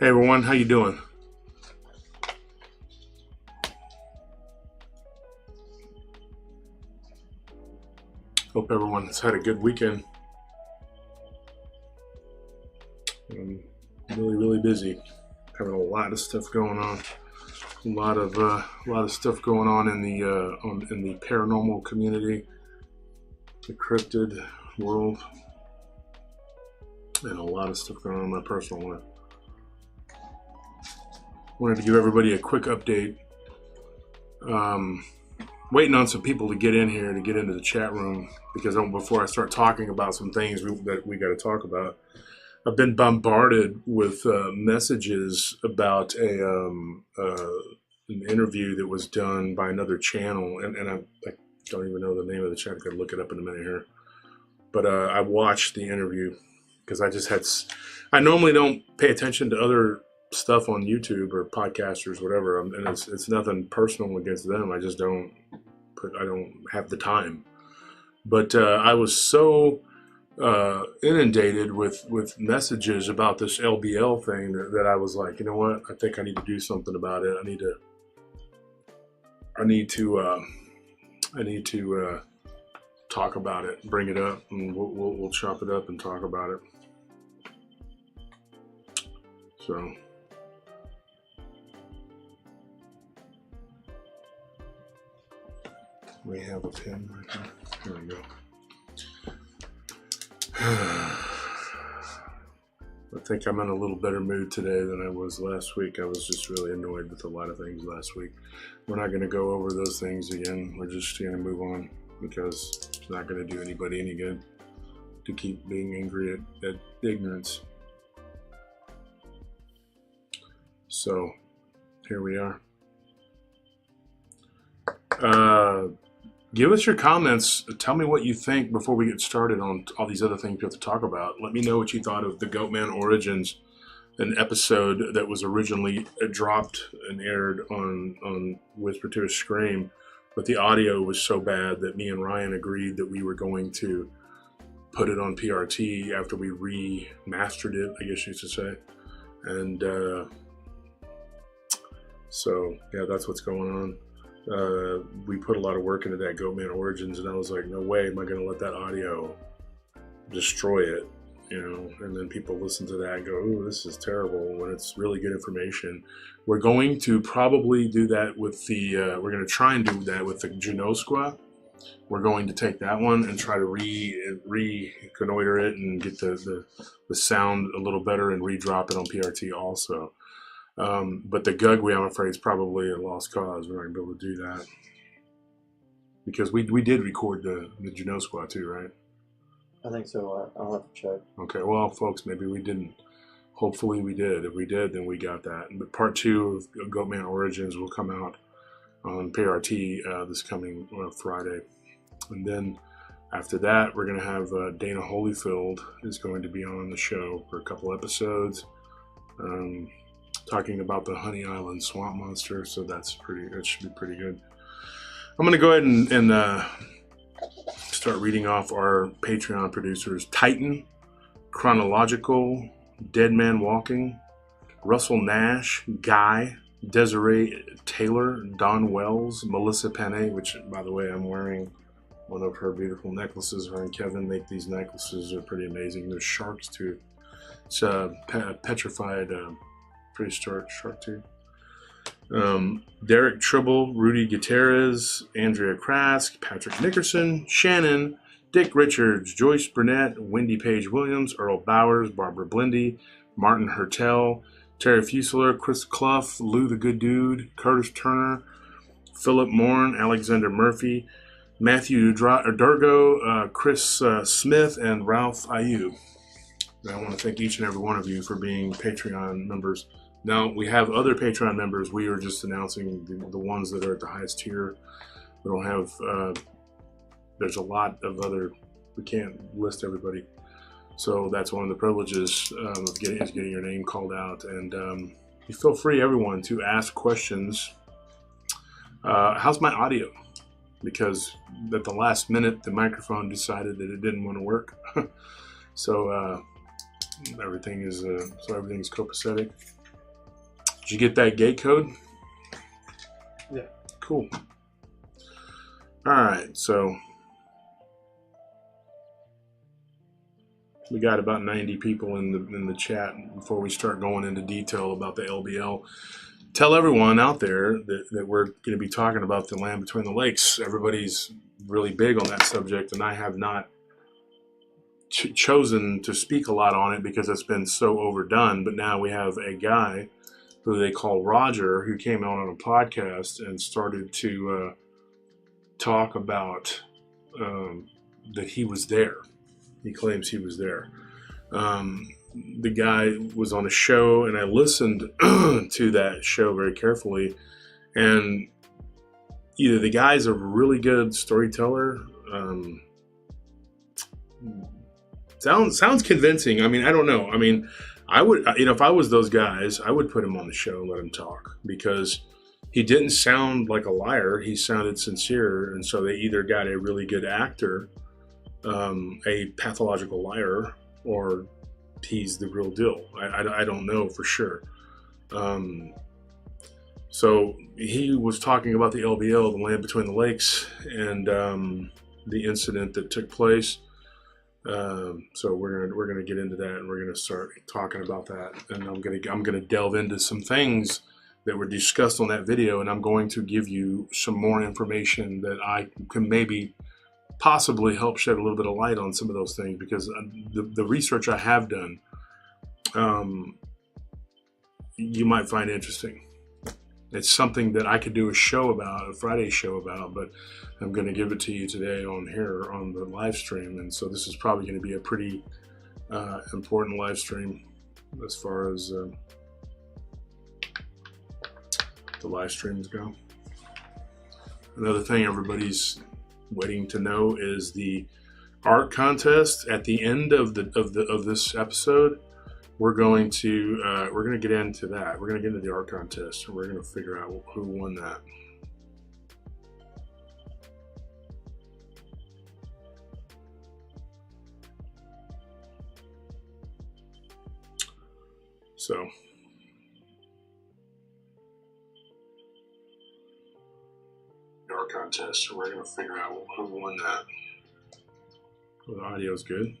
Hey everyone, how you doing? Hope everyone's had a good weekend. I'm really busy, having a lot of stuff going on. A lot of stuff going on in the paranormal community, the cryptid world, and a lot of stuff going on in my personal life. Wanted to give everybody a quick update. Waiting on some people to get in here, to get into the chat room, because before I start talking about some things that we got to talk about, I've been bombarded with messages about an interview that was done by another channel, and I don't even know the name of the channel. I could look it up in a minute here. But I watched the interview because I normally don't pay attention to other stuff on YouTube or podcasters, whatever, and it's nothing personal against them. I just I don't have the time. But I was so inundated with messages about this LBL thing that I was like, you know what? I think I need to do something about it. I need to talk about it, bring it up, and we'll chop it up and talk about it. So. We have a pen right here. There we go. I think I'm in a little better mood today than I was last week. I was just really annoyed with a lot of things last week. We're not going to go over those things again. We're just going to move on because it's not going to do anybody any good to keep being angry at ignorance. So, here we are. Give us your comments. Tell me what you think before we get started on all these other things we have to talk about. Let me know what you thought of the Goatman Origins, an episode that was originally dropped and aired on Whisper to a Scream, but the audio was so bad that me and Ryan agreed that we were going to put it on PRT after we remastered it, I guess you should say. And so, yeah, that's what's going on. We put a lot of work into that Goatman Origins, and I was like, no way am I going to let that audio destroy it, you know. And then people listen to that and go, ooh, this is terrible, when it's really good information. We're going to probably do that with we're going to try and do that with the Genosqua. We're going to take that one and try to reconnoiter it and get the sound a little better and redrop it on PRT also. But the Gugwe, I'm afraid, is probably a lost cause. We're not going to be able to do that. Because we did record the Genosqua too, right? I think so. I'll have to check. Okay, well, folks, maybe we didn't. Hopefully we did. If we did, then we got that. But part 2 of Goatman Origins will come out on PRT this coming Friday. And then after that, we're going to have Dana Holyfield is going to be on the show for a couple episodes. Talking about the Honey Island swamp monster, so that should be pretty good. I'm gonna go ahead and start reading off our Patreon producers: Titan, Chronological, Dead Man Walking, Russell Nash, Guy, Desiree Taylor, Don Wells, Melissa Penne, which, by the way, I'm wearing one of her beautiful necklaces. Her and Kevin make these necklaces. They're pretty amazing. There's sharks too. It's petrified. Prehistoric shark tooth. Derek Tribble, Rudy Gutierrez, Andrea Krask, Patrick Nickerson, Shannon, Dick Richards, Joyce Burnett, Wendy Page Williams, Earl Bowers, Barbara Blindy, Martin Hertel, Terry Fusler, Chris Clough, Lou the Good Dude, Curtis Turner, Philip Morn, Alexander Murphy, Matthew Durgo, Chris Smith, and Ralph Ayub. I want to thank each and every one of you for being Patreon members. Now, we have other Patreon members. We are just announcing the ones that are at the highest tier. We don't have, there's a lot of other, we can't list everybody. So that's one of the privileges of getting your name called out. And you feel free, everyone, to ask questions. How's my audio? Because at the last minute, the microphone decided that it didn't want to work. So everything's copacetic. Did you get that gate code? Yeah. Cool. All right, so we got about 90 people in the chat. Before we start going into detail about the LBL, tell everyone out there that we're going to be talking about the land between the lakes. Everybody's really big on that subject, and I have not chosen to speak a lot on it because it's been so overdone. But now we have a guy who they call Roger, who came out on a podcast and started to talk about that he was there. He claims he was there. The guy was on a show, and I listened to that show very carefully. And either the guy's a really good storyteller. Sounds convincing. I mean, I don't know. I mean, I would, if I was those guys, I would put him on the show and let him talk, because he didn't sound like a liar. He sounded sincere. And so they either got a really good actor, a pathological liar, or he's the real deal. I don't know for sure. So he was talking about the LBL, the land between the lakes, and the incident that took place. So we're gonna get into that, and we're gonna start talking about that, and I'm gonna delve into some things that were discussed on that video, and I'm going to give you some more information that I can maybe possibly help shed a little bit of light on some of those things, because the research I have done, you might find interesting. It's something that I could do a show about, a Friday show about, but I'm going to give it to you today on here on the live stream. And so this is probably going to be a pretty important live stream as far as the live streams go. Another thing everybody's waiting to know is the art contest at the end of this episode. We're going to get into that. We're going to get into the art contest, and we're going to figure out who won that. So the art contest, and we're going to figure out who won that. Well, the audio's good.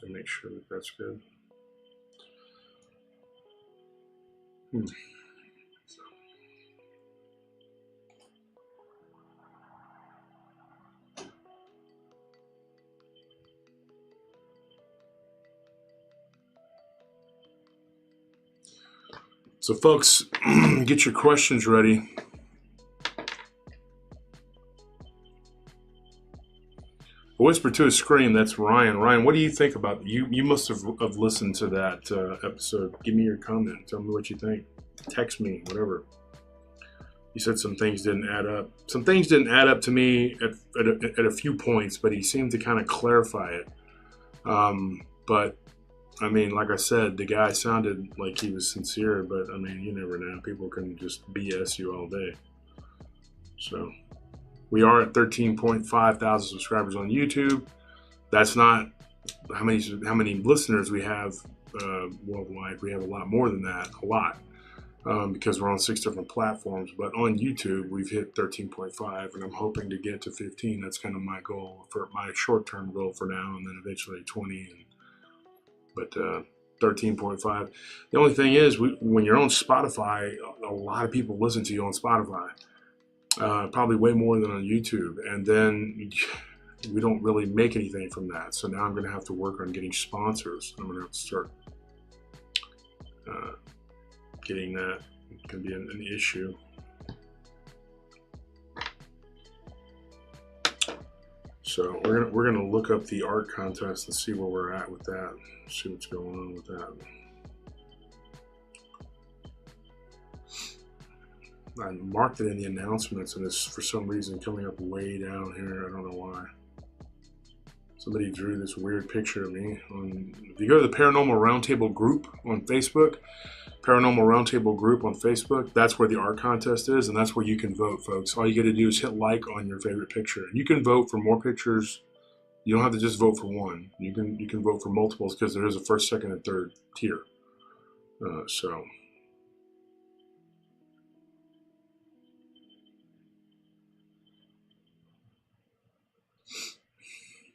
To make sure that that's good. So folks, get your questions ready. A whisper to a scream, that's Ryan. Ryan, what do you think about you? You must have listened to that episode. Give me your comment. Tell me what you think. Text me, whatever. You said some things didn't add up. Some things didn't add up to me at a few points, but he seemed to kind of clarify it. But, I mean, like I said, the guy sounded like he was sincere, but, I mean, you never know. People can just BS you all day. So we are at 13.5 thousand subscribers on YouTube. That's not how many listeners we have worldwide. We have a lot more than that, a lot, because we're on 6 different platforms. But on YouTube, we've hit 13.5, and I'm hoping to get to 15. That's kind of my goal, for my short-term goal for now, and then eventually 20. But 13.5. The only thing is, when you're on Spotify, a lot of people listen to you on Spotify. Probably way more than on YouTube, and then we don't really make anything from that. So now I'm going to have to work on getting sponsors. I'm going to have to start getting that. It can be an issue. So we're gonna look up the art contest and see where we're at with that. See what's going on with that. I marked it in the announcements, and it's for some reason coming up way down here. I don't know why. Somebody drew this weird picture of me. If you go to the Paranormal Round Table group on Facebook, Paranormal Round Table group on Facebook, that's where the art contest is, and that's where you can vote, folks. All you got to do is hit like on your favorite picture. You can vote for more pictures. You don't have to just vote for one. You can vote for multiples, because there is a first, second, and third tier. So.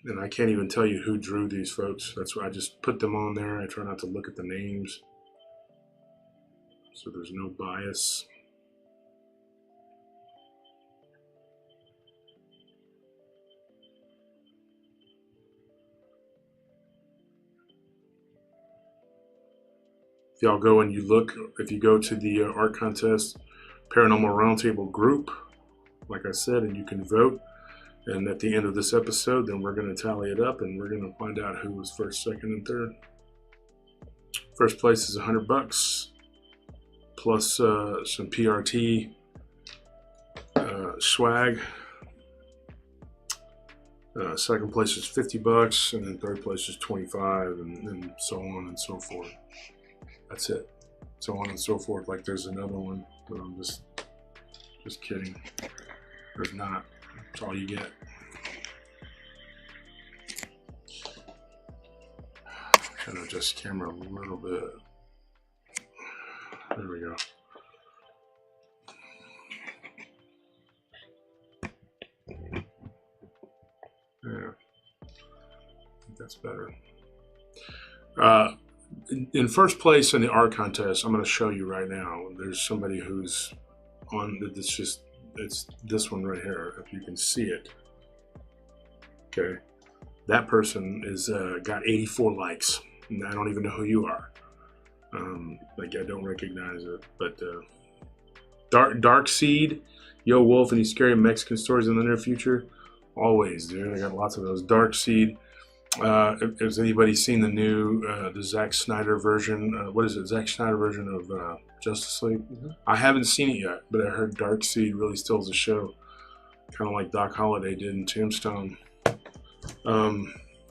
And I can't even tell you who drew these folks. That's why I just put them on there. I try not to look at the names, so there's no bias. If y'all go and you look, if you go to the art contest Paranormal Round Table group, like I said, and you can vote. And at the end of this episode, then we're going to tally it up and we're going to find out who was first, second, and third. First place is $100 plus some PRT swag. Second place is $50, and then third place is $25, and so on and so forth. That's it. So on and so forth. Like there's another one, but I'm just kidding. There's not. That's all you get. Kind of adjust camera a little bit. There we go. Yeah, I think that's better. In first place in the art contest, I'm going to show you right now. There's somebody who's on. It's this one right here. If you can see it. Okay, that person is got 84 likes. And I don't even know who you are. Like I don't recognize it. But Dark Seed, Yo Wolf, any scary Mexican stories in the near future? Always, dude. I got lots of those. Dark Seed. Has anybody seen the new the Zack Snyder version? What is it? Zack Snyder version of Justice League? Mm-hmm. I haven't seen it yet, but I heard Dark Seed really steals the show, kind of like Doc Holliday did in Tombstone.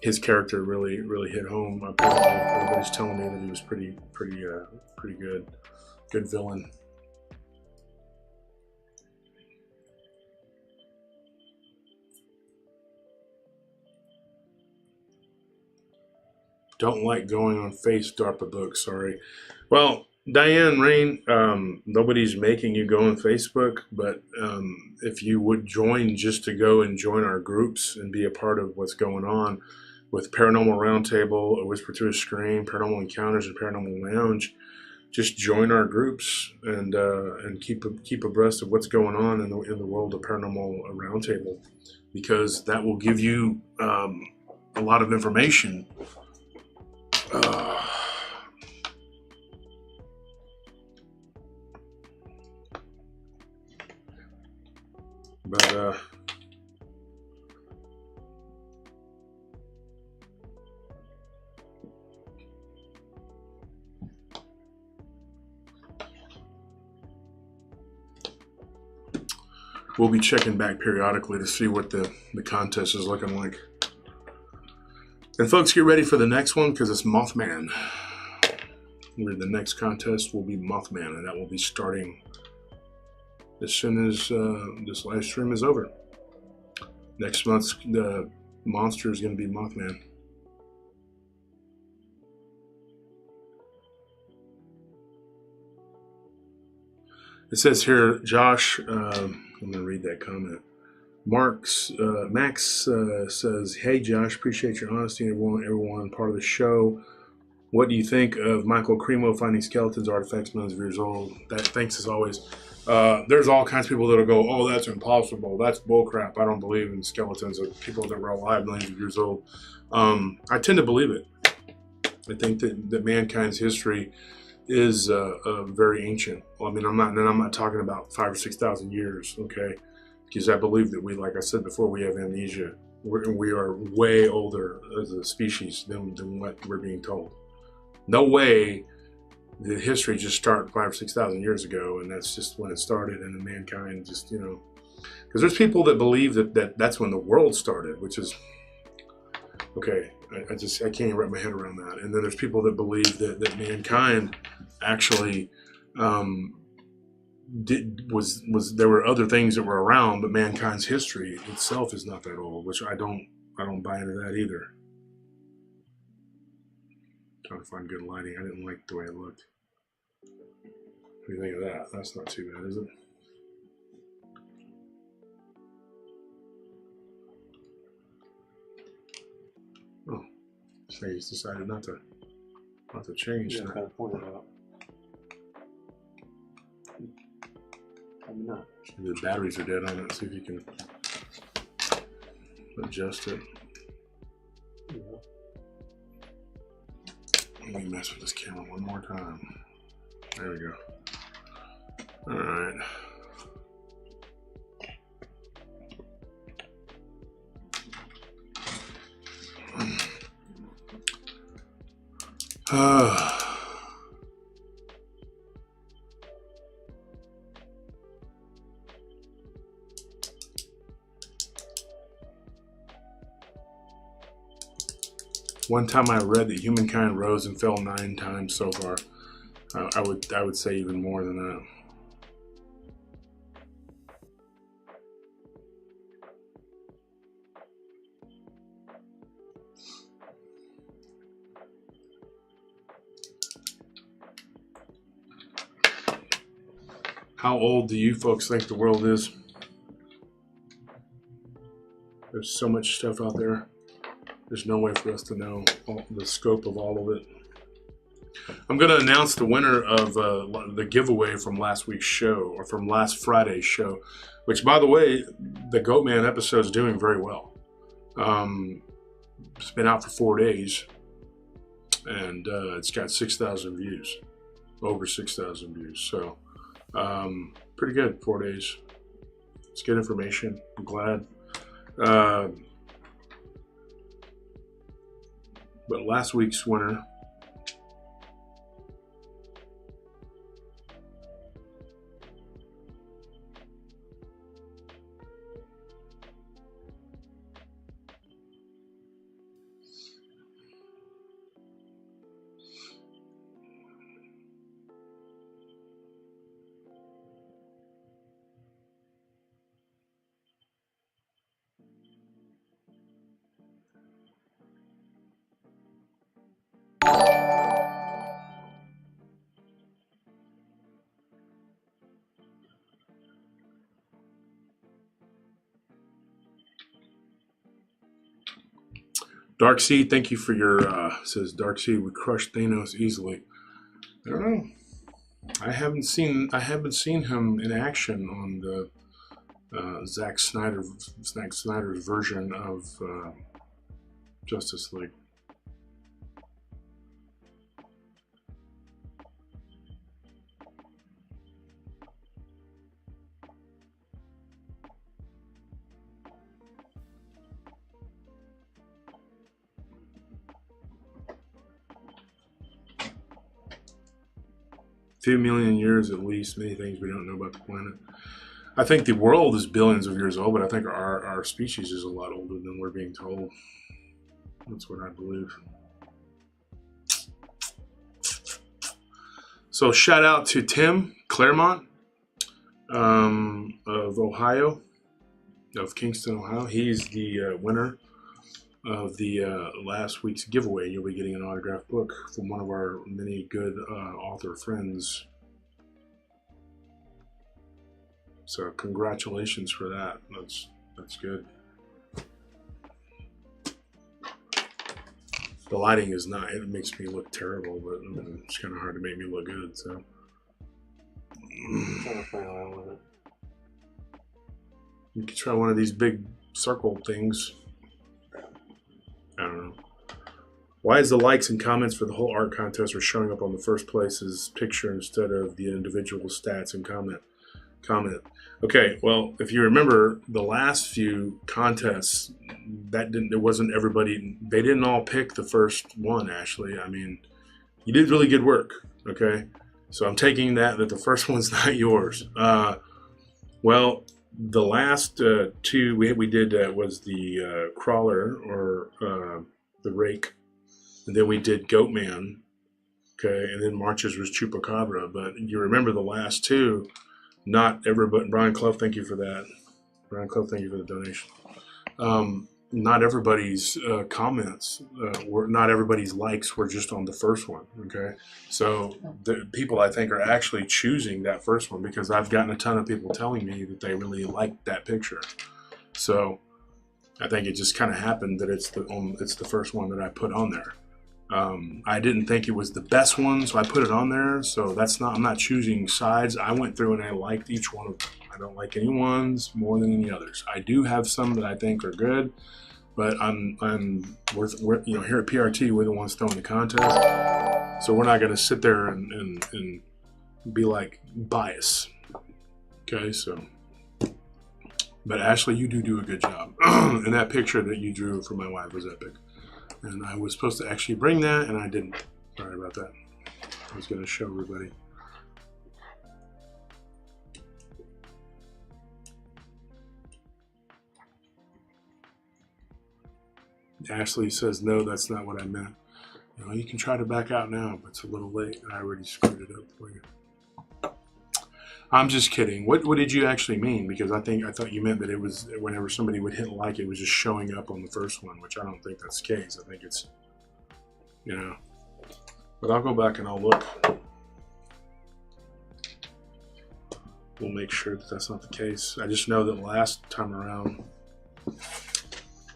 His character really hit home. Everybody's telling me that he was pretty good villain. Don't like going on Face DARPA book, sorry. Well, Diane Rain, nobody's making you go on Facebook, but if you would join just to go and join our groups and be a part of what's going on with Paranormal Round Table, A Whisper to a Scream, Paranormal Encounters, and Paranormal Lounge, just join our groups and keep abreast of what's going on in the world of Paranormal Round Table, because that will give you a lot of information. But we'll be checking back periodically to see what the contest is looking like. And folks, get ready for the next one, because it's Mothman. Where the next contest will be Mothman, and that will be starting as soon as this live stream is over. Next month, the monster is going to be Mothman. It says here, Josh, I'm going to read that comment. Max says, "Hey Josh, appreciate your honesty and everyone part of the show. What do you think of Michael Cremo finding skeletons, artifacts millions of years old?" Thanks as always. There's all kinds of people that'll go, "Oh, that's impossible. That's bullcrap. I don't believe in skeletons of people that were alive millions of years old." I tend to believe it. I think that mankind's history is very ancient. Well, I mean, I'm not talking about 5,000 or 6,000 years, okay? Because I believe that we, like I said before, we have amnesia. We are way older as a species than what we're being told. No way did history just start 5,000 or 6,000 years ago, and that's just when it started, and then mankind just, because there's people that believe that's when the world started, which is, okay, I can't even wrap my head around that. And then there's people that believe that mankind actually there were other things that were around, but mankind's history itself is not that old, which I don't buy into that either. Trying to find good lighting. I didn't like the way it looked. What do you think of that? That's not too bad, is it? Oh, so he's decided not to change. Yeah, kind of pointed out. I'm not. The batteries are dead on it. See if you can adjust it. Yeah. Let me mess with this camera one more time. There we go. All right. One time I read that humankind rose and fell 9 times so far. I would say even more than that. How old do you folks think the world is? There's so much stuff out there. There's no way for us to know the scope of all of it. I'm going to announce the winner of the giveaway from last week's show, or from last Friday's show, which, by the way, the Goatman episode is doing very well. It's been out for 4 days, and it's got 6,000 views, over 6,000 views. So, pretty good, 4 days. It's good information. I'm glad. But last week's winner Darkseed, thank you for your, says Darkseed would crush Thanos easily. I don't know. I haven't seen him in action on the Zack Snyder's version of Justice League. Few million years at least, many things we don't know about the planet. I think the world is billions of years old, but I think our species is a lot older than we're being told. That's what I believe. So shout out to Tim Claremont of Ohio, of Kingston, Ohio. He's the winner of the last week's giveaway. You'll be getting an autographed book from one of our many good author friends. So congratulations for that. That's good. The lighting is not, it makes me look terrible, but it's kind of hard to make me look good, so. I'm trying to play around with it. You could try one of these big circle things. I don't know. Why is the likes and comments for the whole art contest are showing up on the first place's picture instead of the individual stats and comment? Okay, well, if you remember the last few contests, it wasn't everybody, they didn't all pick the first one, Ashley. I mean, you did really good work, okay? So I'm taking that the first one's not yours. Well, the last two we did was the crawler, or the rake, and then we did Goatman, okay, and then Marches was Chupacabra. But you remember the last two, not everybody. Brian Clough, thank you for that. Brian Clough, thank you for the donation. not everybody's comments not everybody's likes were just on the first one. Okay, so the people I think are actually choosing that first one because I've gotten a ton of people telling me that they really liked that picture. So I think it just kind of happened that it's the first one that I put on there. I didn't think it was the best one, so I put it on there. So I'm not choosing sides. I went through and I liked each one of them. I don't like any ones more than any others. I do have some that I think are good, but we're here at PRT, we're the ones throwing the contest, so we're not going to sit there and be like bias. Okay, so. But Ashley, you do a good job, and that picture that you drew for my wife was epic. And I was supposed to actually bring that, and I didn't. Sorry about that. I was going to show everybody. Ashley says, no, that's not what I meant. You can try to back out now, but it's a little late. I already screwed it up for you. I'm just kidding. What did you actually mean? Because I thought you meant that it was whenever somebody would hit like, it was just showing up on the first one, which I don't think that's the case. I think it's, But I'll go back and I'll look. We'll make sure that that's not the case. I just know that last time around,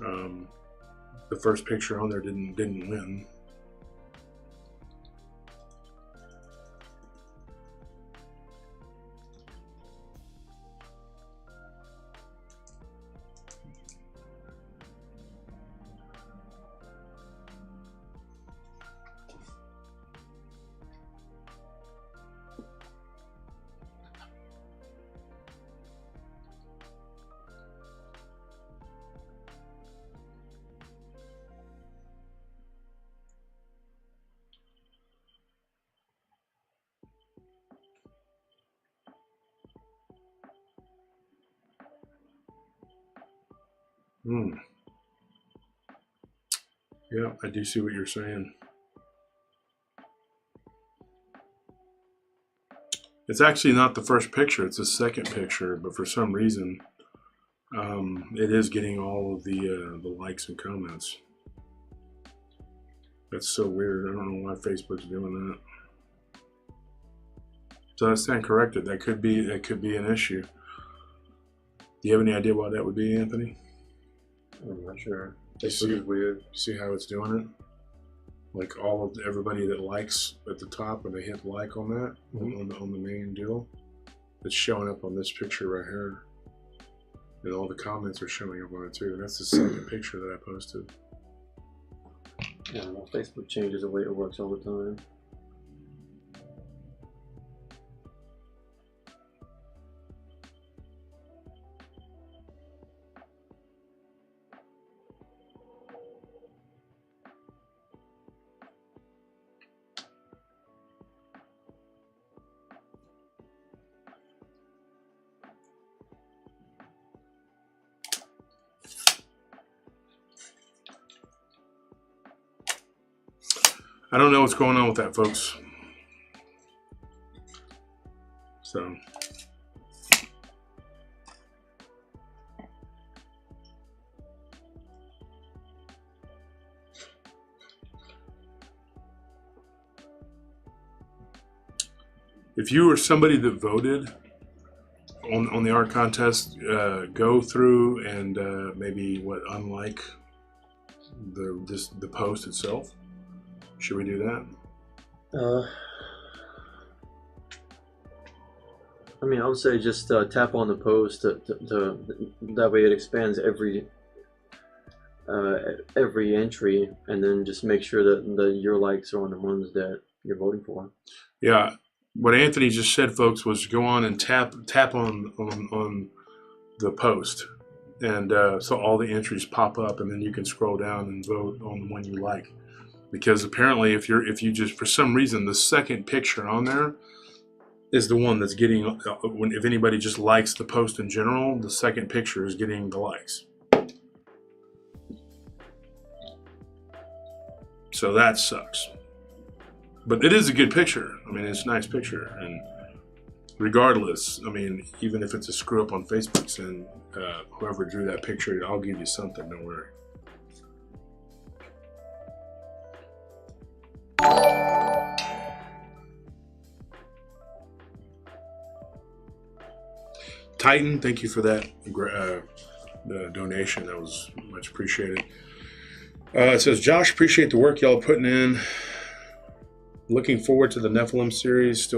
the first picture on there didn't win. Yeah, I do see what you're saying. It's actually not the first picture, it's the second picture, but for some reason, it is getting all of the likes and comments. That's so weird. I don't know why Facebook's doing that. So I stand corrected. That could be an issue. Do you have any idea why that would be, Anthony? I'm not sure. Facebook is weird. See how it's doing it? Like everybody that likes at the top, when they hit like on that, on the main deal, it's showing up on this picture right here. And all the comments are showing up on it too. And that's the second picture that I posted. Yeah, well, Facebook changes the way it works all the time. I don't know what's going on with that, folks. So. If you were somebody that voted on the art contest, go through and maybe unlike the post itself. Should we do that? I mean, I would say just tap on the post to that way it expands every entry, and then just make sure that your likes are on the ones that you're voting for. Yeah, what Anthony just said, folks, was go on and tap on the post, and so all the entries pop up, and then you can scroll down and vote on the one you like. Because apparently, if you just, for some reason, the second picture on there is the one that's getting, if anybody just likes the post in general, the second picture is getting the likes. So that sucks. But it is a good picture. I mean, it's a nice picture. And regardless, I mean, even if it's a screw up on Facebook, and whoever drew that picture, I'll give you something, don't worry. Titan, thank you for that the donation. That was much appreciated. It says, Josh, appreciate the work y'all are putting in. Looking forward to the Nephilim series.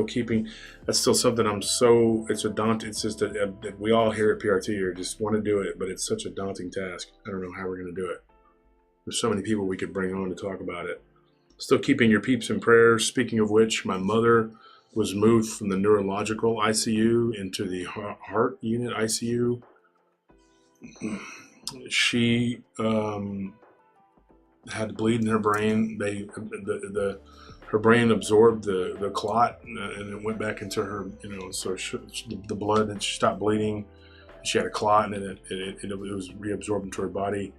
That's still something it's a daunting, it's just that we all here at PRT are just want to do it, but it's such a daunting task. I don't know how we're going to do it. There's so many people we could bring on to talk about it. Still keeping your peeps in prayers. Speaking of which, my mother was moved from the neurological ICU into the heart unit ICU. She had bleed in her brain. Her brain absorbed the clot and it went back into her, so the blood, and she stopped bleeding. She had a clot and it was reabsorbed into her body.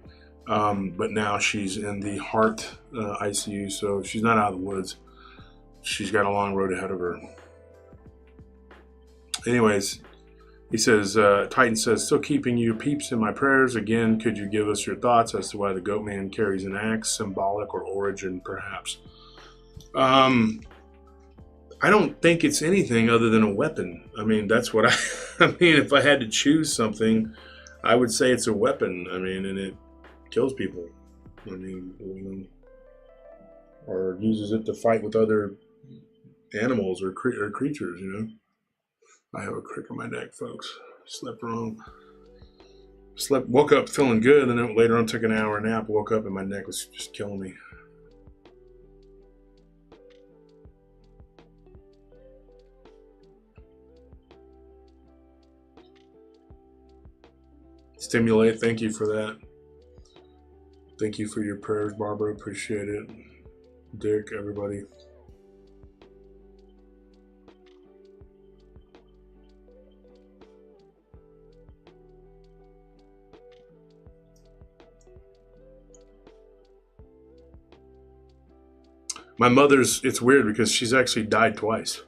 But now she's in the heart ICU, so she's not out of the woods. She's got a long road ahead of her. Anyways, he says, Titan says, still keeping you peeps in my prayers. Again, could you give us your thoughts as to why the Goatman carries an axe, symbolic or origin, perhaps? I don't think it's anything other than a weapon. I mean, that's what I mean, if I had to choose something, I would say it's a weapon. I mean, and it kills people. I mean, or uses it to fight with other animals or creatures, I have a crick in my neck, folks. Slept wrong. Woke up feeling good, and then later on took an hour nap, woke up and my neck was just killing me. Stimulate, thank you for that. Thank you for your prayers, Barbara. Appreciate it. Dick, everybody. My mother's, it's weird because she's actually died twice.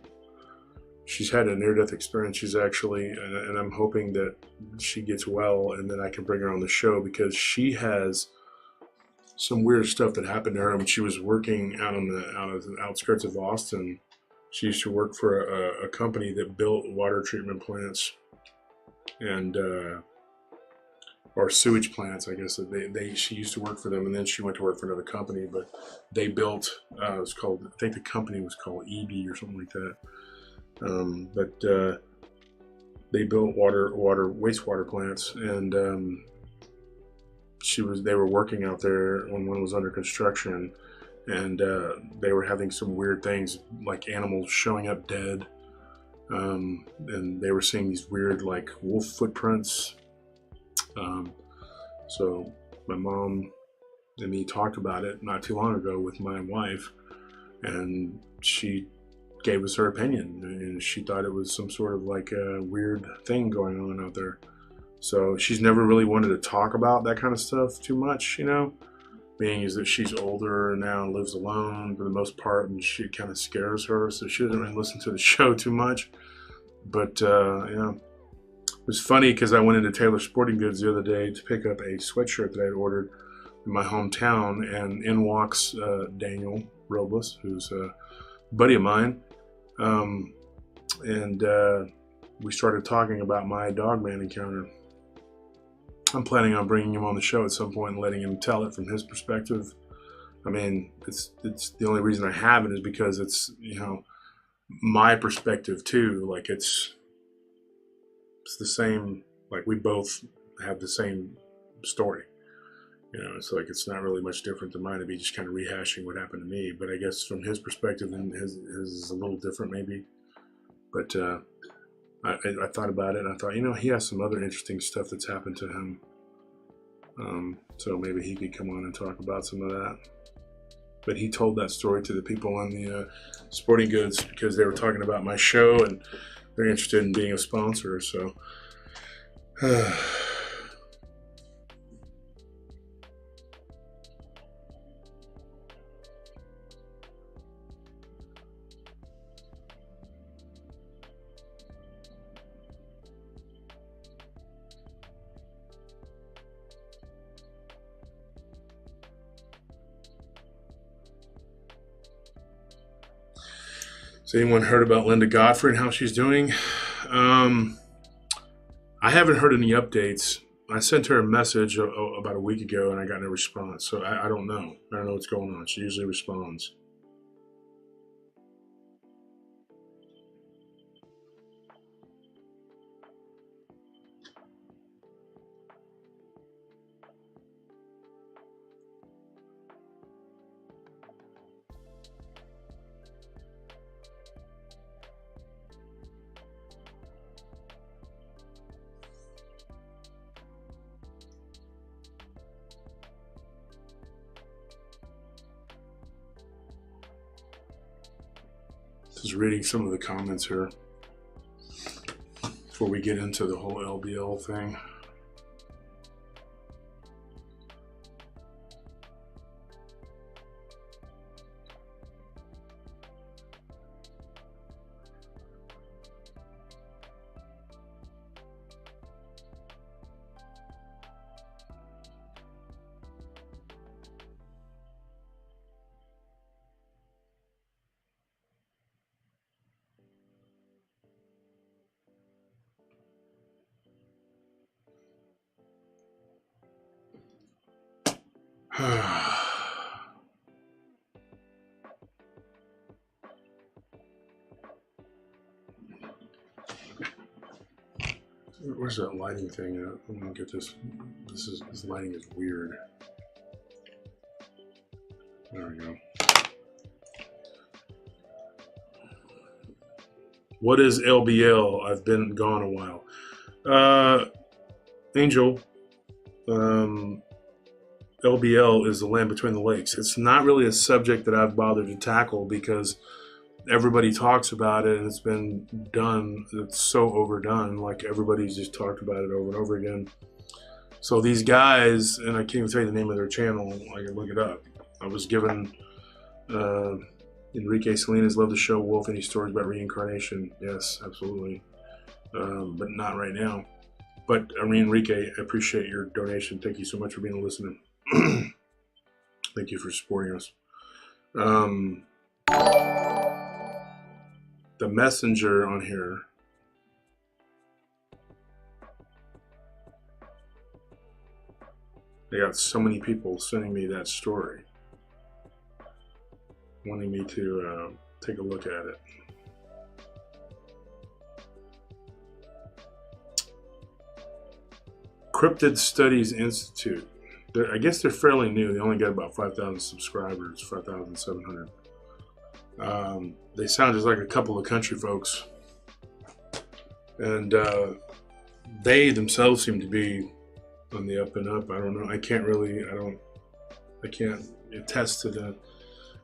She's had a near-death experience. She's actually, and I'm hoping that she gets well and then I can bring her on the show, because she has some weird stuff that happened to her when she was working out on the outskirts of Austin. She used to work for a company that built water treatment plants and or sewage plants, I guess. She used to work for them, and then she went to work for another company. But they built, it was called, I think the company was called EB or something like that. But they built wastewater plants, and they were working out there when one was under construction, and they were having some weird things like animals showing up dead, and they were seeing these weird like wolf footprints. So my mom and me talked about it not too long ago with my wife, and she gave us her opinion, and she thought it was some sort of like a weird thing going on out there. So she's never really wanted to talk about that kind of stuff too much, being is that she's older now and lives alone for the most part, and she kind of scares her, so she doesn't really listen to the show too much. But it was funny because I went into Taylor Sporting Goods the other day to pick up a sweatshirt that I had ordered in my hometown, and in walks Daniel Robles, who's a buddy of mine, and we started talking about my Dogman encounter. I'm planning on bringing him on the show at some point and letting him tell it from his perspective. I mean, it's the only reason I haven't is because it's my perspective too. Like it's the same. Like we both have the same story. It's like it's not really much different than mine. To be just kind of rehashing what happened to me. But I guess from his perspective, and his is a little different maybe. But I thought about it, and I thought, he has some other interesting stuff that's happened to him. So maybe he could come on and talk about some of that. But he told that story to the people on the Sporting Goods because they were talking about my show, and they're interested in being a sponsor. So. Has anyone heard about Linda Godfrey and how she's doing? I haven't heard any updates. I sent her a message about a week ago, and I got no response. So I don't know. I don't know what's going on. She usually responds. Just reading some of the comments here before we get into the whole LBL thing. Where's that lighting thing at? I'm gonna get this. This lighting is weird. There we go. What is LBL? I've been gone a while. Angel. LBL is the land between the lakes. It's not really a subject that I've bothered to tackle because everybody talks about it and it's been done. It's so overdone. Like everybody's just talked about it over and over again. So these guys, and I can't even tell you the name of their channel. I can look it up. I was given Enrique Salinas loved the show Wolf. Any stories about reincarnation? Yes, absolutely. But not right now. But I mean, Enrique, I appreciate your donation. Thank you so much for being a listener. Thank you for supporting us. The messenger on here. They got so many people sending me that story, wanting me to take a look at it. Cryptid Studies Institute. I guess they're fairly new. They only got about 5,000 subscribers, 5,700. They sound just like a couple of country folks. And they themselves seem to be on the up and up. I don't know. I can't attest to the,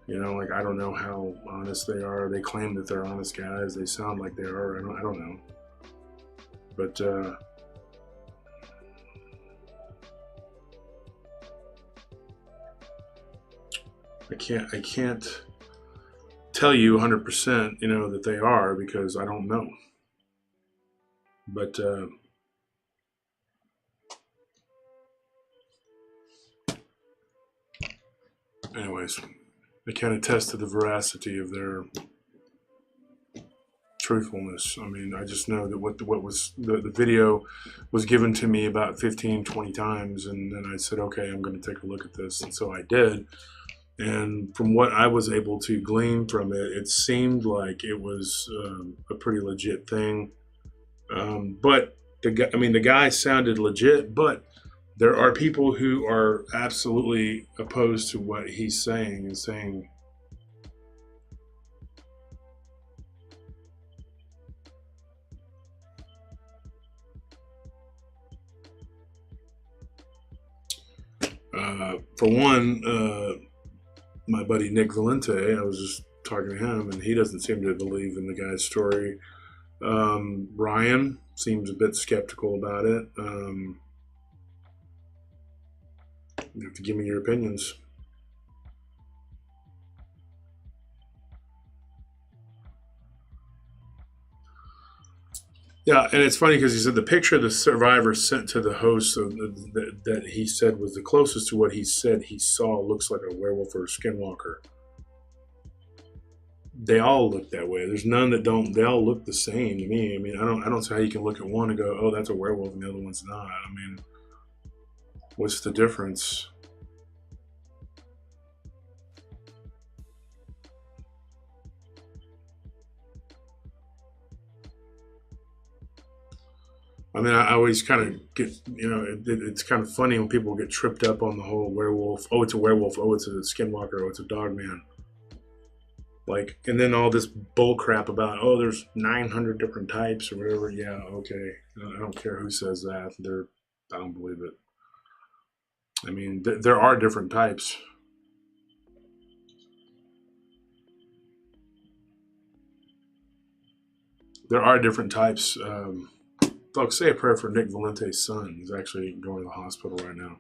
like, I don't know how honest they are. They claim that they're honest guys. They sound like they are. I don't know. But, I can't tell you 100%, that they are because I don't know. But anyways, I can't attest to the veracity of their truthfulness. I mean, I just know that what was the video was given to me about 15, 20 times, and then I said, okay, I'm going to take a look at this, and so I did. And from what I was able to glean from it, it seemed like it was a pretty legit thing. But the guy sounded legit, but there are people who are absolutely opposed to what he's saying and saying, for one, my buddy Nick Valente, I was just talking to him, and he doesn't seem to believe in the guy's story. Ryan seems a bit skeptical about it. You have to give me your opinions. Yeah, and it's funny because he said the picture the survivor sent to the host that he said was the closest to what he said he saw looks like a werewolf or a skinwalker. they all look that way. There's none that don't. They all look the same to me. I mean, I don't see how you can look at one and go, oh, that's a werewolf, and the other one's not. I mean, what's the difference? I mean, I always kind of get, it's kind of funny when people get tripped up on the whole werewolf. Oh, it's a werewolf. Oh, it's a skinwalker. Oh, it's a dogman. Like, and then all this bull crap about, oh, there's 900 different types or whatever. Yeah, okay. I don't care who says that. I don't believe it. I mean, there are different types. There are different types. Folks, say a prayer for Nick Valente's son. He's actually going to the hospital right now.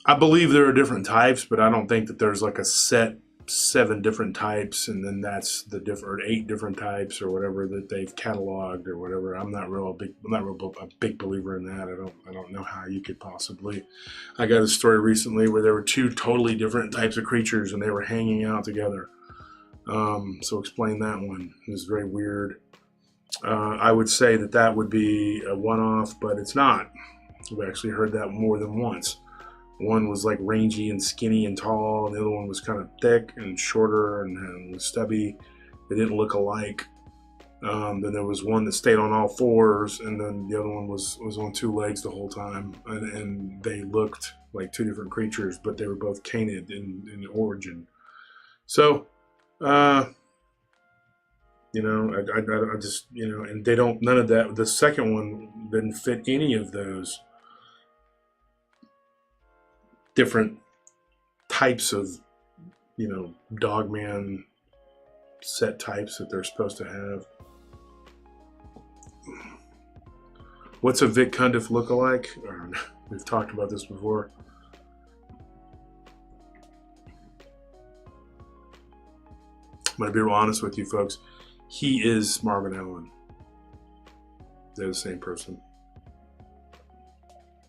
I believe there are different types, but I don't think that there's like a set 7 different types, and then that's the different 8 different types or whatever that they've cataloged or whatever. I'm not a big believer in that. I don't know how you could possibly. I got a story recently where there were 2 totally different types of creatures and they were hanging out together. So explain that one. It was very weird. I would say that would be a one-off, but it's not. We actually heard that more than once. One was like rangy and skinny and tall, and the other one was kind of thick and shorter and stubby. They didn't look alike. Then there was one that stayed on all 4s, and then the other one was on 2 legs the whole time. And they looked like 2 different creatures, but they were both canid in origin. So, I just, and they don't, none of that. The second one didn't fit any of those different types of, dogman set types that they're supposed to have. What's a Vic Cundiff look-alike? We've talked about this before. I'm going to be real honest with you folks. He is Marvin Allen. They're the same person.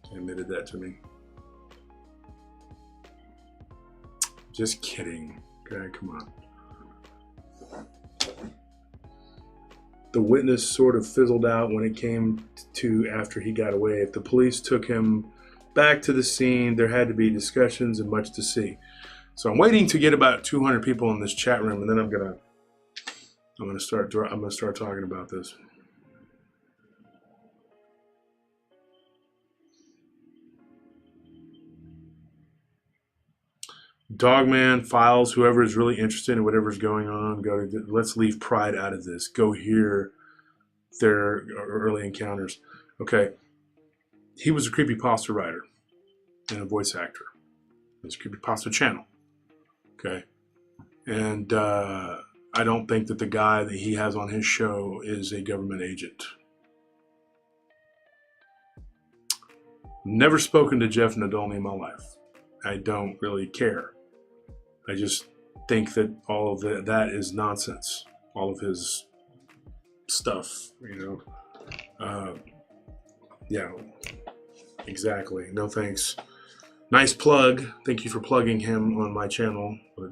He admitted that to me. Just kidding. Okay, come on. The witness sort of fizzled out when it came to after he got away. If the police took him back to the scene, there had to be discussions and much to see. So I'm waiting to get about 200 people in this chat room, and then I'm gonna start talking about this. Dogman files, whoever is really interested in whatever's going on, let's leave pride out of this. Go hear their early encounters. Okay. He was a creepypasta writer and a voice actor. His creepypasta channel. Okay. And I don't think that the guy that he has on his show is a government agent. Never spoken to Jeff Nadolny in my life. I don't really care. I just think that all of that is nonsense. All of his stuff, yeah, exactly. No thanks. Nice plug. Thank you for plugging him on my channel. But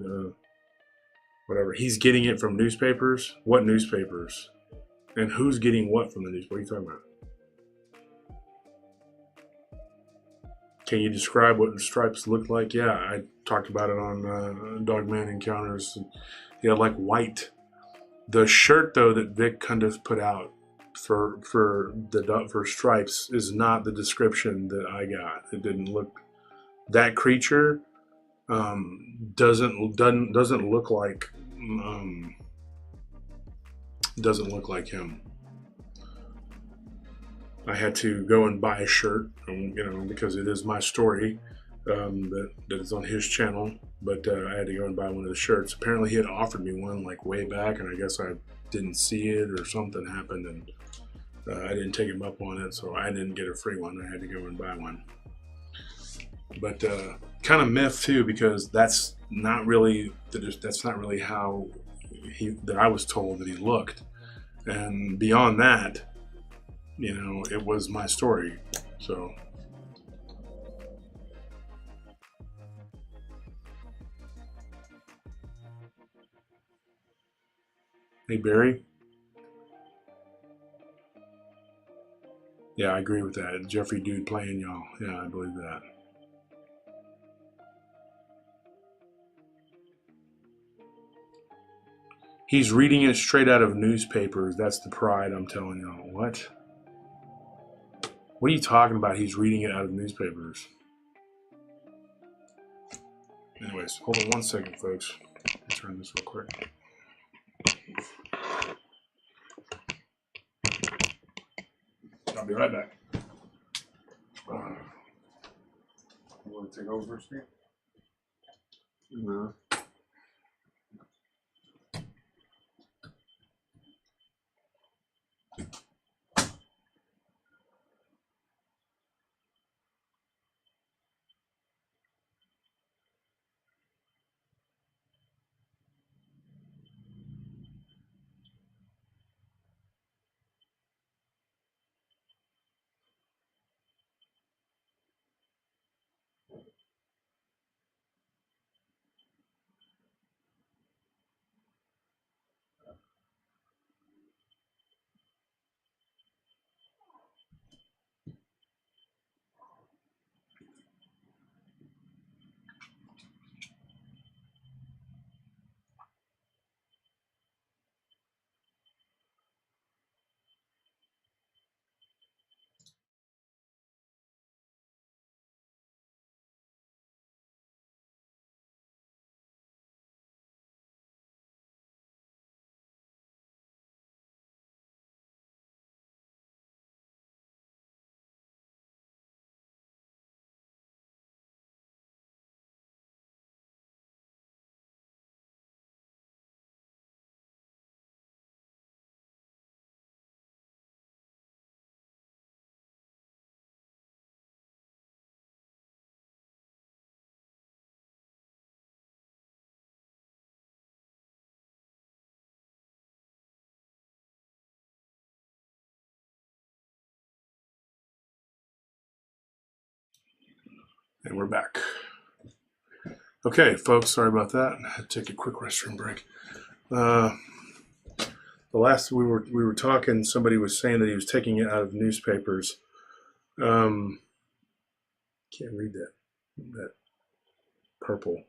whatever. He's getting it from newspapers. What newspapers? And who's getting what from the news? What are you talking about? Can you describe what the stripes looked like? Yeah, I talked about it on Dogman Encounters. He had like white. The shirt though that Vic Cundiff put out for stripes is not the description that I got. It didn't look. That creature doesn't look like him. I had to go and buy a shirt, because it is my story that is on his channel. But I had to go and buy one of the shirts. Apparently, he had offered me one like way back, and I guess I didn't see it or something happened, and I didn't take him up on it, so I didn't get a free one. I had to go and buy one. But kind of myth too, because that's not really how that I was told that he looked, and beyond that. It was my story. So Hey, Barry. Yeah, I agree with that. Jeffrey Dude playing y'all. Yeah, I believe that. He's reading it straight out of newspapers. That's the pride, I'm telling y'all. What? What are you talking about? He's reading it out of newspapers. Anyways, hold on one second, folks. Let me turn this real quick. I'll be right back. You want to take over, Steve? No. And we're back. Okay, folks, sorry about that. I had to take a quick restroom break. The last we were talking, somebody was saying that he was taking it out of newspapers. Can't read that purple.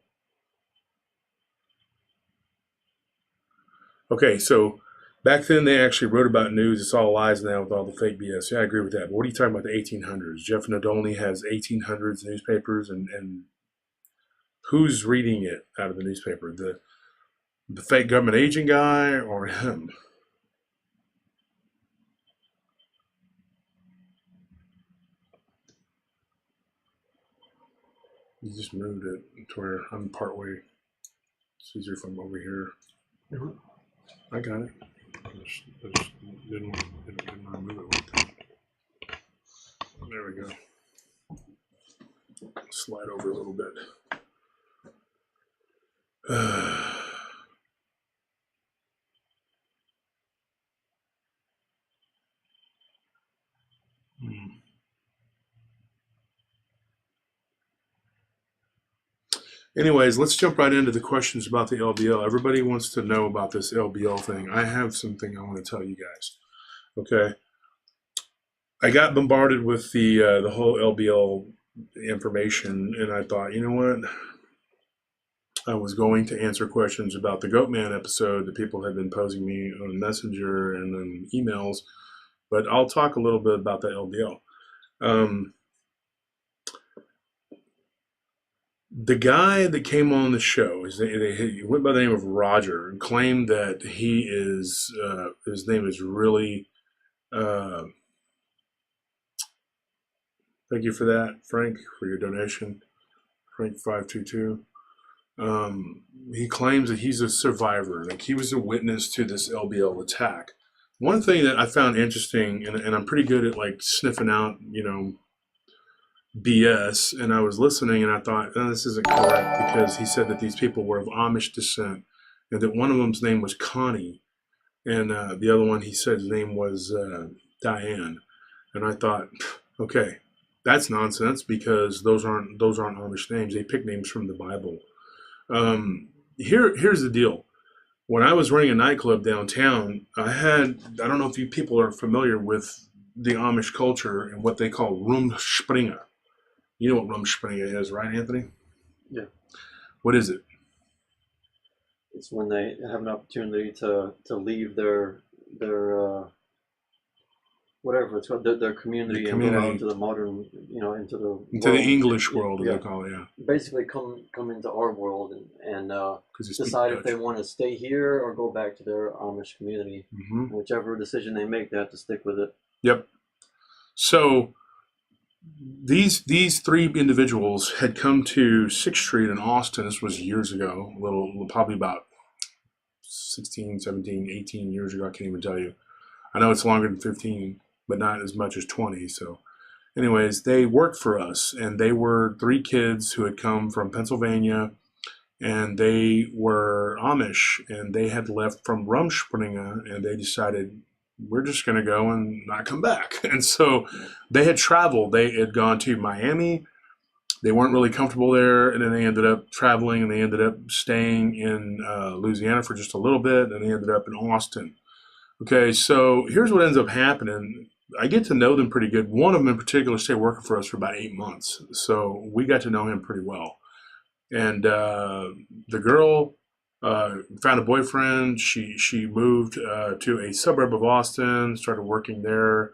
Okay, so back then they actually wrote about news. It's all lies now with all the fake BS. Yeah, I agree with that. But what are you talking about, the 1800s? Jeff Nadolny has 1800s newspapers, and who's reading it out of the newspaper? The fake government agent guy or him? You just moved it to where I'm partway. It's easier if I'm over here. I got it. I just didn't want to move it like that. There we go. Slide over a little bit. Anyways, let's jump right into the questions about the LBL. Everybody wants to know about this LBL thing. I have something I want to tell you guys. Okay. I got bombarded with the whole LBL information, and I thought, you know what? I was going to answer questions about the Goatman episode that people had been posing me on Messenger and on emails, but I'll talk a little bit about the LBL. The guy that came on the show, he went by the name of Roger, and claimed that he is his name is really. Thank you for that, Frank, for your donation, Frank522. He claims that he's a survivor, like he was a witness to this LBL attack. One thing that I found interesting, and I'm pretty good at like sniffing out, BS, and I was listening and I thought, oh, this isn't correct, because he said that these people were of Amish descent and that one of them's name was Connie, and the other one, he said his name was Diane. And I thought, okay, that's nonsense, because those aren't Amish names. They pick names from the Bible. Here's the deal. when I was running a nightclub downtown, I don't know if you people are familiar with the Amish culture and what they call rumspringa. You know what rumspringa is, right, Anthony? Yeah. What is it? It's when they have an opportunity to leave their whatever it's called, their community, and go out into the modern, into the into world, the English world, as yeah, they call it, yeah. basically come into our world and decide if Dutch. they want to stay here or go back to their Amish community. Mm-hmm. Whichever decision they make, they have to stick with it. Yep. So these three individuals had come to 6th Street in Austin. This was years ago, probably about 16, 17, 18 years ago. I can't even tell you. I know it's longer than 15, but not as much as 20. So anyways, they worked for us, and they were three kids who had come from Pennsylvania, and they were Amish, and they had left from Rumspringa, and they decided, we're just going to go and not come back. And so they had traveled. They had gone to Miami. They weren't really comfortable there, and then they ended up traveling, and they ended up staying in Louisiana for just a little bit, and they ended up in Austin. Okay, so here's what ends up happening. I get to know them pretty good. One of them in particular stayed working for us for about 8 months, so we got to know him pretty well. And the girl found a boyfriend. She moved to a suburb of Austin, started working there,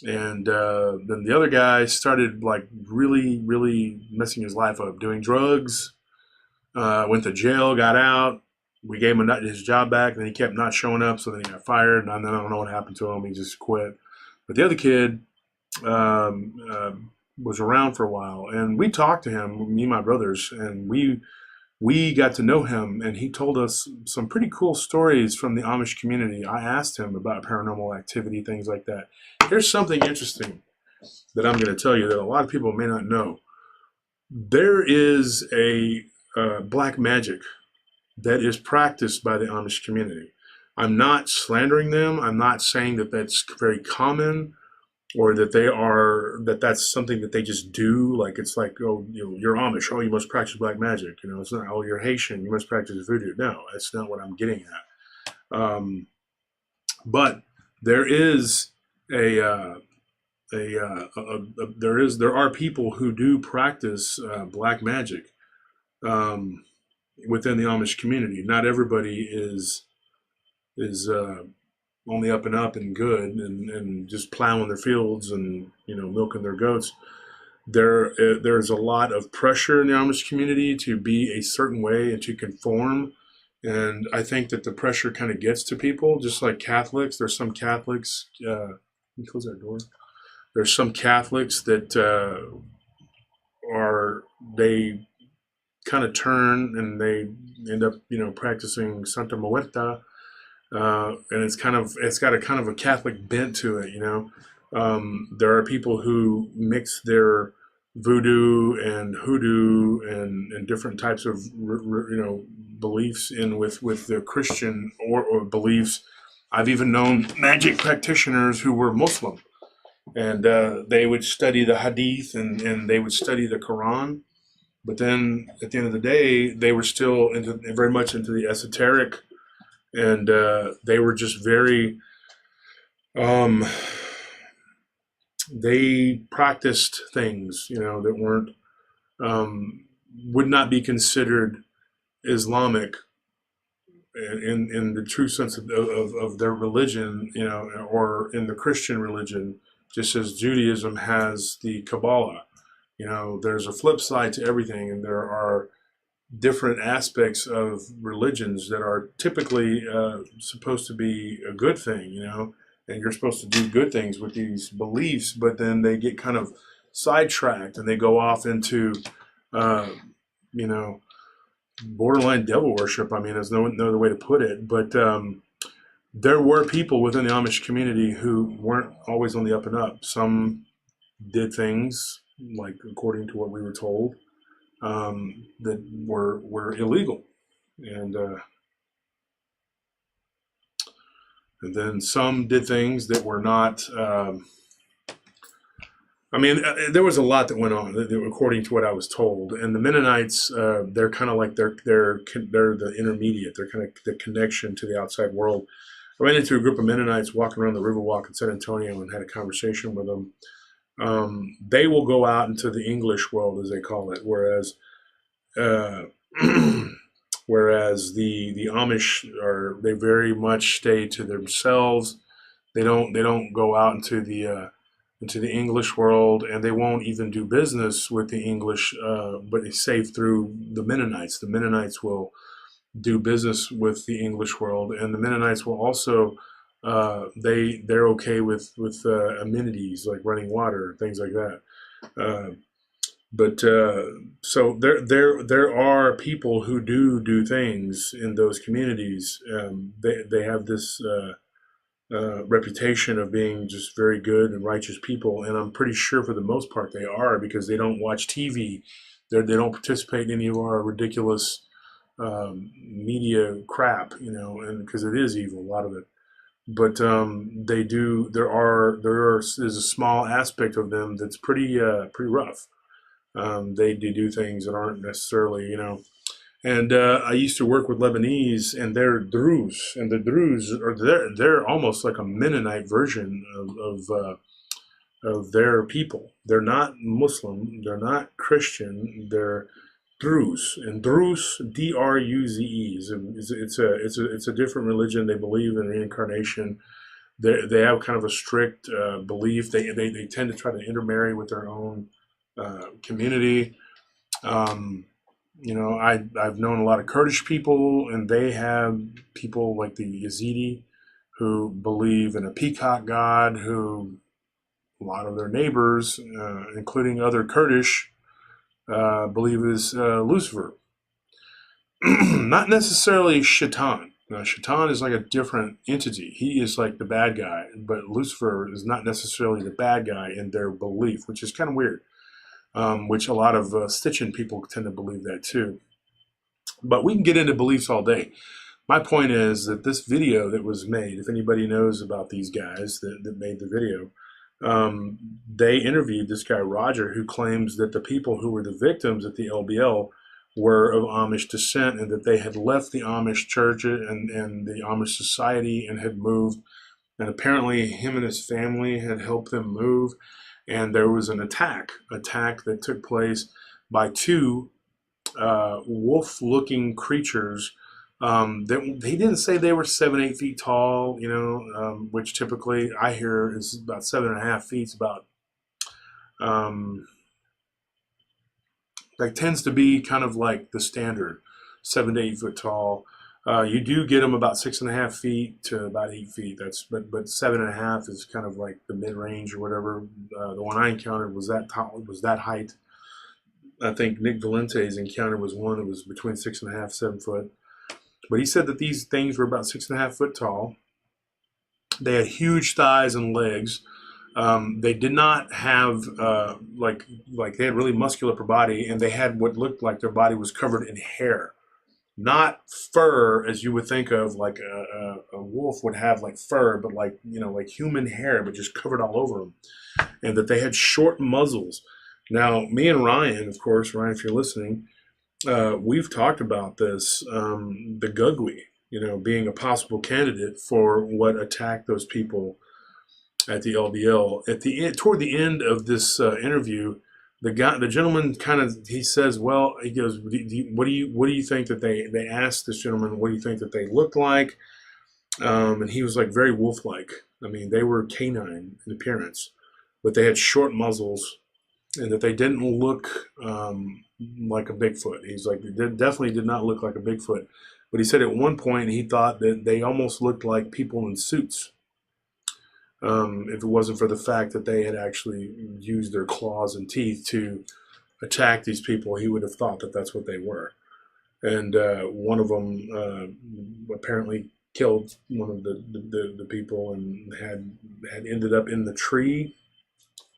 and then the other guy started like really, really messing his life up, doing drugs. Went to jail, got out. We gave him his job back, and then he kept not showing up, so then he got fired, and then I don't know what happened to him. He just quit. But the other kid was around for a while, and we talked to him, me and my brothers, and we got to know him, and he told us some pretty cool stories from the Amish community. I asked him about paranormal activity, things like that. Here's something interesting that I'm going to tell you that a lot of people may not know. There is a black magic that is practiced by the Amish community. I'm not slandering them. I'm not saying that that's very common, or that that's something that they just do. Like, it's like, oh, you're Amish, oh, you must practice black magic. It's not, oh, you're Haitian, you must practice voodoo. No, that's not what I'm getting at. But there is there are people who do practice black magic within the Amish community. Not everybody is on the up and up and good and just plowing their fields and milking their goats. There's a lot of pressure in the Amish community to be a certain way and to conform, and I think that the pressure kind of gets to people, just like Catholics. There's some Catholics. Can you close that door? There's some Catholics that they kind of turn and they end up practicing Santa Muerta. And it's got a kind of a Catholic bent to it, There are people who mix their voodoo and hoodoo and different types of beliefs in with the Christian or beliefs. I've even known magic practitioners who were Muslim, and they would study the Hadith and they would study the Quran, but then at the end of the day, they were still very much into the esoteric. And they were just very, they practiced things, that weren't, would not be considered Islamic in the true sense of their religion, or in the Christian religion, just as Judaism has the Kabbalah. There's a flip side to everything, and there are different aspects of religions that are typically supposed to be a good thing, and you're supposed to do good things with these beliefs, but then they get kind of sidetracked and they go off into, borderline devil worship. I mean, there's no other way to put it, but there were people within the Amish community who weren't always on the up and up. Some did things, like according to what we were told, that were illegal, and then some did things that were not I mean, there was a lot that went on, according to what I was told. And the Mennonites, they're kind of like they're the intermediate. They're kind of the connection to the outside world. I ran into a group of Mennonites walking around the Riverwalk in San Antonio and had a conversation with them. They will go out into the English world, as they call it, whereas uh, whereas the Amish they very much stay to themselves. They don't go out into the English world, and they won't even do business with the English, but it's safe through the Mennonites. The Mennonites will do business with the English world, and the Mennonites will also they're okay with amenities like running water, things like that. Uh, but so there are people who do things in those communities. They have this reputation of being just very good and righteous people, and I'm pretty sure for the most part they are, because they don't watch TV. They don't participate in any of our ridiculous media crap, and because it is evil, a lot of it. But they do. There's a small aspect of them that's pretty rough. They do things that aren't necessarily, And I used to work with Lebanese, and they're Druze, and the Druze are they're almost like a Mennonite version of their people. They're not Muslim, they're not Christian, they're Druze, and Druze, Druze, it's a different religion. They believe in reincarnation. They have kind of a strict belief. They tend to try to intermarry with their own community. Um, I've known a lot of Kurdish people, and they have people like the Yazidi who believe in a peacock god, who a lot of their neighbors, including other Kurdish, believe is Lucifer. Not necessarily Shaitan. Now, Shaitan is like a different entity. He is like the bad guy, but Lucifer is not necessarily the bad guy in their belief, which is kind of weird. Which a lot of Stitchin people tend to believe that too. But we can get into beliefs all day. My point is that this video that was made, if anybody knows about these guys that made the video, they interviewed this guy, Roger, who claims that the people who were the victims at the LBL were of Amish descent, and that they had left the Amish church and the Amish society and had moved. And apparently him and his family had helped them move. And there was an attack that took place by two wolf-looking creatures. He didn't say they were 7, 8 feet tall, which typically I hear is about 7.5 feet. It's about that tends to be kind of like the standard, 7 to 8 foot tall. You do get them about 6.5 feet to about 8 feet. But 7.5 is kind of like the mid range or whatever. The one I encountered was that tall, was that height. I think Nick Valente's encounter was one that was between 6.5, 7 foot. But he said that these things were about 6.5 foot tall. They had huge thighs and legs. They did not have like they had really muscular upper body, and they had what looked like their body was covered in hair. Not fur as you would think of, like a wolf would have, like fur, but like human hair, but just covered all over them. And that they had short muzzles. Now, me and Ryan, of course, Ryan, if you're listening, we've talked about this, the Gugwe, being a possible candidate for what attacked those people at the LBL. Toward the end of this interview, the gentleman he says, well, he goes, what do you think that they asked this gentleman, what do you think that they looked like? And he was like very wolf-like. I mean, they were canine in appearance, but they had short muzzles, and that they didn't look like a Bigfoot. He's like, they definitely did not look like a Bigfoot. But he said at one point he thought that they almost looked like people in suits. If it wasn't for the fact that they had actually used their claws and teeth to attack these people, he would have thought that that's what they were. And one of them apparently killed one of the people, and had ended up in the tree.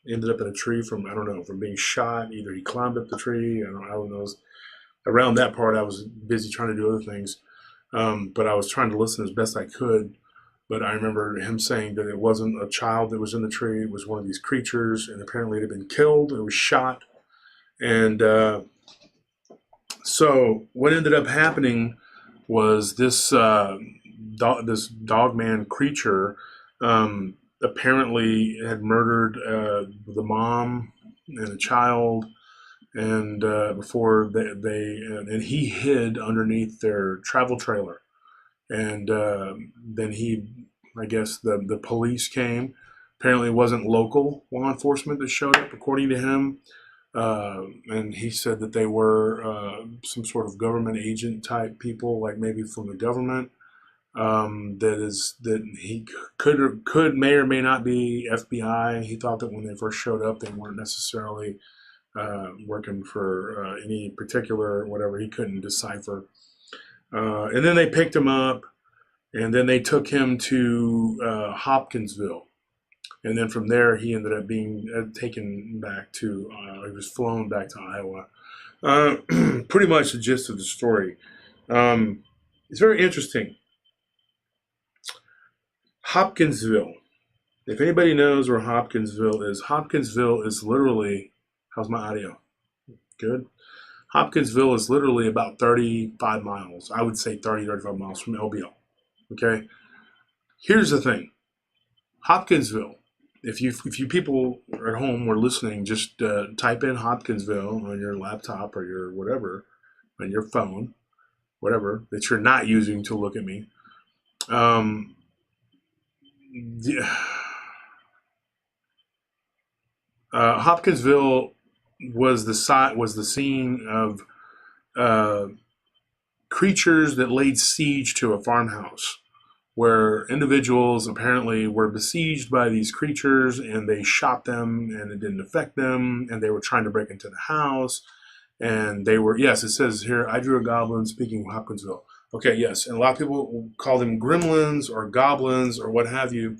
Ended up in a tree from, I don't know, from being shot. Either he climbed up the tree, I don't know, who knows. Around that part, I was busy trying to do other things, but I was trying to listen as best I could. But I remember him saying that it wasn't a child that was in the tree. It was one of these creatures, and apparently it had been killed. It was shot. And so what ended up happening was this this Dogman creature apparently had murdered the mom and a child, and before and he hid underneath their travel trailer, and then I guess the police came. Apparently, it wasn't local law enforcement that showed up, according to him. And he said that they were some sort of government agent type people, like maybe from the government. That he may or may not be FBI. He thought that when they first showed up, they weren't necessarily working for any particular whatever. He couldn't decipher. And then they picked him up, and then they took him to Hopkinsville. And then from there, he ended up being taken back to, he was flown back to Iowa. Pretty much the gist of the story. It's very interesting. Hopkinsville. If anybody knows where Hopkinsville is literally, how's my audio? Good? Hopkinsville is literally about 35 miles. I would say 35 miles from LBL. Okay? Here's the thing. Hopkinsville. If you people at home were listening, just type in Hopkinsville on your laptop or your whatever, on your phone, whatever, that you're not using to look at me. Hopkinsville was the scene of creatures that laid siege to a farmhouse, where individuals apparently were besieged by these creatures, and they shot them, and it didn't affect them, and they were trying to break into the house, and they were, yes, it says here, I drew a goblin speaking of Hopkinsville. Okay, yes, and a lot of people call them gremlins or goblins or what have you,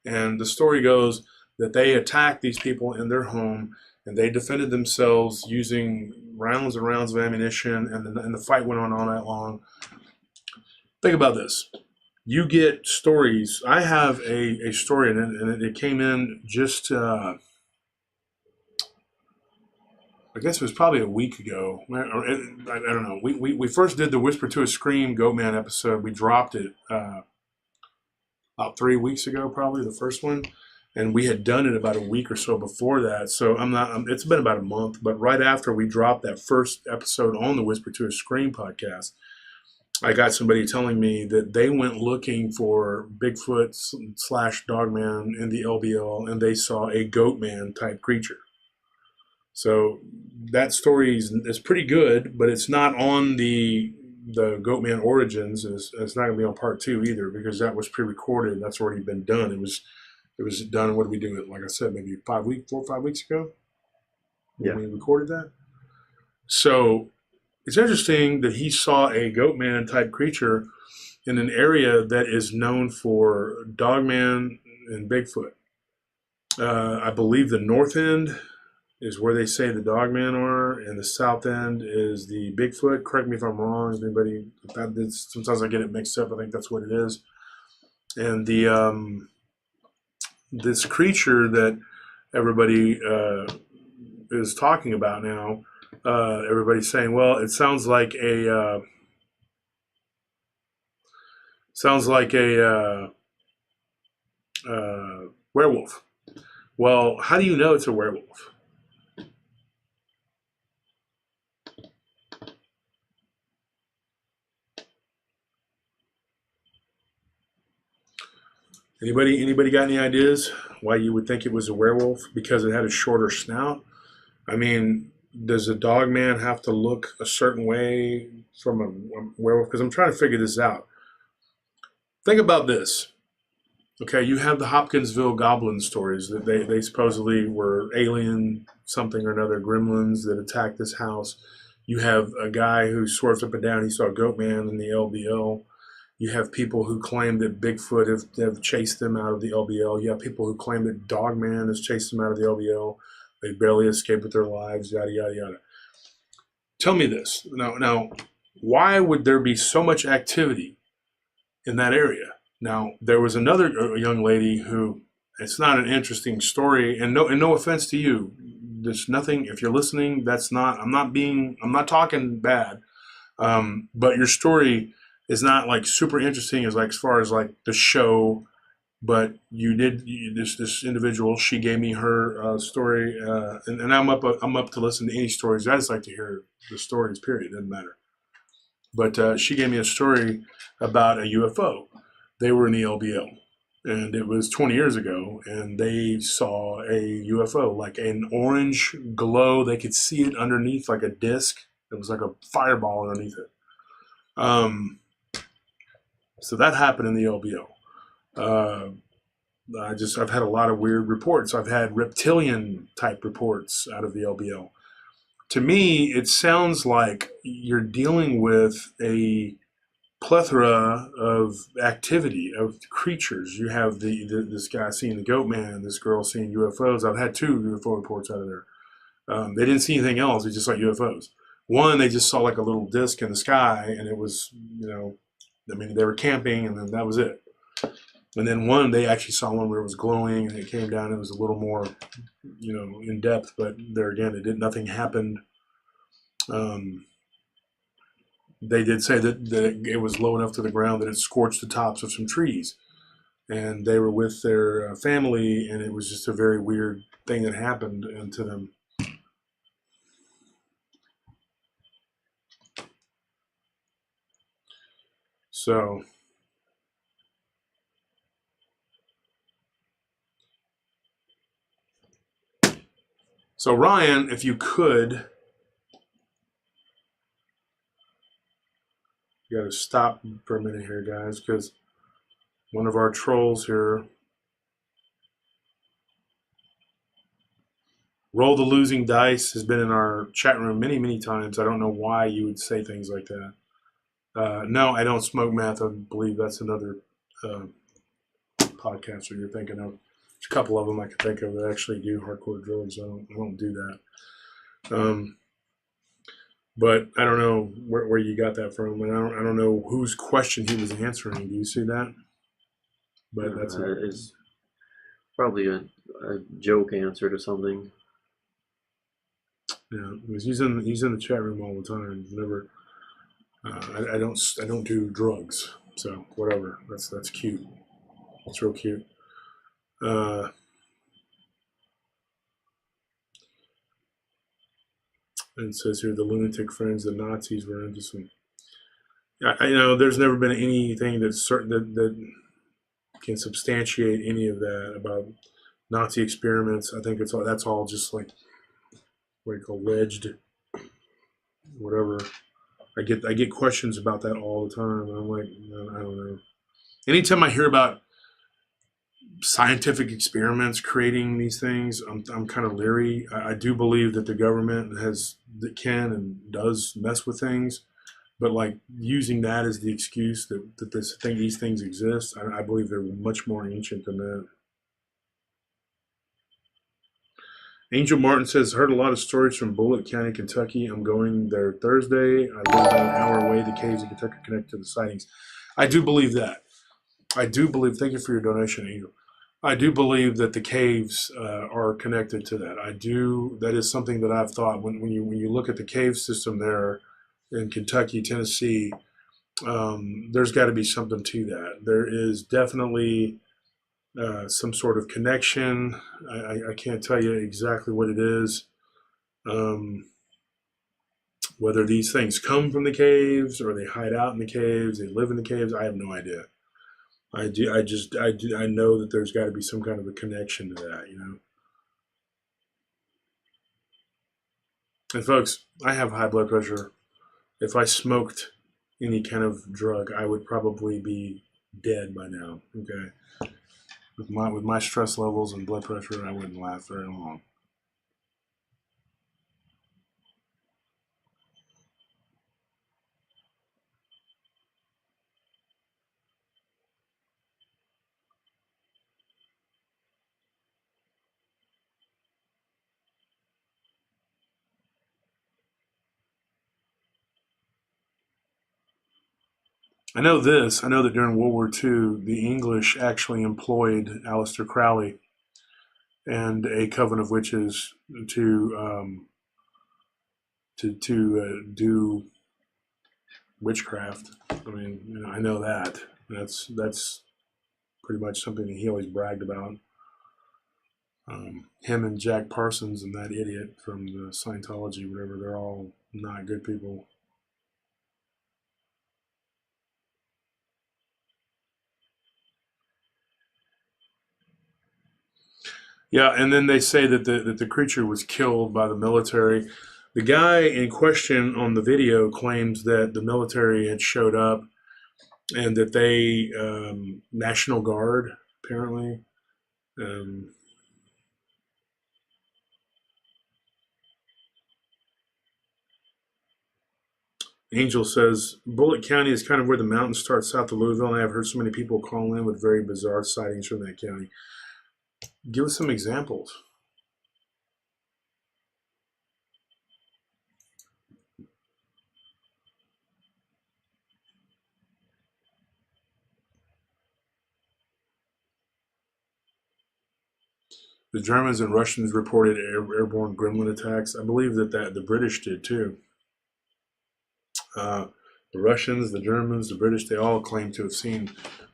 and the story goes that they attacked these people in their home, and they defended themselves using rounds and rounds of ammunition, and the fight went on all night long. Think about this. You get stories. I have a story, and it came in just, I guess it was probably a week ago. I don't know. We first did the Whisper to a Scream Goatman episode. We dropped it about 3 weeks ago, probably the first one. And we had done it about a week or so before that. So it's been about a month. But right after we dropped that first episode on the Whisper to a Scream podcast, I got somebody telling me that they went looking for Bigfoot / Dogman in the LBL, and they saw a Goatman type creature. So that story is pretty good, but it's not on the Goatman Origins. It's not going to be on part 2 either, because that was pre-recorded. That's already been done. It was done. What did we do? Like I said, maybe 4 or 5 weeks ago. Yeah, we recorded that. So it's interesting that he saw a Goatman type creature in an area that is known for Dogman and Bigfoot. I believe the north end is where they say the Dogman are, and the south end is the Bigfoot. Correct me if I'm wrong. Sometimes I get it mixed up. I think that's what it is. And this creature that everybody is talking about now, everybody's saying, well, it sounds like a werewolf. Well, how do you know it's a werewolf? Anybody got any ideas why you would think it was a werewolf? Because it had a shorter snout? I mean, does a Dogman have to look a certain way from a werewolf? Because I'm trying to figure this out. Think about this. Okay, you have the Hopkinsville goblin stories that they supposedly were alien something or another, gremlins that attacked this house. You have a guy who swears up and down he saw Goatman in the LBL. You have people who claim that Bigfoot have chased them out of the LBL. You have people who claim that Dogman has chased them out of the LBL. They barely escaped with their lives, yada, yada, yada. Tell me this. Now, why would there be so much activity in that area? Now, there was another young lady who, it's not an interesting story, and no offense to you. There's nothing, if you're listening, I'm not talking bad. But your story is not like super interesting as far as like the show, but this individual, she gave me her story, and I'm up to listen to any stories. I just like to hear the stories, period. It doesn't matter. But she gave me a story about a UFO. They were in the LBL, and it was 20 years ago, and they saw a UFO, like an orange glow. They could see it underneath, like a disc. It was like a fireball underneath it. So that happened in the LBL. I've had a lot of weird reports. I've had reptilian type reports out of the LBL. To me, it sounds like you're dealing with a plethora of activity of creatures. You have this guy seeing the Goatman, this girl seeing UFOs. I've had 2 UFO reports out of there. They didn't see anything else. They just saw UFOs. One, they just saw like a little disc in the sky, and it was, they were camping, and then that was it. And then one, they actually saw one where it was glowing, and it came down. It was a little more, in depth, but there again, nothing happened. They did say that it was low enough to the ground that it scorched the tops of some trees. And they were with their family, and it was just a very weird thing that happened to them. So Ryan, if you could, you got to stop for a minute here, guys, because one of our trolls here, Roll the Losing Dice, has been in our chat room many, many times. I don't know why you would say things like that. No, I don't smoke meth. I believe that's another podcaster you're thinking of. There's a couple of them I can think of that actually do hardcore drugs. I don't do that. But I don't know where you got that from, and I don't know whose question he was answering. Do you see that? But that's it's probably a joke answer to something. Yeah, because he's in the chat room all the time. Never. I don't do drugs, so whatever. That's cute. It's real cute. And it says here the lunatic friends, the Nazis were into some. There's never been anything that's certain that can substantiate any of that about Nazi experiments. I think that's all just like what do you call alleged, whatever. I get questions about that all the time. I'm like, I don't know. Anytime I hear about scientific experiments creating these things, I'm kind of leery. I do believe that the government can and does mess with things, but like using that as the excuse that these things exist, I believe they're much more ancient than that. Angel Martin says, heard a lot of stories from Bullitt County, Kentucky. I'm going there Thursday. I live about an hour away. The caves in Kentucky connect to the sightings. I do believe that. Thank you for your donation, Angel. I do believe that the caves are connected to that. That is something that I've thought when you look at the cave system there in Kentucky, Tennessee, there's got to be something to that. There is definitely some sort of connection. I can't tell you exactly what it is. Whether these things come from the caves or they hide out in the caves, they live in the caves, I have no idea. I know that there's got to be some kind of a connection to that, And folks, I have high blood pressure. If I smoked any kind of drug, I would probably be dead by now. Okay, with my stress levels and blood pressure, I wouldn't last very long. I know this. I know that during World War II, the English actually employed Aleister Crowley and a coven of witches to do witchcraft. I mean, I know that. That's pretty much something that he always bragged about. Him and Jack Parsons and that idiot from the Scientology, whatever, they're all not good people. Yeah, and then they say that the creature was killed by the military. The guy in question on the video claims that the military had showed up and that they, National Guard, apparently. Angel says, Bullitt County is kind of where the mountains start south of Louisville, and I have heard so many people call in with very bizarre sightings from that county. Give us some examples. The Germans and Russians reported airborne gremlin attacks. I believe that the British did too. The Russians, the Germans, the British, they all claim to have seen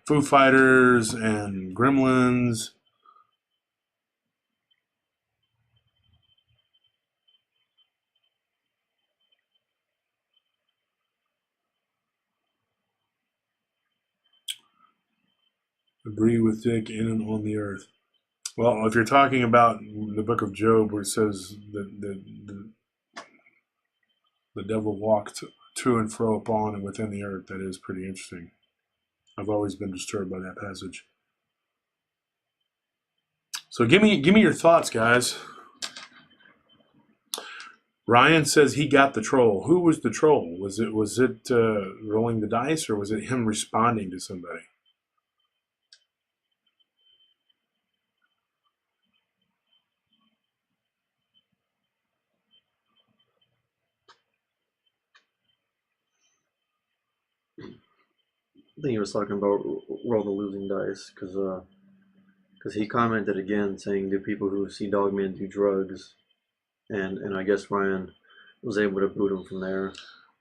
Foo Fighters and gremlins. Agree with Dick in and on the earth. Well, if you're talking about the book of Job where it says that the devil walked to and fro upon and within the earth, that is pretty interesting. I've always been disturbed by that passage. So give me your thoughts, guys. Ryan says he got the troll. Who was the troll? Was it rolling the dice, or was it him responding to somebody? I think he was talking about roll the losing dice because he commented again saying, "Do people who see Dogman do drugs?" And I guess Ryan was able to boot him from there.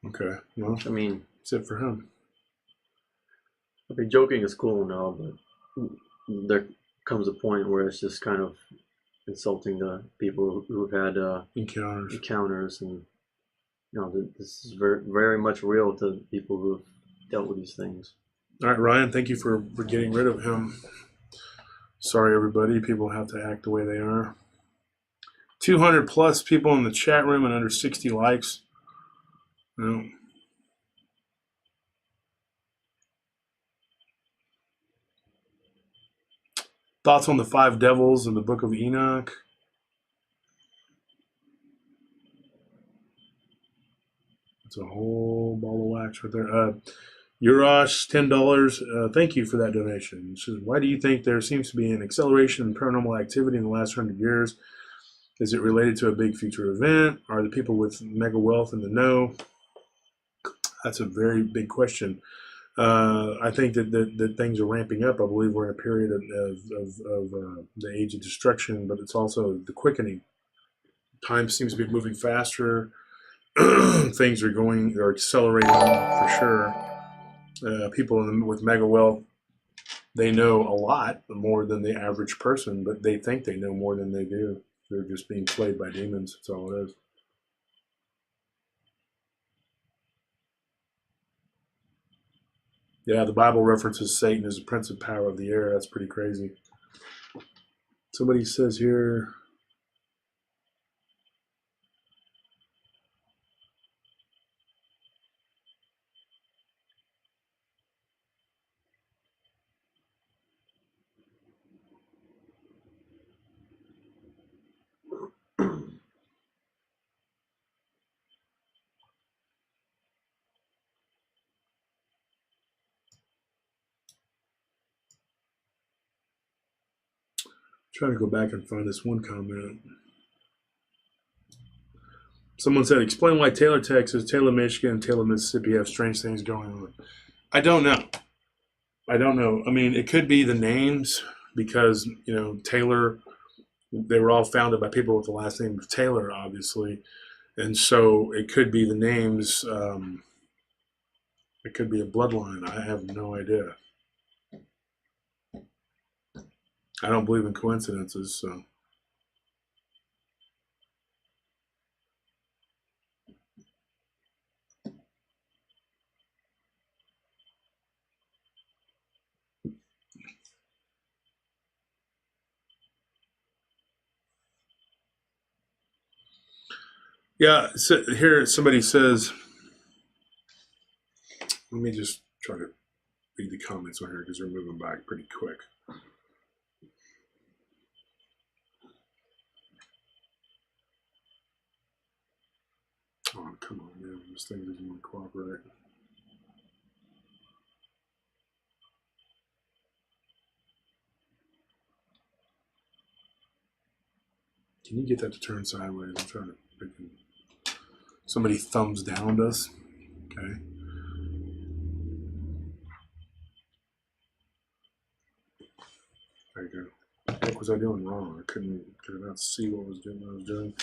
Okay, well, I mean, that's it for him. I mean, joking is cool now, but there comes a point where it's just kind of insulting to people who've had encounters, and this is very, very much real to people who've dealt with these things. All right, Ryan, thank you for getting rid of him. Sorry, everybody. People have to act the way they are. 200 plus people in the chat room and under 60 likes. No. Thoughts on the 5 devils in the book of Enoch? It's a whole ball of wax right there. Urash, $10. Thank you for that donation. It says, why do you think there seems to be an acceleration in paranormal activity in the last 100 years? Is it related to a big future event? Are the people with mega wealth in the know? That's a very big question. I think that things are ramping up. I believe we're in a period of the age of destruction, but it's also the quickening. Time seems to be moving faster. Things are accelerating for sure. People with mega wealth, they know a lot more than the average person, but they think they know more than they do. They're just being played by demons. That's all it is. Yeah, the Bible references Satan as the prince of power of the air. That's pretty crazy. Somebody says here, trying to go back and find this one comment. Someone said, explain why Taylor, Texas, Taylor, Michigan, and Taylor, Mississippi have strange things going on. I don't know. I don't know. I mean, it could be the names because, you know, Taylor, they were all founded by people with the last name of Taylor, obviously. And so it could be the names. It could be a bloodline. I have no idea. I don't believe in coincidences, so. Yeah, so here somebody says, let me just try to read the comments on here because we're moving back pretty quick. Oh, come on, man. This thing doesn't want to cooperate. Can you get that to turn sideways? I'm trying to freaking... Somebody thumbs downed us. Okay. There you go. What was I doing wrong? I could not see what I was doing.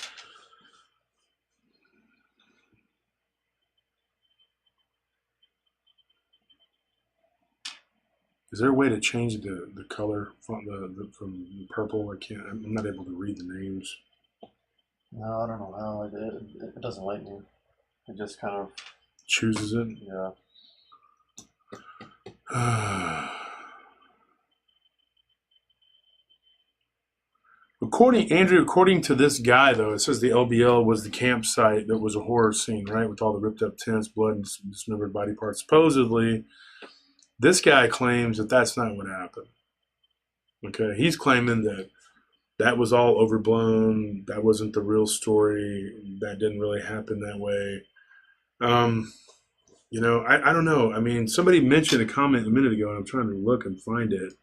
Is there a way to change the color from from purple? I'm not able to read the names. No, I don't know how. It doesn't let me. It just kind of chooses it. Yeah. According to this guy, though, it says the LBL was the campsite that was a horror scene, right? With all the ripped up tents, blood, and dismembered body parts. Supposedly, this guy claims that that's not what happened. Okay, he's claiming that was all overblown. That wasn't the real story. That didn't really happen that way. You know, I don't know. I mean, somebody mentioned a comment a minute ago, and I'm trying to look and find it.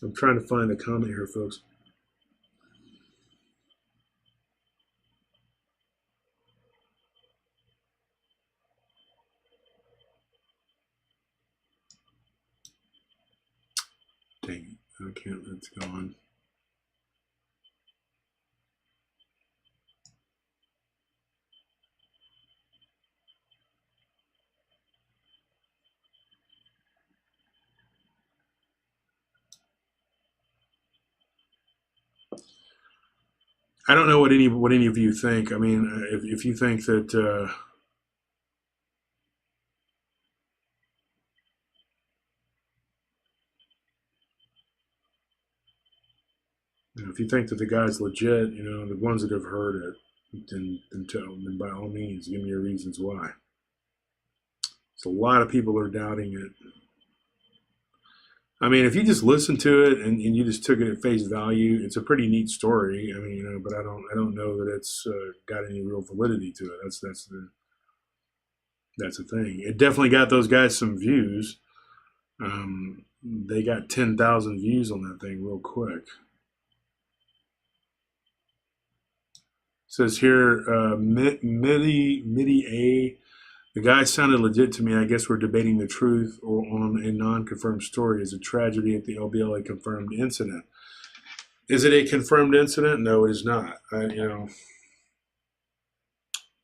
I'm trying to find the comment here, folks. Dang it. I can't let it go on. I don't know what any of you think. I mean, if you think that you know, if you think that the guy's legit, you know, the ones that have heard it, then by all means, give me your reasons why. There's a lot of people are doubting it. I mean, if you just listen to it and you just took it at face value, it's a pretty neat story. I mean, you know, but I don't know that it's got any real validity to it. That's the thing. It definitely got those guys some views. They got 10,000 views on that thing real quick. It says here, MIDI A. The guy sounded legit to me. I guess we're debating the truth or on a non-confirmed story. Is a tragedy at the LBL a confirmed incident? Is it a confirmed incident? No, it is not. You know,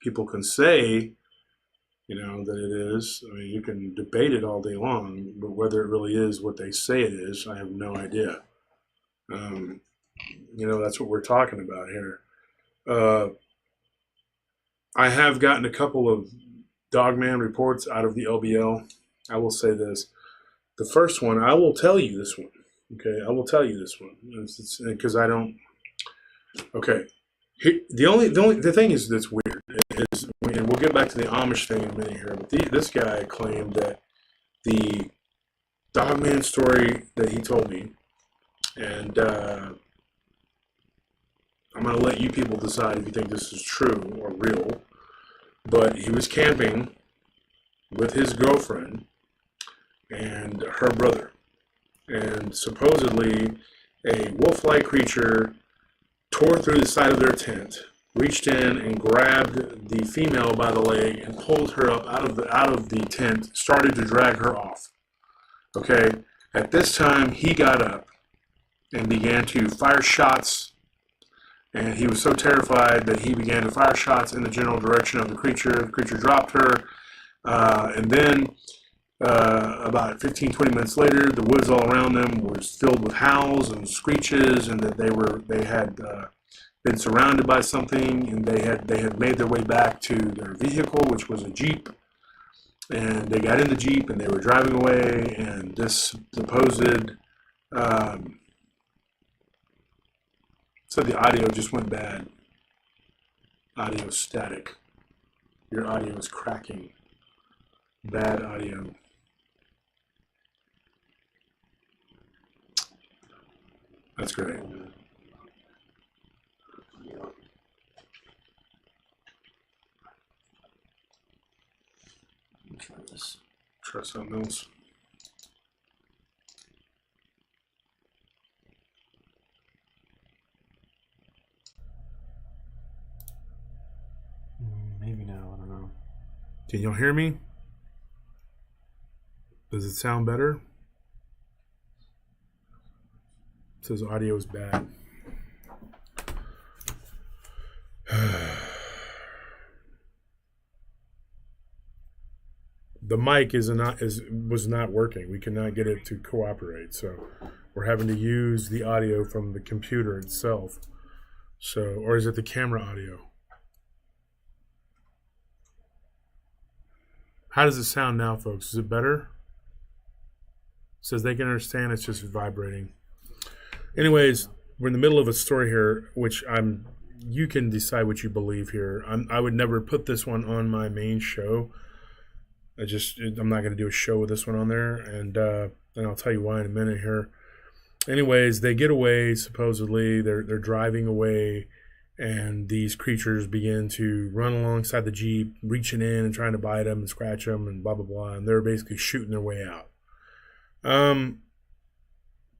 people can say, you know, that it is. I mean, you can debate it all day long, but whether it really is what they say it is, I have no idea. You know, that's what we're talking about here. I have gotten a couple of Dogman reports out of the LBL. I will say this. The first one, I will tell you this one. Okay, I will tell you this one. Because I don't... Okay. The thing is that's weird is, and we'll get back to the Amish thing in a minute here, but this guy claimed that the Dogman story that he told me, and I'm going to let you people decide if you think this is true or real, but he was camping with his girlfriend and her brother, and supposedly a wolf-like creature tore through the side of their tent, reached in and grabbed the female by the leg and pulled her up out of the tent, started to drag her off. Okay, at this time he got up and began to fire shots, and he was so terrified that he began to fire shots in the general direction of the creature. The creature dropped her, and then about 15-20 minutes later, the woods all around them was filled with howls and screeches, and that they had been surrounded by something, and they had made their way back to their vehicle, which was a Jeep. And they got in the Jeep and they were driving away, and this supposed so the audio just went bad. Audio static. Your audio is cracking. Bad audio. That's great. Try this. Try something else. Maybe now, I don't know. Can y'all hear me? Does it sound better? It says audio is bad. The mic was not working. We could not get it to cooperate, so we're having to use the audio from the computer itself. So, or is it the camera audio? How does it sound now, folks? Is it better? It says they can understand. It's just vibrating. Anyways, we're in the middle of a story here, which you can decide what you believe here. I would never put this one on my main show. I'm not going to do a show with this one on there, and I'll tell you why in a minute here. Anyways, they get away, supposedly. They're driving away, and these creatures begin to run alongside the Jeep, reaching in and trying to bite them and scratch them and blah, blah, blah, and they're basically shooting their way out.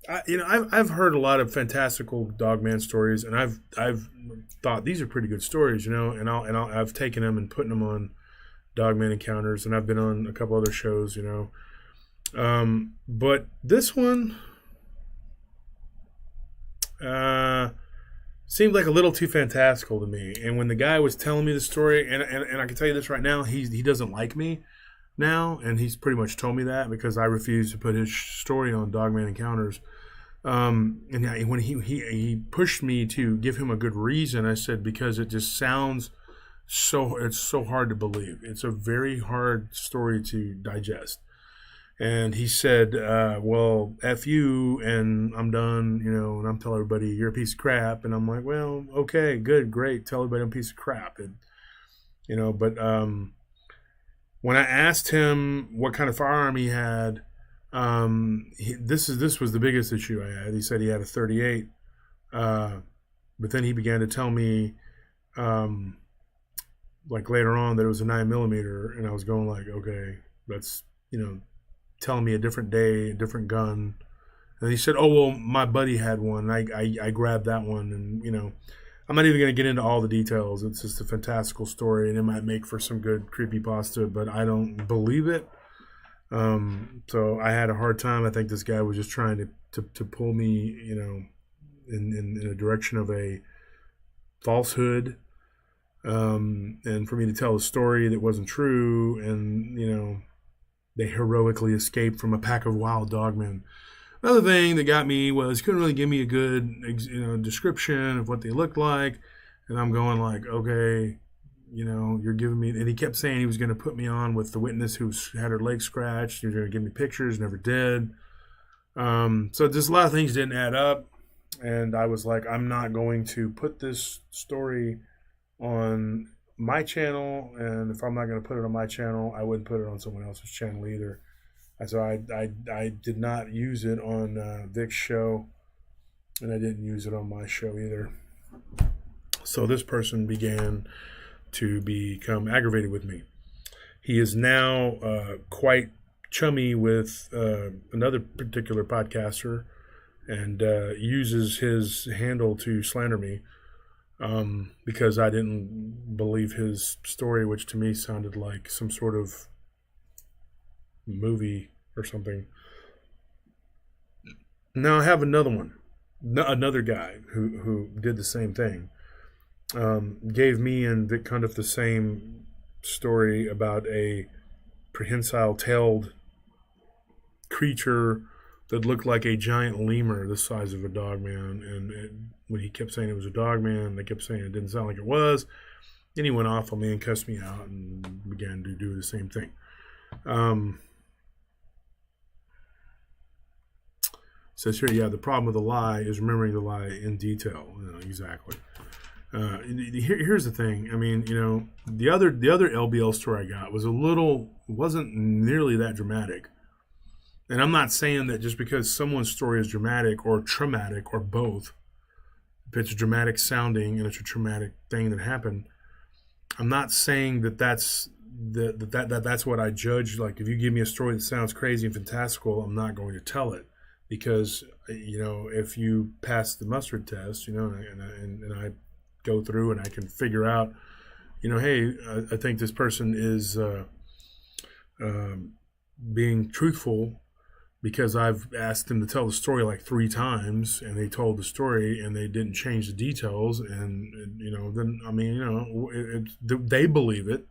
I've heard a lot of fantastical Dogman stories, and I've thought these are pretty good stories, and I've taken them and putting them on Dogman Encounters, and I've been on a couple other shows, but this one seemed like a little too fantastical to me. And when the guy was telling me the story, and I can tell you this right now, he doesn't like me now, and he's pretty much told me that because I refuse to put his story on Dogman Encounters. And when he pushed me to give him a good reason, I said because it just sounds it's so hard to believe. It's a very hard story to digest. And he said, well, F you, and I'm done, and I'm telling everybody you're a piece of crap. And I'm like, well, okay, good, great. Tell everybody I'm a piece of crap. And, but when I asked him what kind of firearm he had, this was the biggest issue I had. He said he had a 38. But then he began to tell me, like later on, that it was a 9mm, and I was going like, okay, that's, telling me a different day, a different gun. And he said, oh, well, my buddy had one. I grabbed that one, and, I'm not even going to get into all the details. It's just a fantastical story, and it might make for some good creepypasta, but I don't believe it. So I had a hard time. I think this guy was just trying to pull me, in a direction of a falsehood. And for me to tell a story that wasn't true, and they heroically escaped from a pack of wild dogmen. Another thing that got me was couldn't really give me a good description of what they looked like, and I'm going like, okay, you're giving me, and he kept saying he was going to put me on with the witness who had her leg scratched. He was going to give me pictures, never did. So just a lot of things didn't add up, and I was like, I'm not going to put this story on my channel, and if I'm not going to put it on my channel, I wouldn't put it on someone else's channel either. So I did not use it on Vic's show, and I didn't use it on my show either. So this person began to become aggravated with me. He is now quite chummy with another particular podcaster, and uses his handle to slander me because I didn't believe his story, which to me sounded like some sort of movie or something. Now I have another one, another guy who did the same thing. Gave me and Vic Cundiff the same story about a prehensile-tailed creature that looked like a giant lemur the size of a dogman. And when he kept saying it was a dogman, they kept saying it didn't sound like it was. Then he went off on me and cussed me out and began to do the same thing. Says here, yeah, the problem with the lie is remembering the lie in detail. Exactly. Here's the thing. I mean, the other LBL story I got wasn't nearly that dramatic. And I'm not saying that just because someone's story is dramatic or traumatic or both, if it's a dramatic sounding and it's a traumatic thing that happened, I'm not saying that's what I judge. Like, if you give me a story that sounds crazy and fantastical, I'm not going to tell it. Because, if you pass the mustard test, and I go through and I can figure out, hey, I think this person is being truthful because I've asked them to tell the story like 3 times and they told the story and they didn't change the details. And, then, I mean, they believe it,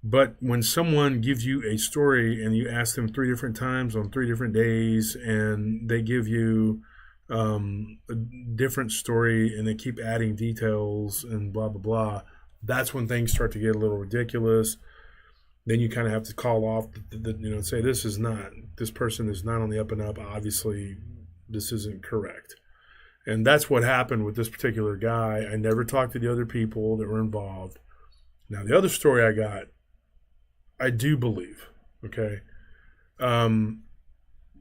But when someone gives you a story and you ask them 3 different times on 3 different days and they give you a different story and they keep adding details and blah, blah, blah, that's when things start to get a little ridiculous. Then you kind of have to call off, say this person is not on the up and up. Obviously, this isn't correct. And that's what happened with this particular guy. I never talked to the other people that were involved. Now, the other story I got, I do believe, okay?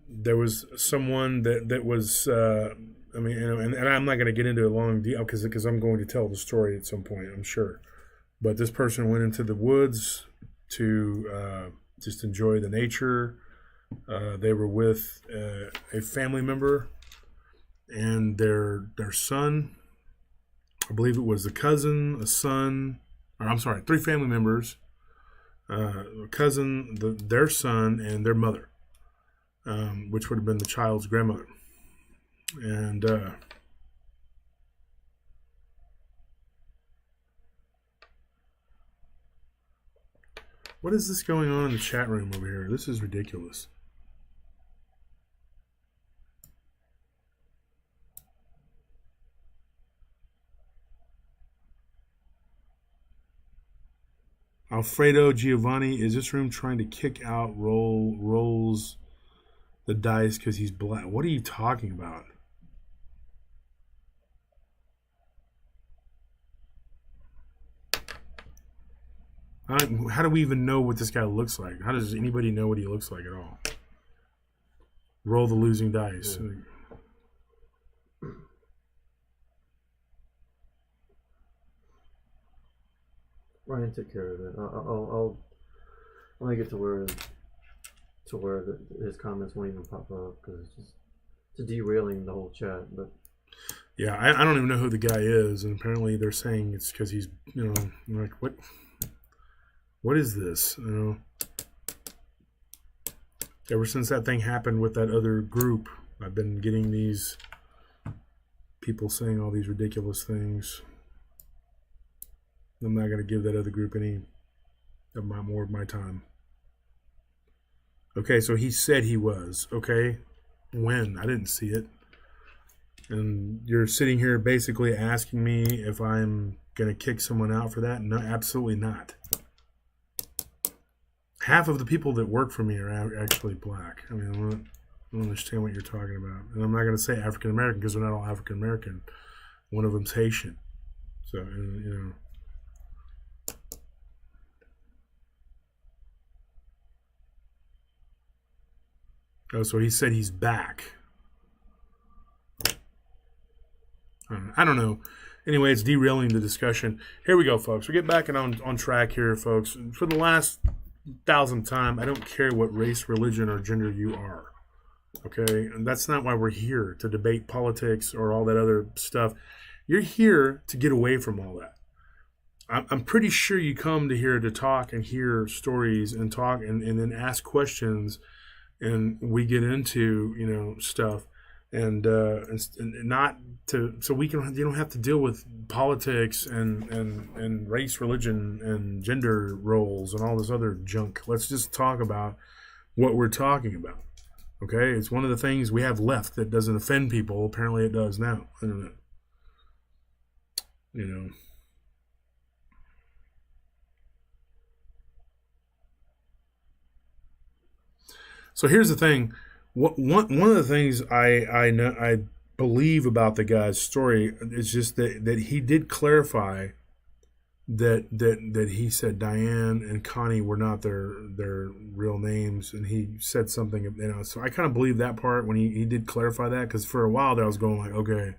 There was someone that was, and I'm not going to get into a long deal because I'm going to tell the story at some point, I'm sure. But this person went into the woods to just enjoy the nature. They were with a family member and their son. I believe it was a cousin, a son, or I'm sorry, 3 family members. A cousin, their son, and their mother, which would have been the child's grandmother. And what is this going on in the chat room over here? This is ridiculous. Alfredo Giovanni, is this room trying to kick out rolls the dice because he's black? What are you talking about? How do we even know what this guy looks like? How does anybody know what he looks like at all? Roll the losing dice. Yeah. Ryan took care of it. I'll make it to where his comments won't even pop up because it's derailing the whole chat. But yeah, I don't even know who the guy is, and apparently they're saying it's because he's like what is this? Ever since that thing happened with that other group, I've been getting these people saying all these ridiculous things. I'm not going to give that other group any more of my time. Okay, so he said he was. Okay, when? I didn't see it. And you're sitting here basically asking me if I'm going to kick someone out for that? No, absolutely not. Half of the people that work for me are actually black. I mean, I don't understand what you're talking about. And I'm not going to say African American because they're not all African American. One of them's Haitian. So, Oh, so he said he's back. I don't know. Anyway, it's derailing the discussion. Here we go, folks. We get back on track here, folks. For the last 1,000th time, I don't care what race, religion, or gender you are. Okay? And that's not why we're here, to debate politics or all that other stuff. You're here to get away from all that. I'm pretty sure you come to here to talk and hear stories and talk and then ask questions, and we get into, stuff. And not to, so you don't have to deal with politics and race, religion, and gender roles and all this other junk. Let's just talk about what we're talking about. Okay, it's one of the things we have left that doesn't offend people. Apparently, it does now. I don't know. So here's the thing. One of the things I believe about the guy's story is just that he did clarify that he said Diane and Connie were not their real names, and he said something, so I kind of believe that part when he did clarify that, because for a while there I was going like, okay,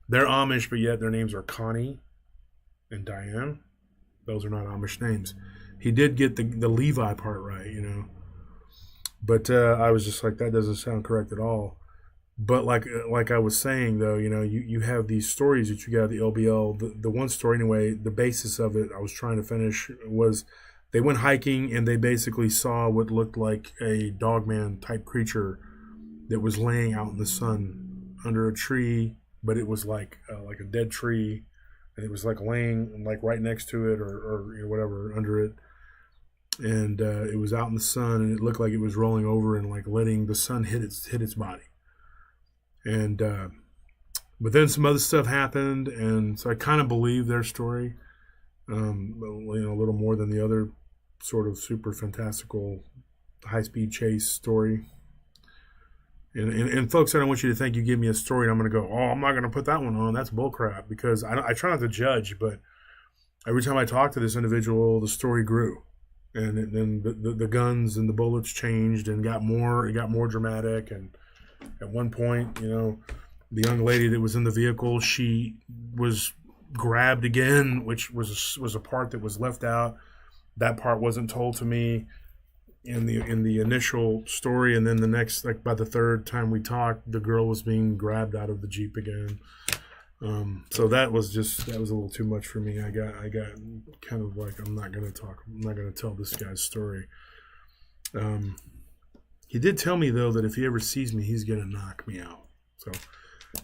they're Amish, but yet their names are Connie and Diane. Those are not Amish names. He did get the Levi part right, But I was just like, that doesn't sound correct at all. But like I was saying, though, you have these stories that you got at the LBL. The one story, anyway, the basis of it I was trying to finish was they went hiking and they basically saw what looked like a Dogman type creature that was laying out in the sun under a tree, but it was like a dead tree, and it was like laying like right next to it or whatever under it. And it was out in the sun, and it looked like it was rolling over and like letting the sun hit its body. And but then some other stuff happened, and so I kind of believe their story, a little more than the other sort of super fantastical high-speed chase story. And folks, I don't want you to think you give me a story and I'm going to go, oh, I'm not going to put that one on. That's bullcrap, because I try not to judge, but every time I talk to this individual, the story grew. And then the guns and the bullets changed and got more dramatic. And at one point, the young lady that was in the vehicle, she was grabbed again, which was a part that was left out. That part wasn't told to me in the initial story. And then the next, like by the third time we talked, the girl was being grabbed out of the Jeep again. So that was a little too much for me. I got kind of like, I'm not going to tell this guy's story. He did tell me, though, that if he ever sees me, he's going to knock me out. So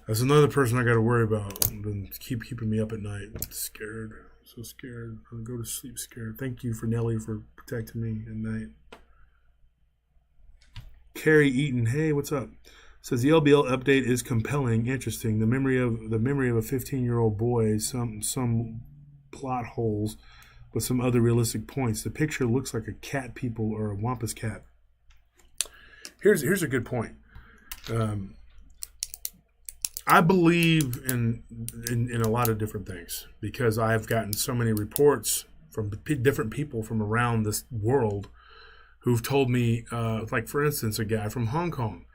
that's another person I got to worry about. Been keeping me up at night. I'm scared. So scared. I'll go to sleep scared. Thank you for Nelly for protecting me at night. Carrie Eaton, hey, what's up? Says the LBL update is compelling, interesting. The memory of a 15-year-old boy, some plot holes, but some other realistic points. The picture looks like a cat people or a wampus cat. Here's a good point. I believe in a lot of different things, because I've gotten so many reports from different people from around this world who've told me, like for instance, a guy from Hong Kong.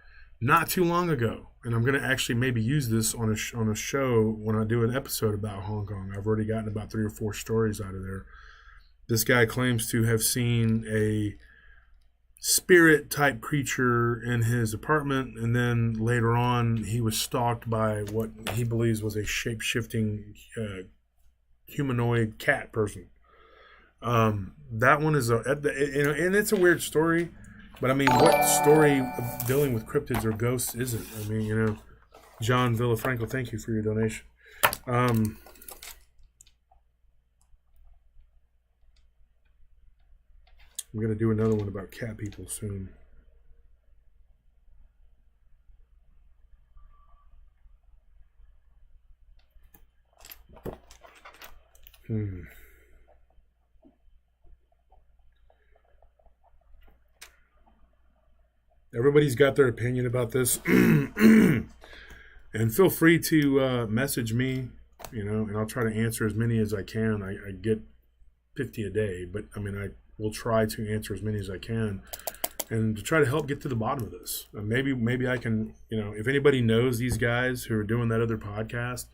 Not too long ago, and I'm going to actually maybe use this on a show when I do an episode about Hong Kong. I've already gotten about 3 or 4 stories out of there. This guy claims to have seen a spirit-type creature in his apartment, and then later on he was stalked by what he believes was a shape-shifting humanoid cat person. That one is and it's a weird story. But I mean, what story of dealing with cryptids or ghosts is it? I mean, John Villafranco, thank you for your donation. I'm going to do another one about cat people soon. Everybody's got their opinion about this. And feel free to message me, and I'll try to answer as many as I can. I get 50 a day, but I mean, I will try to answer as many as I can. and to try to help get to the bottom of this. Maybe I can, if anybody knows these guys who are doing that other podcast,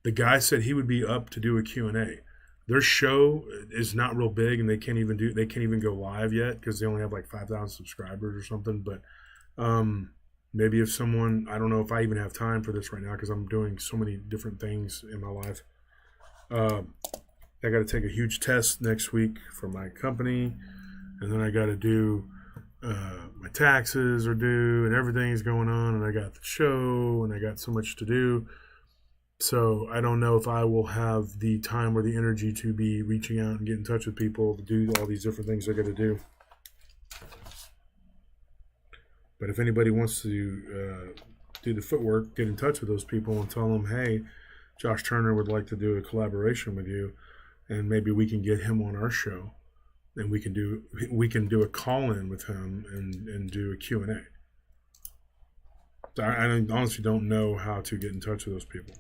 the guy said he would be up to do a Q&A. Their show is not real big, and they can't even go live yet because they only have like 5,000 subscribers or something. But maybe if someone, I don't know if I even have time for this right now because I'm doing so many different things in my life. I got to take a huge test next week for my company, and then I got to do my taxes are due, and everything's going on, and I got the show, and I got so much to do. So I don't know if I will have the time or the energy to be reaching out and get in touch with people to do all these different things I got to do. But if anybody wants to do the footwork, get in touch with those people and tell them, hey, Josh Turner would like to do a collaboration with you, and maybe we can get him on our show, and we can do a call-in with him and do a Q&A. So I honestly don't know how to get in touch with those people.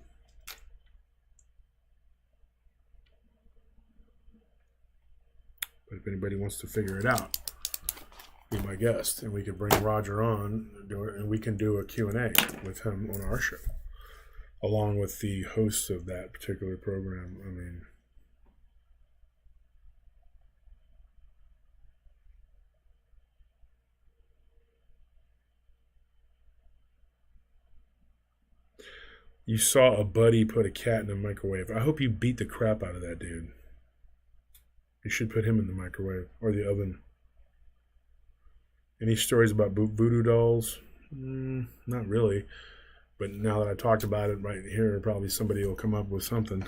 But if anybody wants to figure it out, be my guest, and we can bring Roger on, and we can do a Q&A with him on our show, along with the hosts of that particular program. I mean, you saw a buddy put a cat in a microwave. I hope you beat the crap out of that dude. You should put him in the microwave or the oven. Any stories about voodoo dolls? Not really. But now that I talked about it right here, probably somebody will come up with something.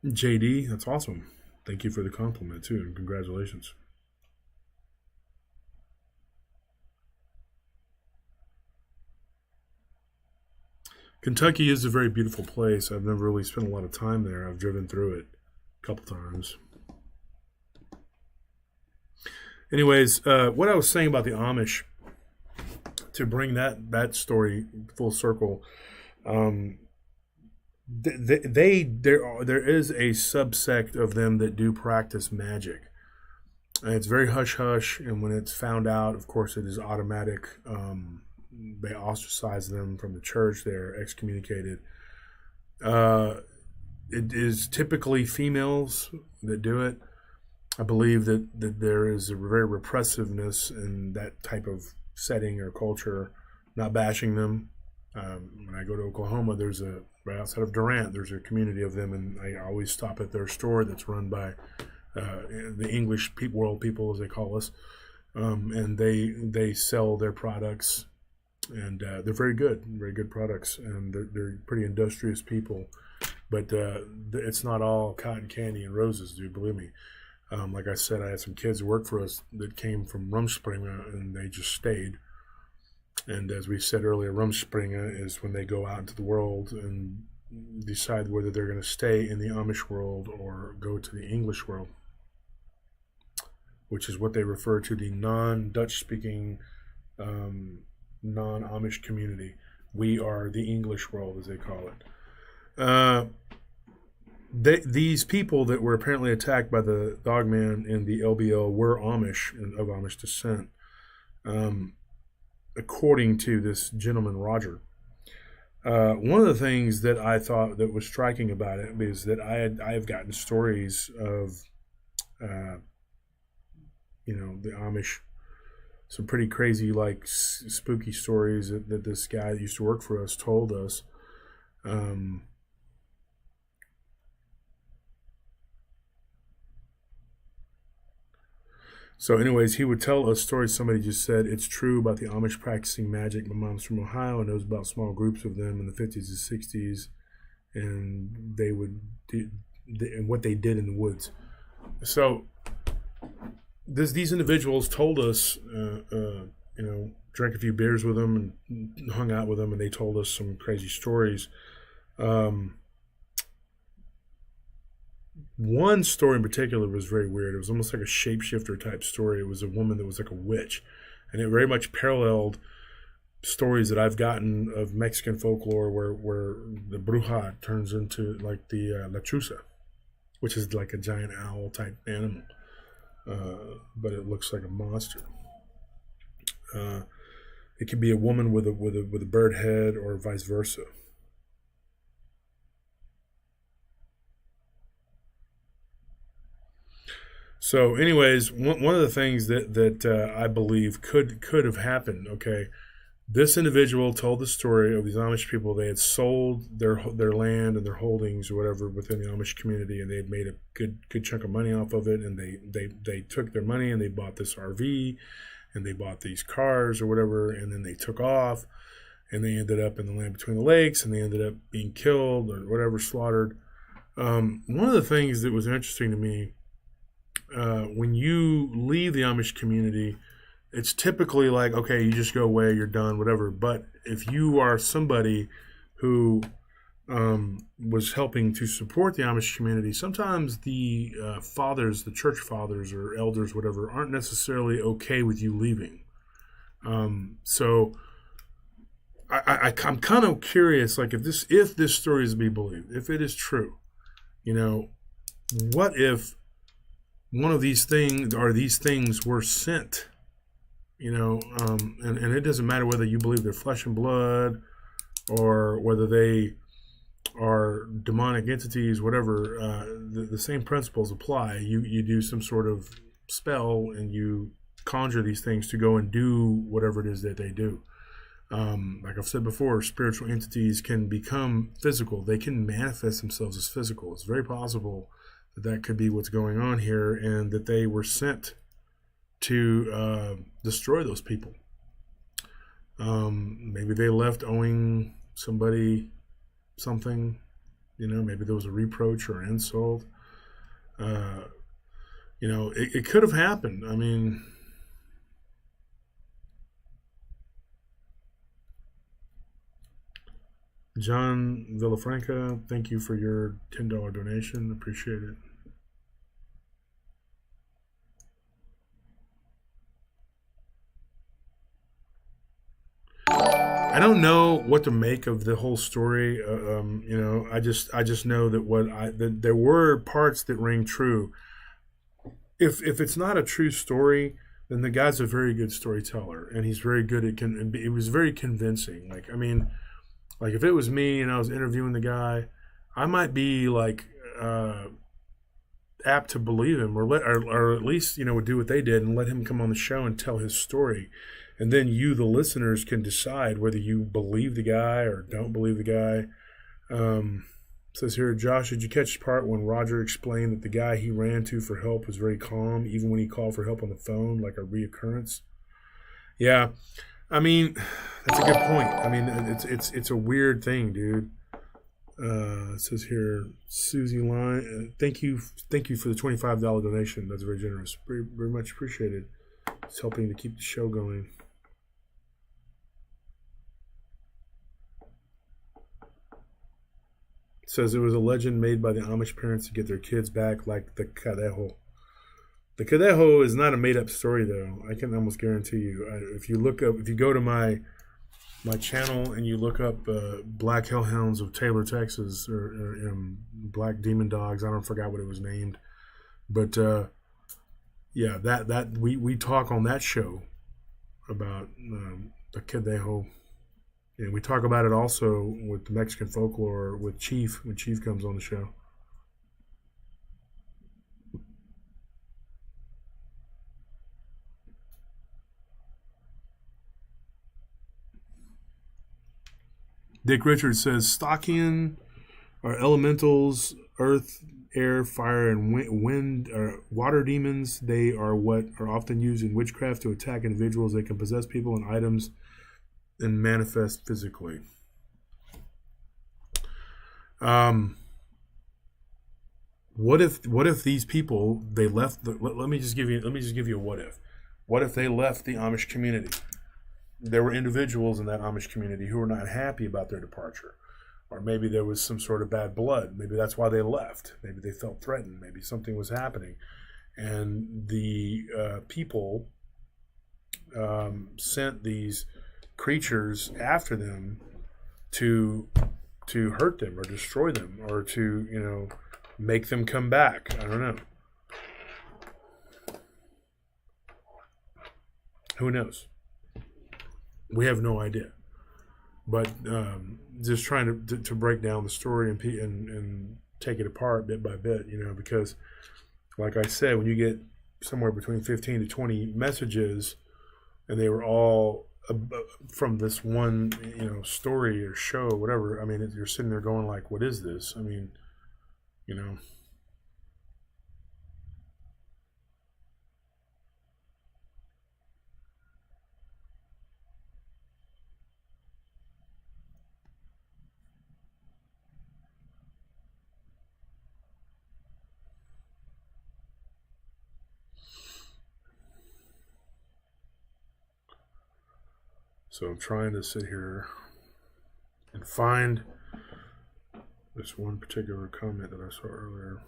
JD, that's awesome. Thank you for the compliment, too, and congratulations. Kentucky is a very beautiful place. I've never really spent a lot of time there. I've driven through it a couple times. Anyways, what I was saying about the Amish, to bring that story full circle, there is a subsect of them that do practice magic. And it's very hush-hush, and when it's found out, of course, it is automatic. They ostracize them from the church. They're excommunicated. It is typically females that do it. I believe that there is a very repressiveness in that type of setting or culture, not bashing them. When I go to Oklahoma, right outside of Durant, there's a community of them, and I always stop at their store that's run by the English world people, as they call us, and they sell their products, and they're very good products, and they're pretty industrious people. But it's not all cotton candy and roses, dude. Believe me. Like I said, I had some kids who work for us that came from Rumspringa, and they just stayed. And as we said earlier, Rumspringa is when they go out into the world and decide whether they're going to stay in the Amish world or go to the English world, which is what they refer to the non-Dutch speaking, non-Amish community. We are the English world, as they call it. These people that were apparently attacked by the Dogman in the LBL were Amish and of Amish descent. According to this gentleman, Roger. One of the things that I thought that was striking about it is that I have gotten stories of, the Amish, some pretty crazy, like spooky stories that this guy that used to work for us told us. So anyways, he would tell us stories. Somebody just said, it's true about the Amish practicing magic. My mom's from Ohio and knows about small groups of them in the 50s and 60s. And they would and what they did in the woods. So these individuals told us, drank a few beers with them and hung out with them, and they told us some crazy stories. One story in particular was very weird. It was almost like a shapeshifter type story. It was a woman that was like a witch, and it very much paralleled stories that I've gotten of Mexican folklore where the bruja turns into like the lechuza, which is like a giant owl type animal, but it looks like a monster. It could be a woman with a bird head, or vice versa. So, anyways, one of the things that I believe could have happened. Okay, this individual told the story of these Amish people. They had sold their land and their holdings or whatever within the Amish community, and they had made a good chunk of money off of it. And they took their money and they bought this RV, and they bought these cars or whatever, and then they took off, and they ended up in the land between the lakes, and they ended up being killed or whatever, slaughtered. One of the things that was interesting to me. When you leave the Amish community, it's typically like, okay, you just go away, you're done, whatever. But if you are somebody who was helping to support the Amish community, sometimes the fathers, the church fathers or elders, whatever, aren't necessarily okay with you leaving. So I'm kind of curious, like if this story is to be believed, if it is true, what if one of these things were sent, and it doesn't matter whether you believe they're flesh and blood or whether they are demonic entities, whatever, the same principles apply. You do some sort of spell and you conjure these things to go and do whatever it is that they do. Like I've said before, spiritual entities can become physical. They can manifest themselves as physical. It's very possible that could be what's going on here, and that they were sent to destroy those people. Maybe they left owing somebody something, maybe there was a reproach or an insult. It could have happened. I mean, John Villafranca, thank you for your $10 donation. Appreciate it. I don't know what to make of the whole story. I just know that there were parts that ring true. If it's not a true story, then the guy's a very good storyteller, and he's very good at. It was very convincing. Like if it was me and I was interviewing the guy, I might be like apt to believe him, or at least would do what they did and let him come on the show and tell his story, and then you, the listeners, can decide whether you believe the guy or don't believe the guy. Says here, Josh, did you catch the part when Roger explained that the guy he ran to for help was very calm, even when he called for help on the phone, like a reoccurrence? Yeah. I mean, that's a good point. I mean, it's a weird thing, dude. It says here, Susie Line, thank you for the $25 donation. That's very generous. Very, very much appreciated. It's helping to keep the show going. It says it was a legend made by the Amish parents to get their kids back, like the Cadejo. The Cadejo is not a made-up story, though. I can almost guarantee you. If you go to my channel and you look up Black Hellhounds of Taylor, Texas, or Black Demon Dogs, I forgot what it was named, but yeah, that we talk on that show about the Cadejo, and we talk about it also with the Mexican folklore with Chief when Chief comes on the show. Dick Richards says Stockian are elementals, earth, air, fire, and wind, water demons. They are what are often used in witchcraft to attack individuals. They can possess people and items and manifest physically. What if these people, they left let me just give you a what if. What if they left the Amish community? There were individuals in that Amish community who were not happy about their departure. Or maybe there was some sort of bad blood. Maybe that's why they left. Maybe they felt threatened. Maybe something was happening. And the people sent these creatures after them to hurt them or destroy them or to make them come back. I don't know. Who knows? We have no idea. But just trying to break down the story and take it apart bit by bit, because, like I said, when you get somewhere between 15 to 20 messages, and they were all from this one, story or show, or whatever. I mean, you're sitting there going like, "What is this?" I mean, So I'm trying to sit here and find this one particular comment that I saw earlier.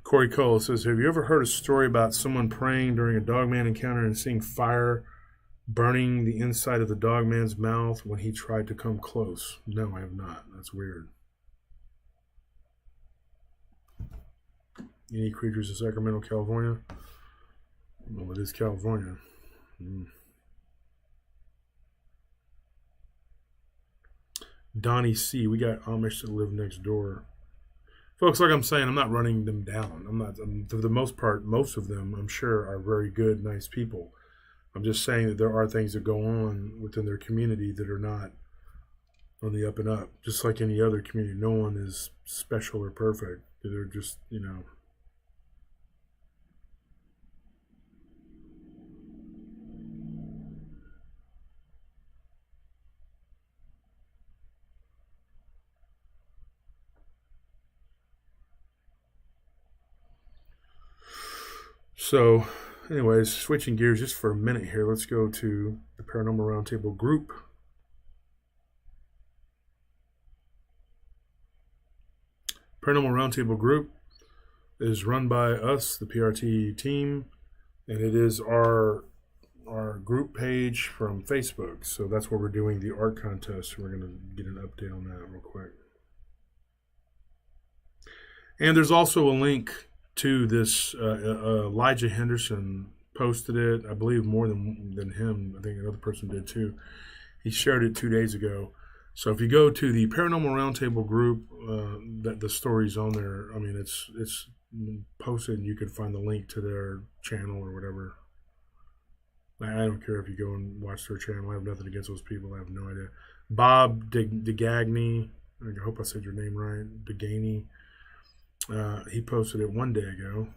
Corey Cole says, have you ever heard a story about someone praying during a Dogman encounter and seeing fire burning the inside of the Dogman's mouth when he tried to come close? No, I have not. That's weird. Any creatures in Sacramento, California? Well, it is California. Donnie C. We got Amish that live next door. Folks, like I'm saying, I'm not running them down. For the most part, most of them, I'm sure, are very good, nice people. I'm just saying that there are things that go on within their community that are not on the up and up. Just like any other community, no one is special or perfect. They're just, So, anyways, switching gears just for a minute here, let's go to the Paranormal Round Table group. Paranormal Round Table group is run by us, the PRT team, and it is our group page from Facebook. So that's where we're doing the art contest. We're going to get an update on that real quick. And there's also a link to this. Elijah Henderson posted it, I believe more than him. I think another person did too. He shared it 2 days ago. So if you go to the Paranormal Roundtable group, that the story's on there. I mean, it's posted, and you can find the link to their channel or whatever. I don't care if you go and watch their channel. I have nothing against those people. I have no idea. Bob DeGagney, I hope I said your name right, DeGagney. He posted it 1 day ago.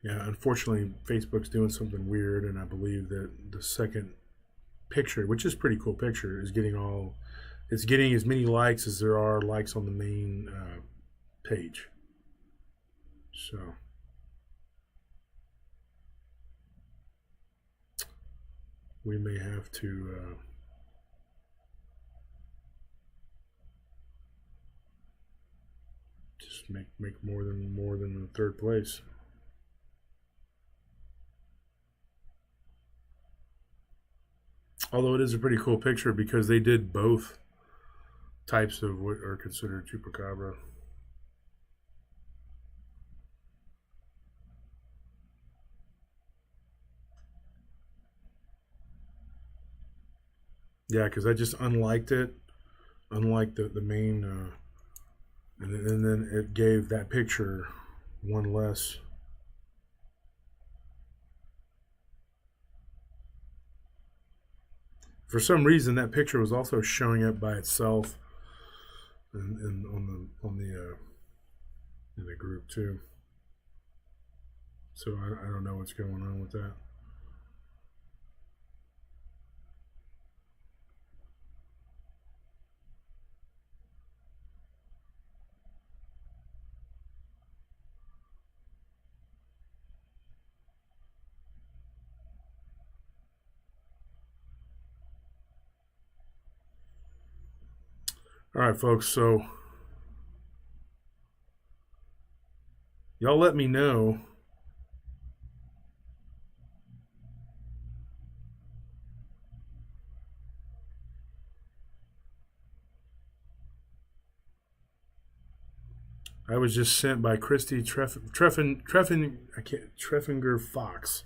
Yeah, unfortunately, Facebook's doing something weird, and I believe that the second picture, which is a pretty cool picture, is getting as many likes as there are likes on the main page. So we may have to just make more than the third place. Although it is a pretty cool picture because they did both types of what are considered chupacabra. Yeah, because I just unliked it, unlike the main, and then it gave that picture one less. For some reason, that picture was also showing up by itself, and on the in the group too. So I don't know what's going on with that. All right, folks. So y'all let me know I was just sent by Christy Treffinger Fox.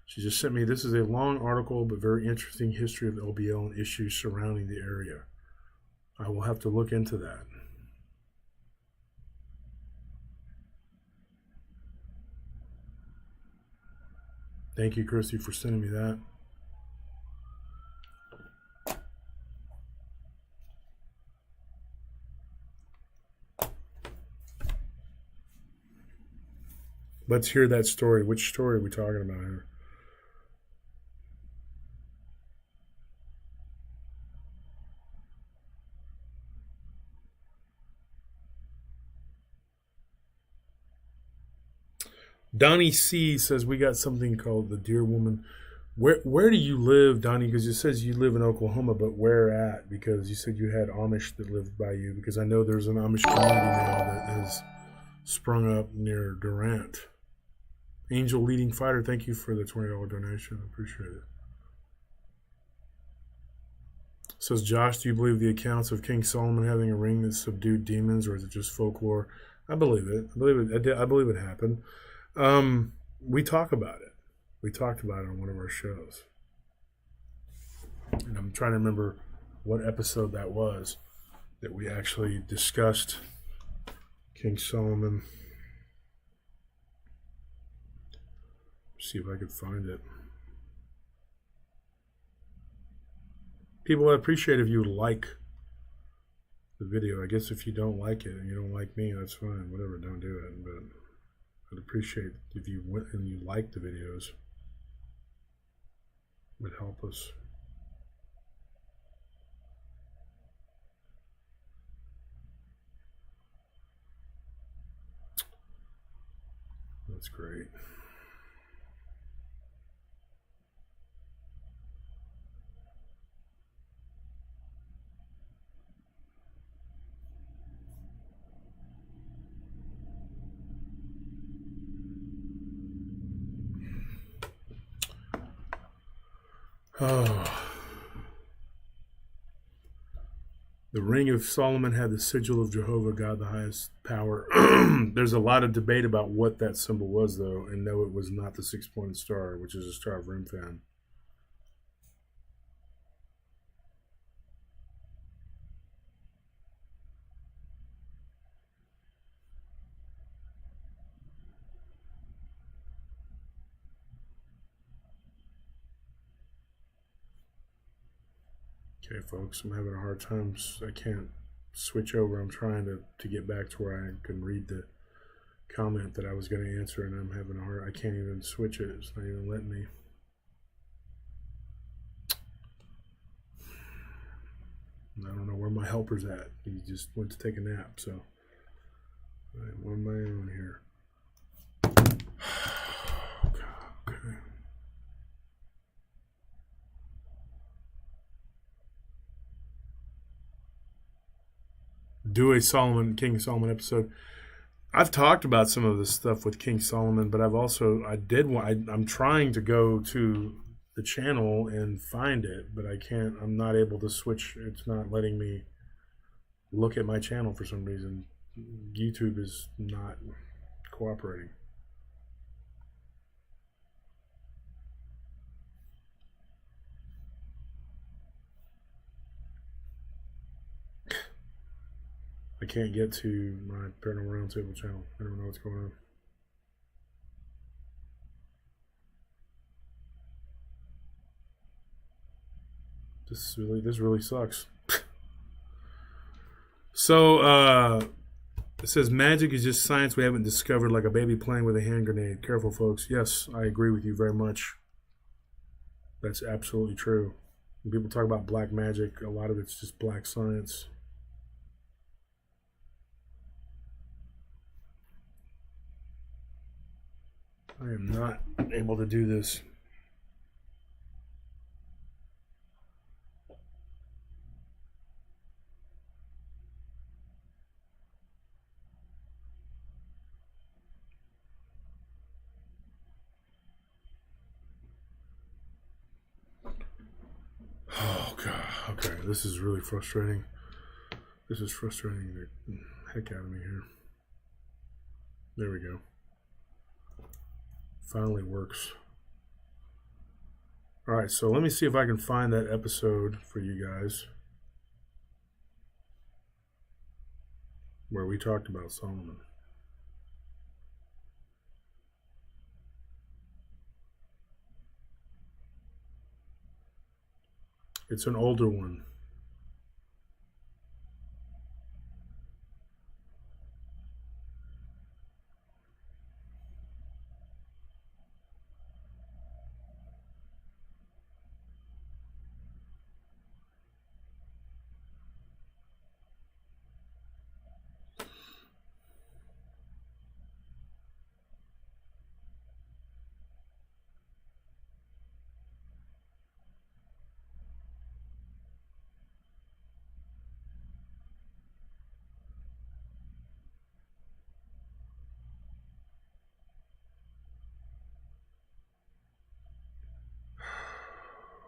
She just sent me, this is a long article, but very interesting history of LBL and issues surrounding the area. I will have to look into that. Thank you, Christy, for sending me that. Let's hear that story. Which story are we talking about here? Donnie C says we got something called the Deer Woman. Where do you live, Donnie? Because it says you live in Oklahoma, but where at? Because you said you had Amish that lived by you. Because I know there's an Amish community now that has sprung up near Durant. Angel Leading Fighter, thank you for the $20 donation. I appreciate it. Says Josh, do you believe the accounts of King Solomon having a ring that subdued demons, or is it just folklore? I believe it. I believe it happened. We talk about it. We talked about it on one of our shows. And I'm trying to remember what episode that was that we actually discussed King Solomon. See if I could find it. People, I appreciate if you like the video. I guess if you don't like it and you don't like me, that's fine. Whatever, don't do it. But I'd appreciate if you went and you liked the videos. It would help us. That's great. Oh. The ring of Solomon had the sigil of Jehovah, God the highest power. There's a lot of debate about what that symbol was, though, and no, it was not the six-pointed star, which is a star of Rimfan. Okay, folks, I'm having a hard time. I can't switch over. I'm trying to get back to where I can read the comment that I was going to answer, and I'm having a hard. I can't even switch it. It's not even letting me. I don't know where my helper's at. He just went to take a nap, so I'm on my own here. Okay. Do a King Solomon episode. I've talked about some of this stuff with King Solomon, but I'm trying to go to the channel and find it, but I can't. I'm not able to switch. It's not letting me look at my channel for some reason. YouTube is not cooperating. I can't get to my Paranormal Round Table channel. I don't know what's going on. This really sucks. So it says magic is just science we haven't discovered, like a baby playing with a hand grenade. Careful, folks. Yes, I agree with you very much. That's absolutely true. When people talk about black magic, a lot of it's just black science. I am not able to do this. Okay, this is really frustrating. This is frustrating the heck out of me here. There we go. Finally works. All right, so let me see if I can find that episode for you guys where we talked about Solomon. It's an older one.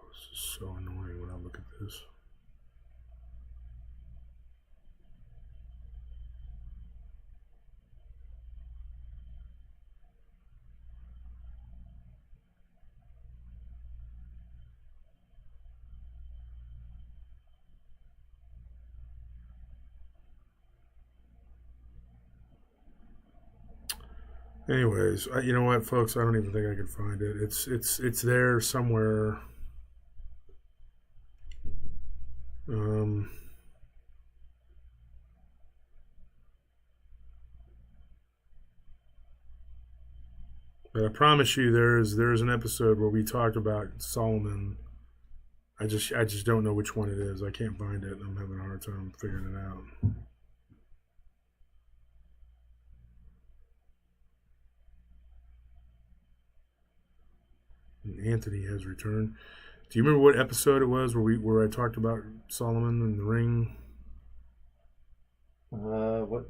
This is so annoying when I look at this. Anyways, you know what, folks? I don't even think I can find it. It's there somewhere. But I promise you, there's an episode where we talked about Solomon. I just don't know which one it is. I can't find it. I'm having a hard time figuring it out. And Anthony has returned. Do you remember what episode it was where I talked about Solomon and the ring? What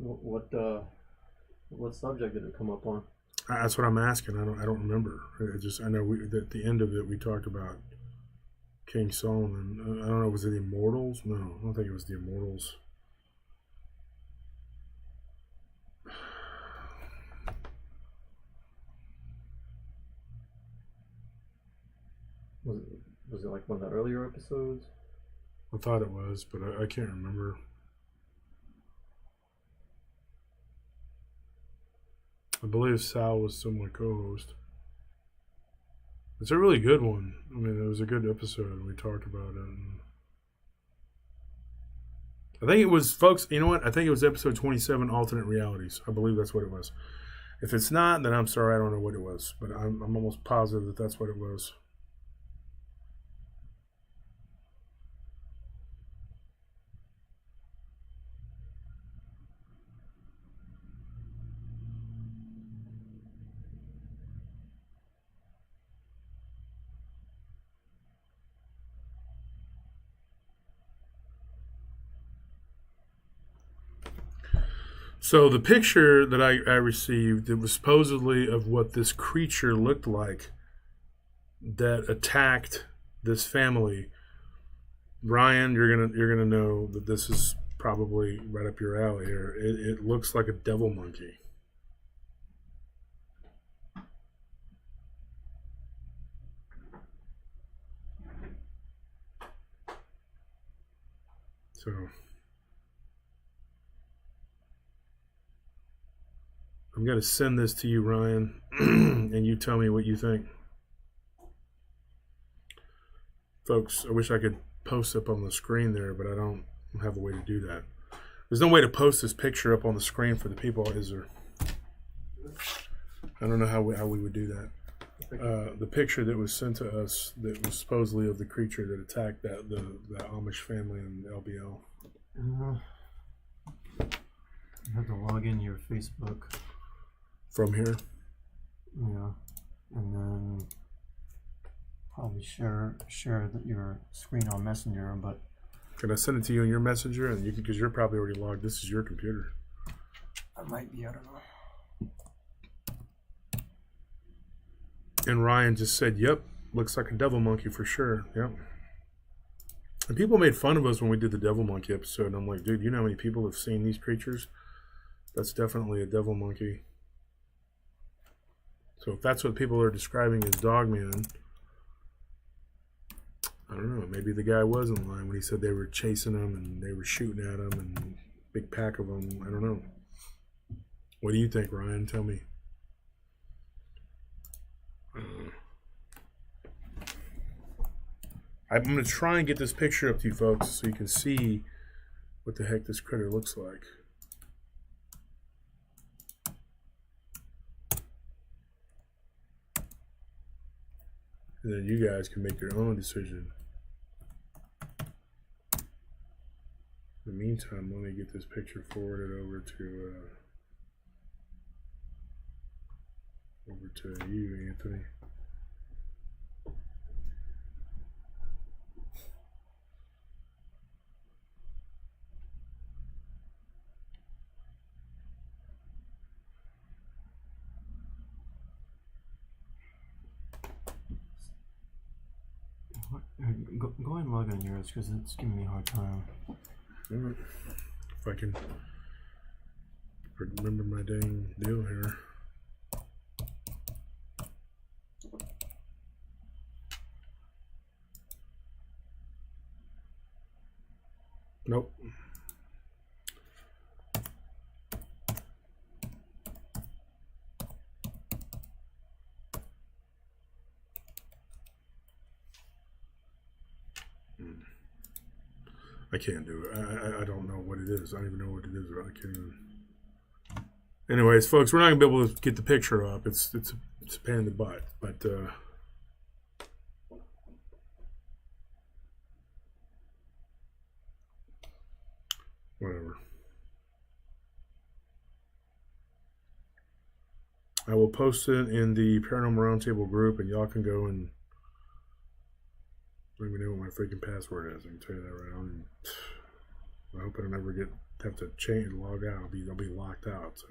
subject did it come up on? That's what I'm asking. I don't remember. I know at the end of it we talked about King Solomon. I don't know. Was it the Immortals? No, I don't think it was the Immortals. Was it like one of the earlier episodes? I thought it was, but I can't remember. I believe Sal was still my co-host. It's a really good one. I mean, it was a good episode. We talked about it. And I think it was, folks, you know what? I think it was episode 27, Alternate Realities. I believe that's what it was. If it's not, then I'm sorry, I don't know what it was. But I'm almost positive that that's what it was. So the picture that I received, it was supposedly of what this creature looked like that attacked this family. Ryan, you're gonna know that this is probably right up your alley here. It looks like a devil monkey. So I'm going to send this to you, Ryan, and you tell me what you think. Folks, I wish I could post up on the screen there, but I don't have a way to do that. There's no way to post this picture up on the screen for the people, is there? I don't know how we would do that. The picture that was sent to us that was supposedly of the creature that attacked the Amish family in LBL. You have to log in your Facebook. From here? Yeah. And then probably share your screen on Messenger, but can I send it to you in your Messenger? And you can, because you're probably already logged. This is your computer. I might be, I don't know. And Ryan just said, yep, looks like a devil monkey for sure. Yep. And people made fun of us when we did the Devil Monkey episode. And I'm like, dude, you know how many people have seen these creatures? That's definitely a devil monkey. So if that's what people are describing as Dogman, I don't know. Maybe the guy was in line when he said they were chasing him and they were shooting at him and big pack of them. I don't know. What do you think, Ryan? Tell me. I'm going to try and get this picture up to you folks so you can see what the heck this critter looks like. And then you guys can make your own decision. In the meantime, let me get this picture forwarded over to you, Anthony. Go ahead and log on yours because it's giving me a hard time. Right. If I can remember my dang deal here. Nope. I can't do it. I don't know what it is. I don't even know what it is. I can't even. Anyways, folks, we're not gonna be able to get the picture up. It's a pain in the butt, but whatever. I will post it in the Paranormal Round Table group, and y'all can go and let me know what my freaking password is. I can tell you that right now. I hope I don't ever have to change log out. I'll be locked out. So.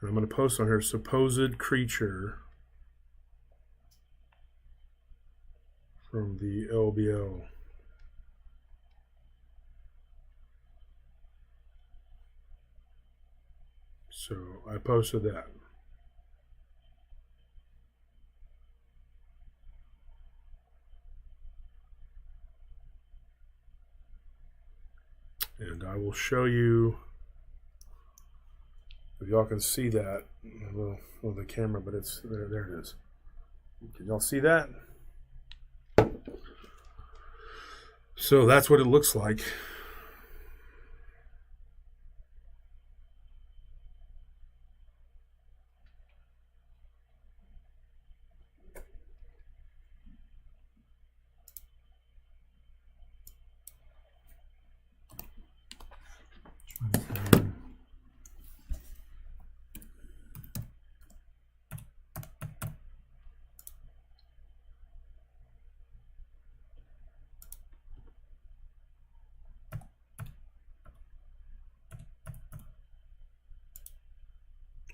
And I'm going to post on her supposed creature from the LBL. So I posted that. And I will show you, if y'all can see that, well, the camera, but it's there it is. Can y'all see that? So that's what it looks like.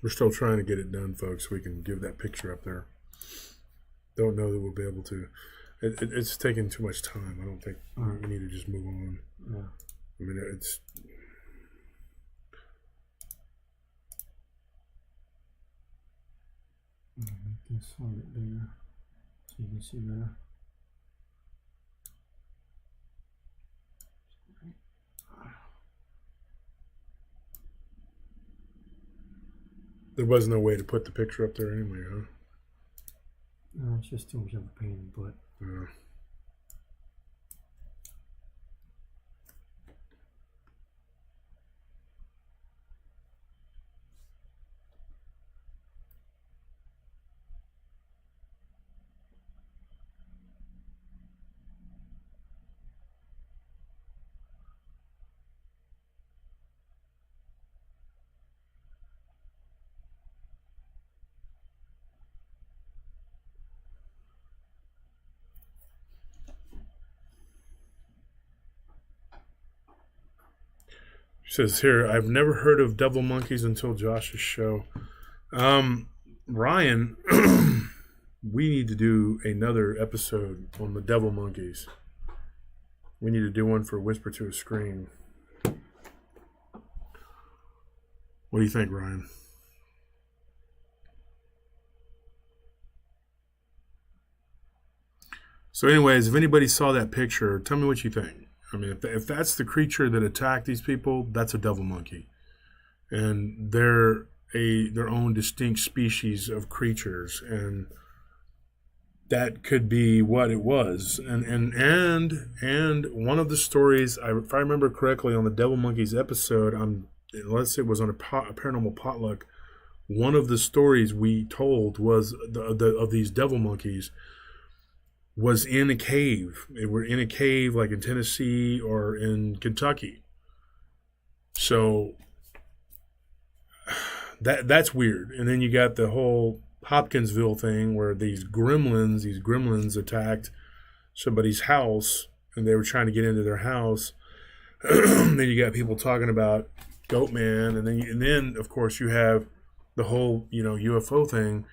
We're still trying to get it done, folks, so we can give that picture up there. Don't know that we'll be able to. It's taking too much time. I don't think we need to just move on. Yeah. I mean, it's... This one there, so you can see there. There was no way to put the picture up there anyway, huh? No, it's just too much of a pain in the butt. Yeah. Says here, I've never heard of devil monkeys until Josh's show. Ryan, we need to do another episode on the devil monkeys. We need to do one for Whisper to a Scream. What do you think, Ryan? So anyways, if anybody saw that picture, tell me what you think. I mean, if that's the creature that attacked these people, that's a devil monkey. And they're their own distinct species of creatures. And that could be what it was. And one of the stories, if I remember correctly, on the Devil Monkeys episode, unless it was on a paranormal potluck, one of the stories we told was of these devil monkeys was in a cave. They were in a cave like in Tennessee or in Kentucky. So that's weird. And then you got the whole Hopkinsville thing where these gremlins attacked somebody's house and they were trying to get into their house. Then you got people talking about Goatman, and then of course you have the whole UFO thing.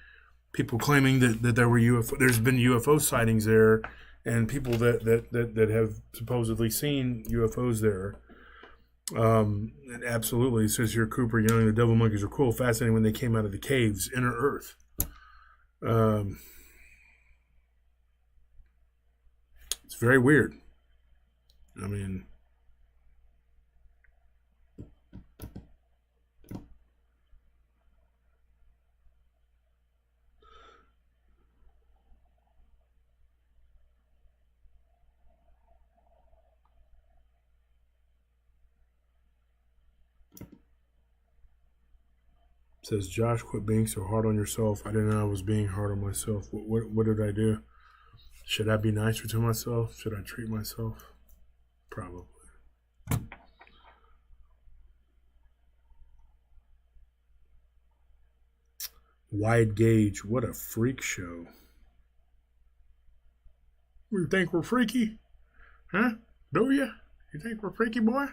People claiming that there were UFO. There's been UFO sightings there, and people that have supposedly seen UFOs there. And absolutely, it says here, Cooper Young, the devil monkeys are cool, fascinating when they came out of the caves, inner Earth. It's very weird. I mean, says Josh, quit being so hard on yourself. I didn't know I was being hard on myself. What did I do? Should I be nicer to myself? Should I treat myself? Probably. Wide Gauge, what a freak show. You think we're freaky? Huh? Do you? You think we're freaky, boy?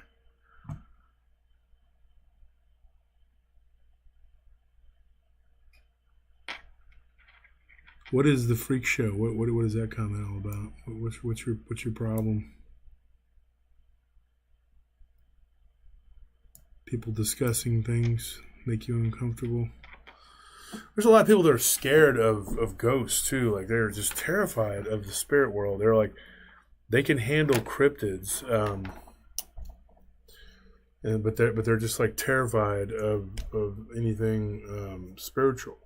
What is the freak show? What is that comment all about? What's your problem? People discussing things make you uncomfortable. There's a lot of people that are scared of ghosts too. Like they're just terrified of the spirit world. They're like, they can handle cryptids, but they're just like terrified of anything spiritual.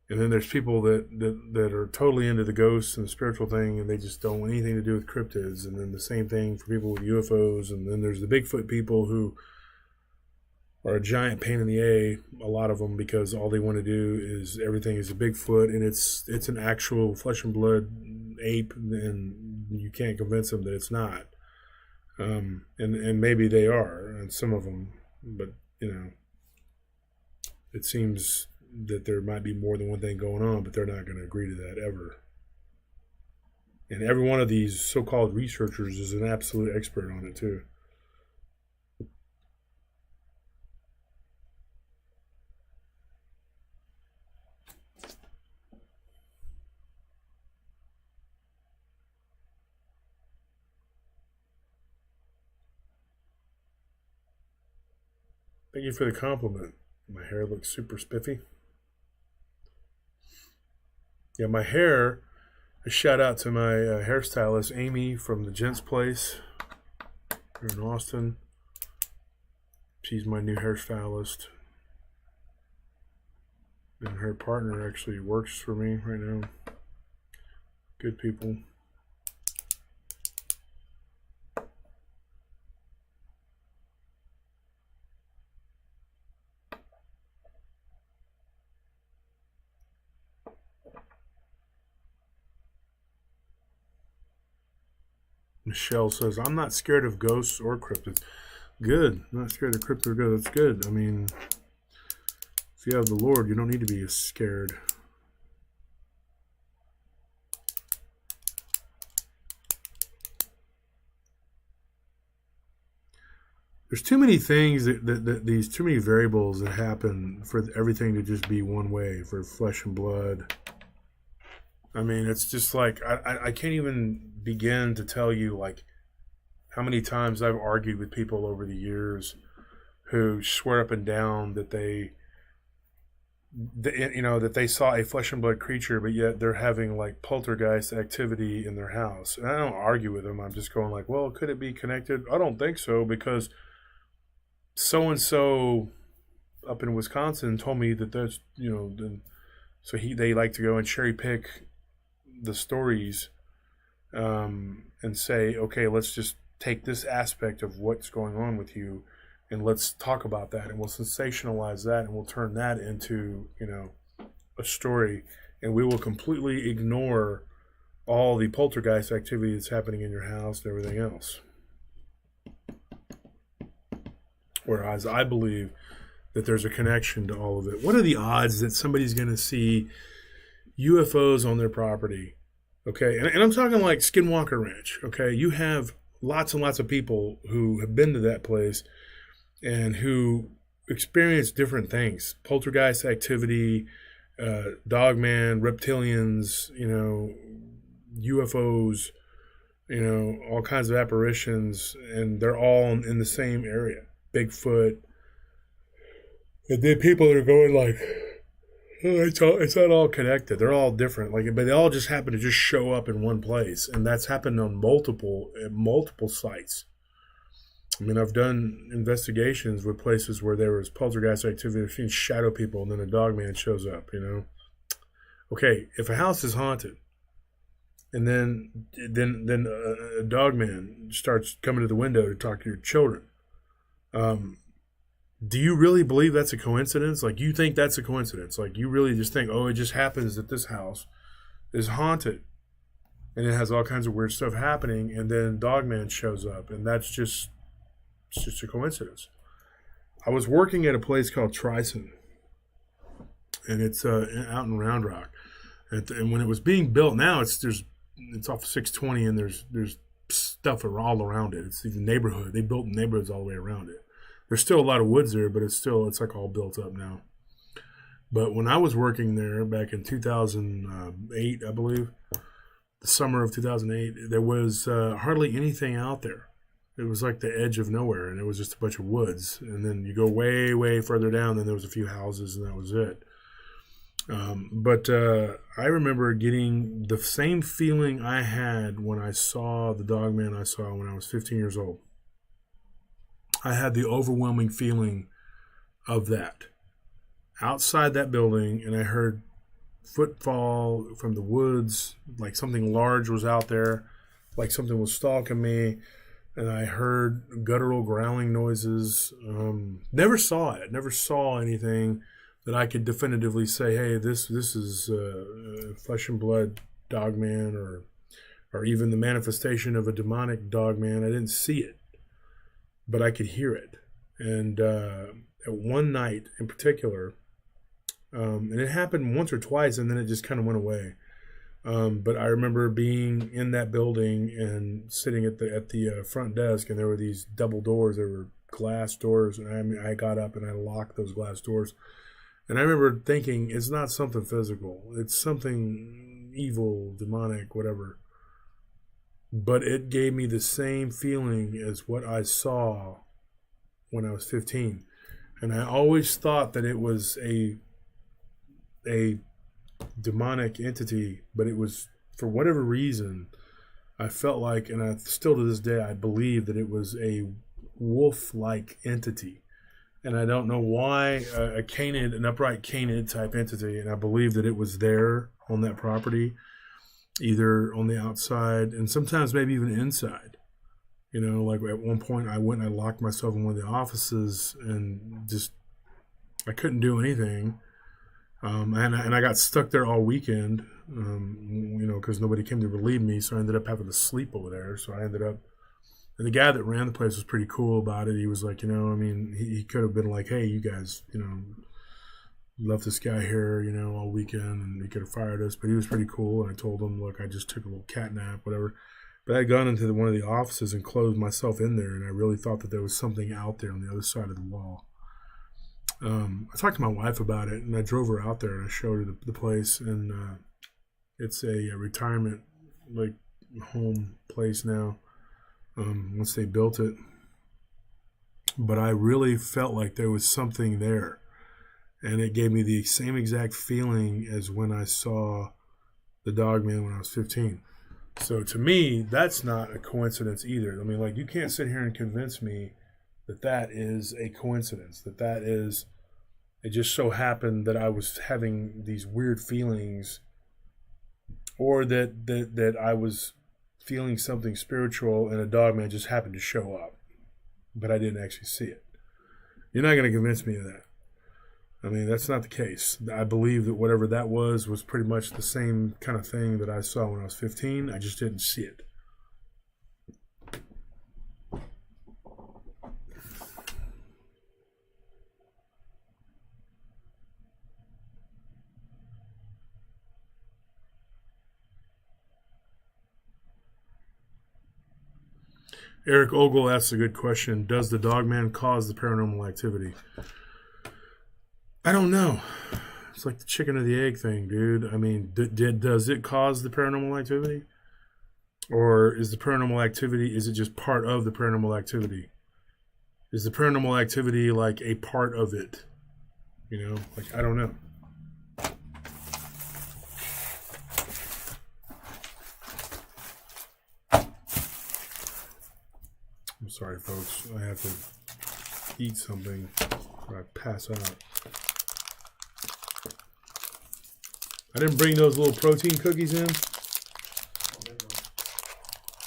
And then there's people that are totally into the ghosts and the spiritual thing, and they just don't want anything to do with cryptids. And then the same thing for people with UFOs. And then there's the Bigfoot people who are a giant pain in the A, a lot of them, because all they want to do is everything is a Bigfoot, and it's an actual flesh and blood ape, and you can't convince them that it's not. And maybe they are, and some of them, but it seems that there might be more than one thing going on, but they're not going to agree to that ever. And every one of these so-called researchers is an absolute expert on it too. Thank you for the compliment. My hair looks super spiffy. Yeah, my hair, a shout out to my hairstylist, Amy, from the Gents Place here in Austin. She's my new hairstylist. And her partner actually works for me right now. Good people. Michelle says, I'm not scared of ghosts or cryptids. Good. I'm not scared of cryptids or ghosts. That's good. I mean, if you have the Lord, you don't need to be scared. There's too many things that these too many variables that happen for everything to just be one way, for flesh and blood. I mean, it's just like I can't even begin to tell you like how many times I've argued with people over the years who swear up and down that that they saw a flesh and blood creature, but yet they're having like poltergeist activity in their house. And I don't argue with them. I'm just going like, well, could it be connected? I don't think so, because so and so up in Wisconsin told me that there's so they like to go and cherry pick the stories and say, okay, let's just take this aspect of what's going on with you and let's talk about that, and we'll sensationalize that, and we'll turn that into, a story, and we will completely ignore all the poltergeist activity that's happening in your house and everything else. Whereas I believe that there's a connection to all of it. What are the odds that somebody's going to see UFOs on their property? Okay, and I'm talking like Skinwalker Ranch. Okay, you have lots and lots of people who have been to that place and who experience different things: poltergeist activity, Dogman, reptilians, UFOs, all kinds of apparitions, and they're all in the same area. Bigfoot. And then people that are going like, oh, it's not all connected. They're all different, but they all just happen to just show up in one place, and that's happened on multiple sites. I mean, I've done investigations with places where there was poltergeist activity. I've seen shadow people, and then a dogman shows up. Okay, if a house is haunted, and then a dogman starts coming to the window to talk to your children, do you really believe that's a coincidence? Like, you think that's a coincidence? Like, you really just think, oh, it just happens that this house is haunted, and it has all kinds of weird stuff happening, and then Dogman shows up, and it's just a coincidence. I was working at a place called Trison, and it's out in Round Rock, and when it was being built, now it's off 620, and there's stuff all around it. It's the neighborhood. They built neighborhoods all the way around it. There's still a lot of woods there, but it's like all built up now. But when I was working there back in 2008, I believe, the summer of 2008, there was hardly anything out there. It was like the edge of nowhere, and it was just a bunch of woods. And then you go way, way further down, then there was a few houses, and that was it. But I remember getting the same feeling I had when I saw the Dogman I saw when I was 15 years old. I had the overwhelming feeling of that. Outside that building, and I heard footfall from the woods, like something large was out there, like something was stalking me, and I heard guttural growling noises. Never saw it. Never saw anything that I could definitively say, hey, this is flesh and blood Dogman, or even the manifestation of a demonic Dogman. I didn't see it, but I could hear it. And at one night in particular, and it happened once or twice, and then it just kind of went away. But I remember being in that building and sitting at the front desk, and there were these double doors. There were glass doors, and I got up and I locked those glass doors. And I remember thinking, it's not something physical. It's something evil, demonic, whatever. But it gave me the same feeling as what I saw when I was 15. And I always thought that it was a demonic entity, but it was, for whatever reason, I felt like, and I still to this day, I believe that it was a wolf-like entity. And I don't know why, a canid, an upright canid type entity, and I believe that it was there on that property, either on the outside and sometimes maybe even inside. Like at one point I went and I locked myself in one of the offices and just, I couldn't do anything. And I got stuck there all weekend, because nobody came to relieve me, so I ended up having to sleep over there. So I ended up, and the guy that ran the place was pretty cool about it. He was like, he could have been like, hey, you guys, left this guy here, all weekend, and he could have fired us, but he was pretty cool. And I told him, look, I just took a little cat nap, whatever. But I had gone into one of the offices and closed myself in there, and I really thought that there was something out there on the other side of the wall. I talked to my wife about it, and I drove her out there, and I showed her the place, and It's a retirement like home place now. Once they built it, but I really felt like there was something there, and it gave me the same exact feeling as when I saw the Dogman when I was 15. So to me, that's not a coincidence either. I mean, like, you can't sit here and convince me that that is a coincidence, that is, it just so happened that I was having these weird feelings, or that I was feeling something spiritual and a Dogman just happened to show up, but I didn't actually see it. You're not going to convince me of that. I mean, that's not the case. I believe that whatever that was pretty much the same kind of thing that I saw when I was 15. I just didn't see it. Eric Ogle asks a good question. Does the Dogman cause the paranormal activity? I don't know. It's like the chicken or the egg thing, dude. I mean, does it cause the paranormal activity? Or is the paranormal activity, is it just part of the paranormal activity? Is the paranormal activity like a part of it? You know, like, I don't know. I'm sorry, folks. I have to eat something or I pass out. I didn't bring those little protein cookies in.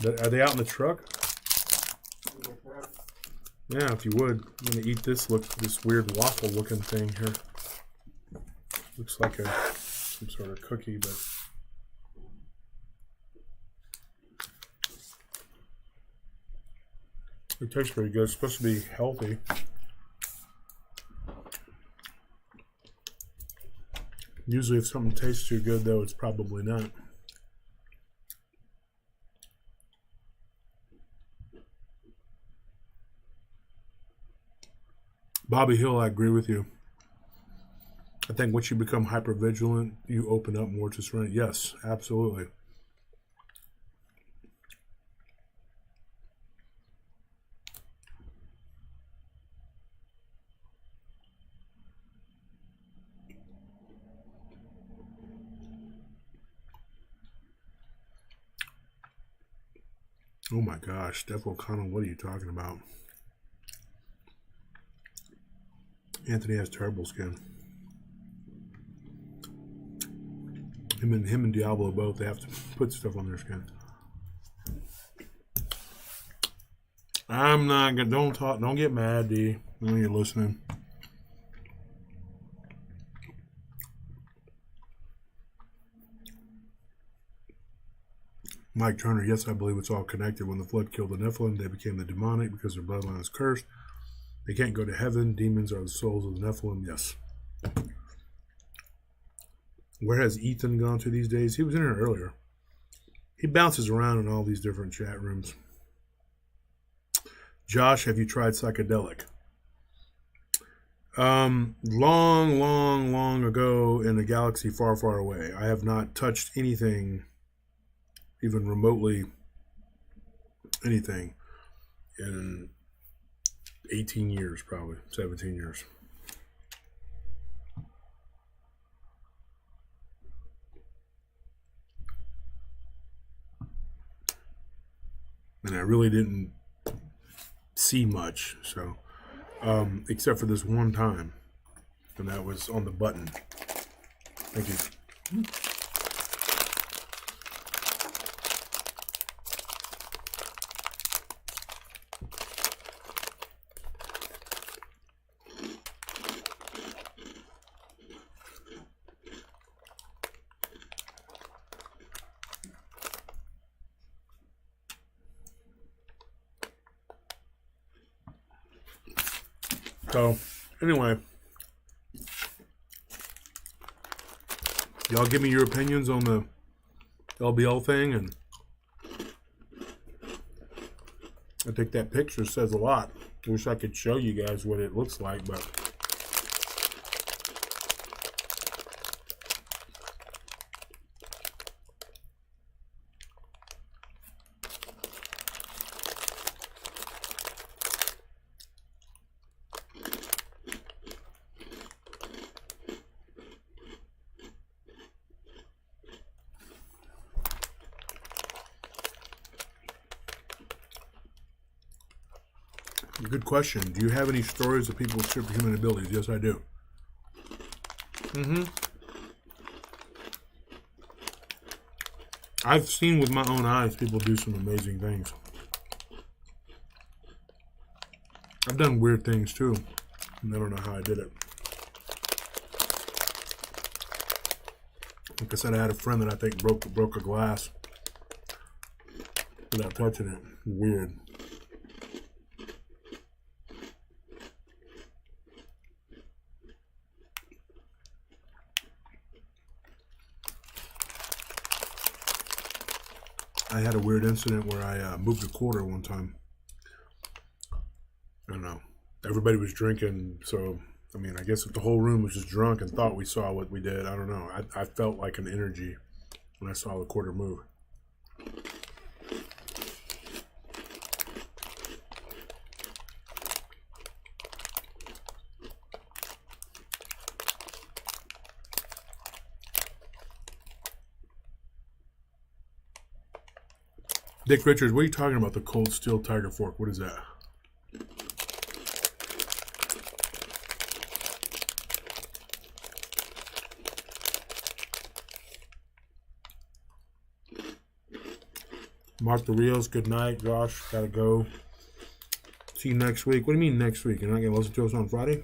Are they out in the truck? Yeah, if you would. I'm going to eat this weird waffle looking thing here. Looks like some sort of cookie, but... it tastes pretty good. It's supposed to be healthy. Usually if something tastes too good, though, it's probably not. Bobby Hill, I agree with you. I think once you become hypervigilant, you open up more to surrender. Yes, absolutely. Oh my gosh, Steph O'Connell, what are you talking about? Anthony has terrible skin. Him and Diablo both, they have to put stuff on their skin. I'm not gonna, don't get mad, D, when you're listening. Mike Turner, yes, I believe it's all connected. When the flood killed the Nephilim, they became the demonic because their bloodline is cursed. They can't go to heaven. Demons are the souls of the Nephilim. Yes. Where has Ethan gone to these days? He was in here earlier. He bounces around in all these different chat rooms. Josh, have you tried psychedelic? Long ago in a galaxy far, far away. I have not touched anything, even remotely anything, in 18 years, probably 17 years. And I really didn't see much, so except for this one time, and that was on the button. Thank you. So, anyway, y'all give me your opinions on the LBL thing, and I think that picture says a lot. I wish I could show you guys what it looks like, but Good question. Do you have any stories of people with superhuman abilities? Yes, I do. I've seen with my own eyes people do some amazing things. I've done weird things too. I don't know how I did it. Like I said, I had a friend that I think broke a glass without touching it. Weird. I had a weird incident where I moved a quarter one time. I don't know. Everybody was drinking, so, I mean, I guess if the whole room was just drunk and thought we saw what we did, I don't know. I felt like an energy when I saw the quarter move. Dick Richards, what are you talking about, the cold steel tiger fork? What is that? Mark the Reels, good night. Josh, gotta go. See you next week. What do you mean next week? You're not gonna listen to us on Friday?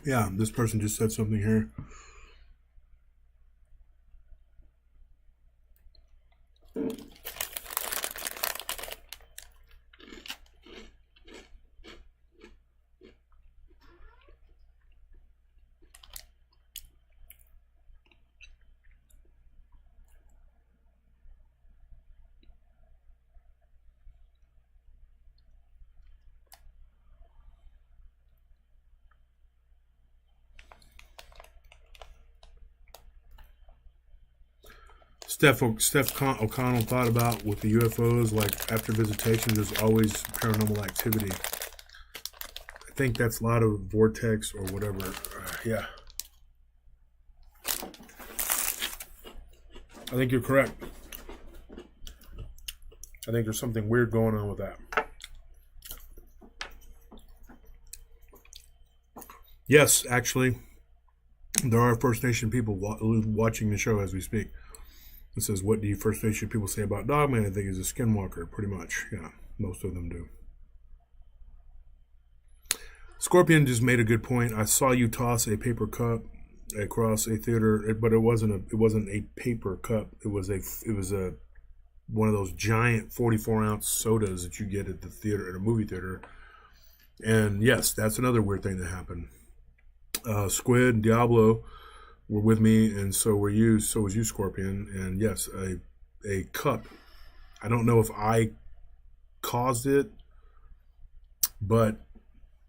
Yeah, this person just said something here. Steph O'Connell thought about with the UFOs, like after visitation, there's always paranormal activity. I think that's a lot of vortex or whatever. Yeah. I think you're correct. I think there's something weird going on with that. Yes, actually, there are First Nation people watching the show as we speak. It says, what do you First Nation people say about Dogman? I think he's a skinwalker, pretty much. Yeah, most of them do. Scorpion just made a good point. I saw you toss a paper cup across a theater, but it wasn't a paper cup. It was a one of those giant 44-ounce sodas that you get at the theater, at a movie theater. And yes, that's another weird thing that happened. Squid and Diablo were with me, and so were you. So was you, Scorpion. And yes, a cup. I don't know if I caused it, but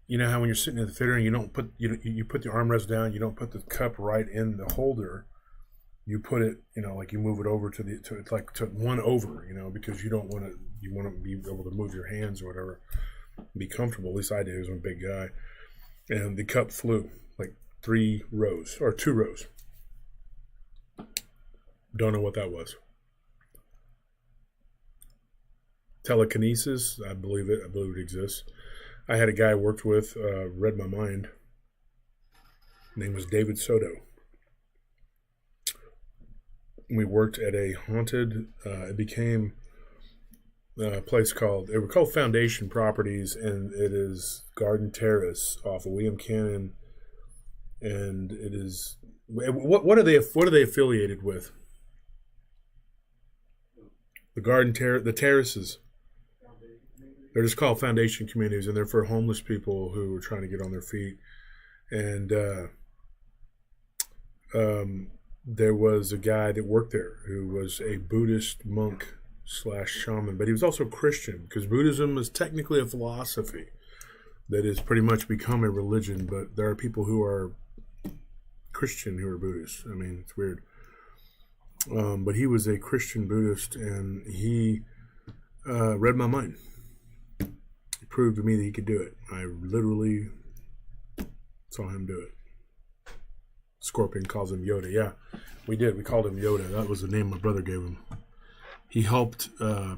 you know how when you're sitting at the theater and you don't put you put the armrest down, you don't put the cup right in the holder. You put it, like you move it over to one over, because you don't want to. You want to be able to move your hands or whatever, be comfortable. At least I did. I was a big guy, and the cup flew like 3 rows or 2 rows. Don't know what that was. Telekinesis, I believe it. I believe it exists. I had a guy I worked with, read my mind. His name was David Soto. We worked at a haunted, it became a place they were called Foundation Properties, and it is Garden Terrace off of William Cannon. And it is, what are they affiliated with? The terraces. They're just called Foundation Communities, and they're for homeless people who are trying to get on their feet. And there was a guy that worked there who was a Buddhist monk / shaman, but he was also Christian, because Buddhism is technically a philosophy that has pretty much become a religion, but there are people who are Christian who are Buddhists. I mean, it's weird. But he was a Christian Buddhist, and he read my mind. He proved to me that he could do it. I literally saw him do it. Scorpion calls him Yoda. Yeah, we did. We called him Yoda. That was the name my brother gave him. He helped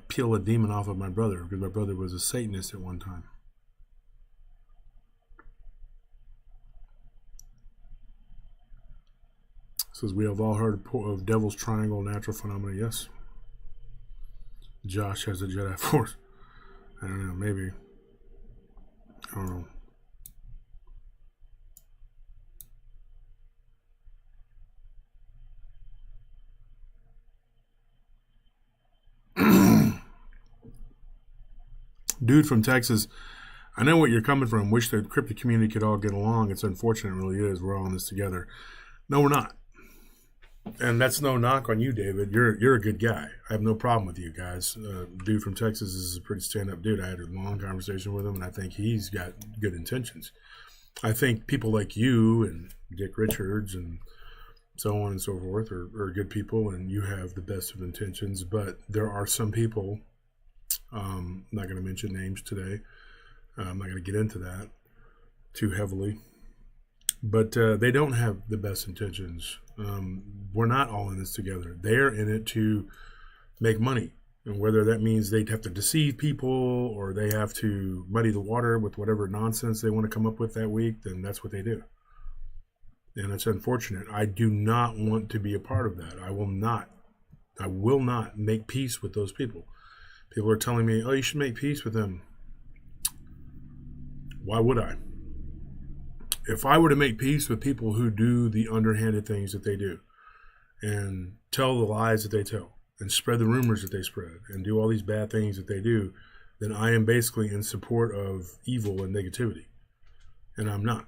peel a demon off of my brother because my brother was a Satanist at one time. Says we have all heard of Devil's Triangle natural phenomena. Yes. Josh has a Jedi Force. I don't know. Maybe. I don't know. Dude from Texas, I know what you're coming from. Wish the cryptid community could all get along. It's unfortunate, it really is. We're all in this together. No, we're not. And that's no knock on you, David. You're a good guy. I have no problem with you guys. Dude from Texas is a pretty stand-up dude. I had a long conversation with him, and I think he's got good intentions. I think people like you and Dick Richards and so on and so forth are good people, and you have the best of intentions. But there are some people, I'm not going to mention names today. I'm not going to get into that too heavily. But they don't have the best intentions. We're not all in this together. They're in it to make money. And whether that means they'd have to deceive people or they have to muddy the water with whatever nonsense they want to come up with that week, then that's what they do. And it's unfortunate. I do not want to be a part of that. I will not make peace with those people. People are telling me, oh, you should make peace with them. Why would I? If I were to make peace with people who do the underhanded things that they do and tell the lies that they tell and spread the rumors that they spread and do all these bad things that they do, then I am basically in support of evil and negativity. And I'm not.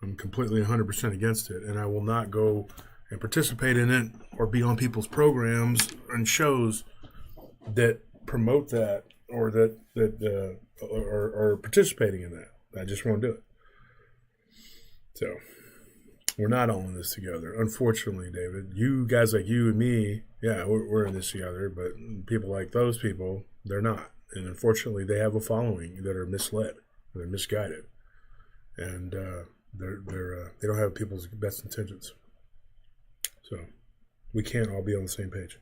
I'm completely 100% against it. And I will not go and participate in it or be on people's programs and shows that promote that or that are participating in that. I just won't do it. So, we're not all in this together. Unfortunately, David, you guys like you and me, yeah, we're in this together, but people like those people, they're not. And unfortunately, they have a following that are misled, they're misguided, and they don't have people's best intentions. So, we can't all be on the same page.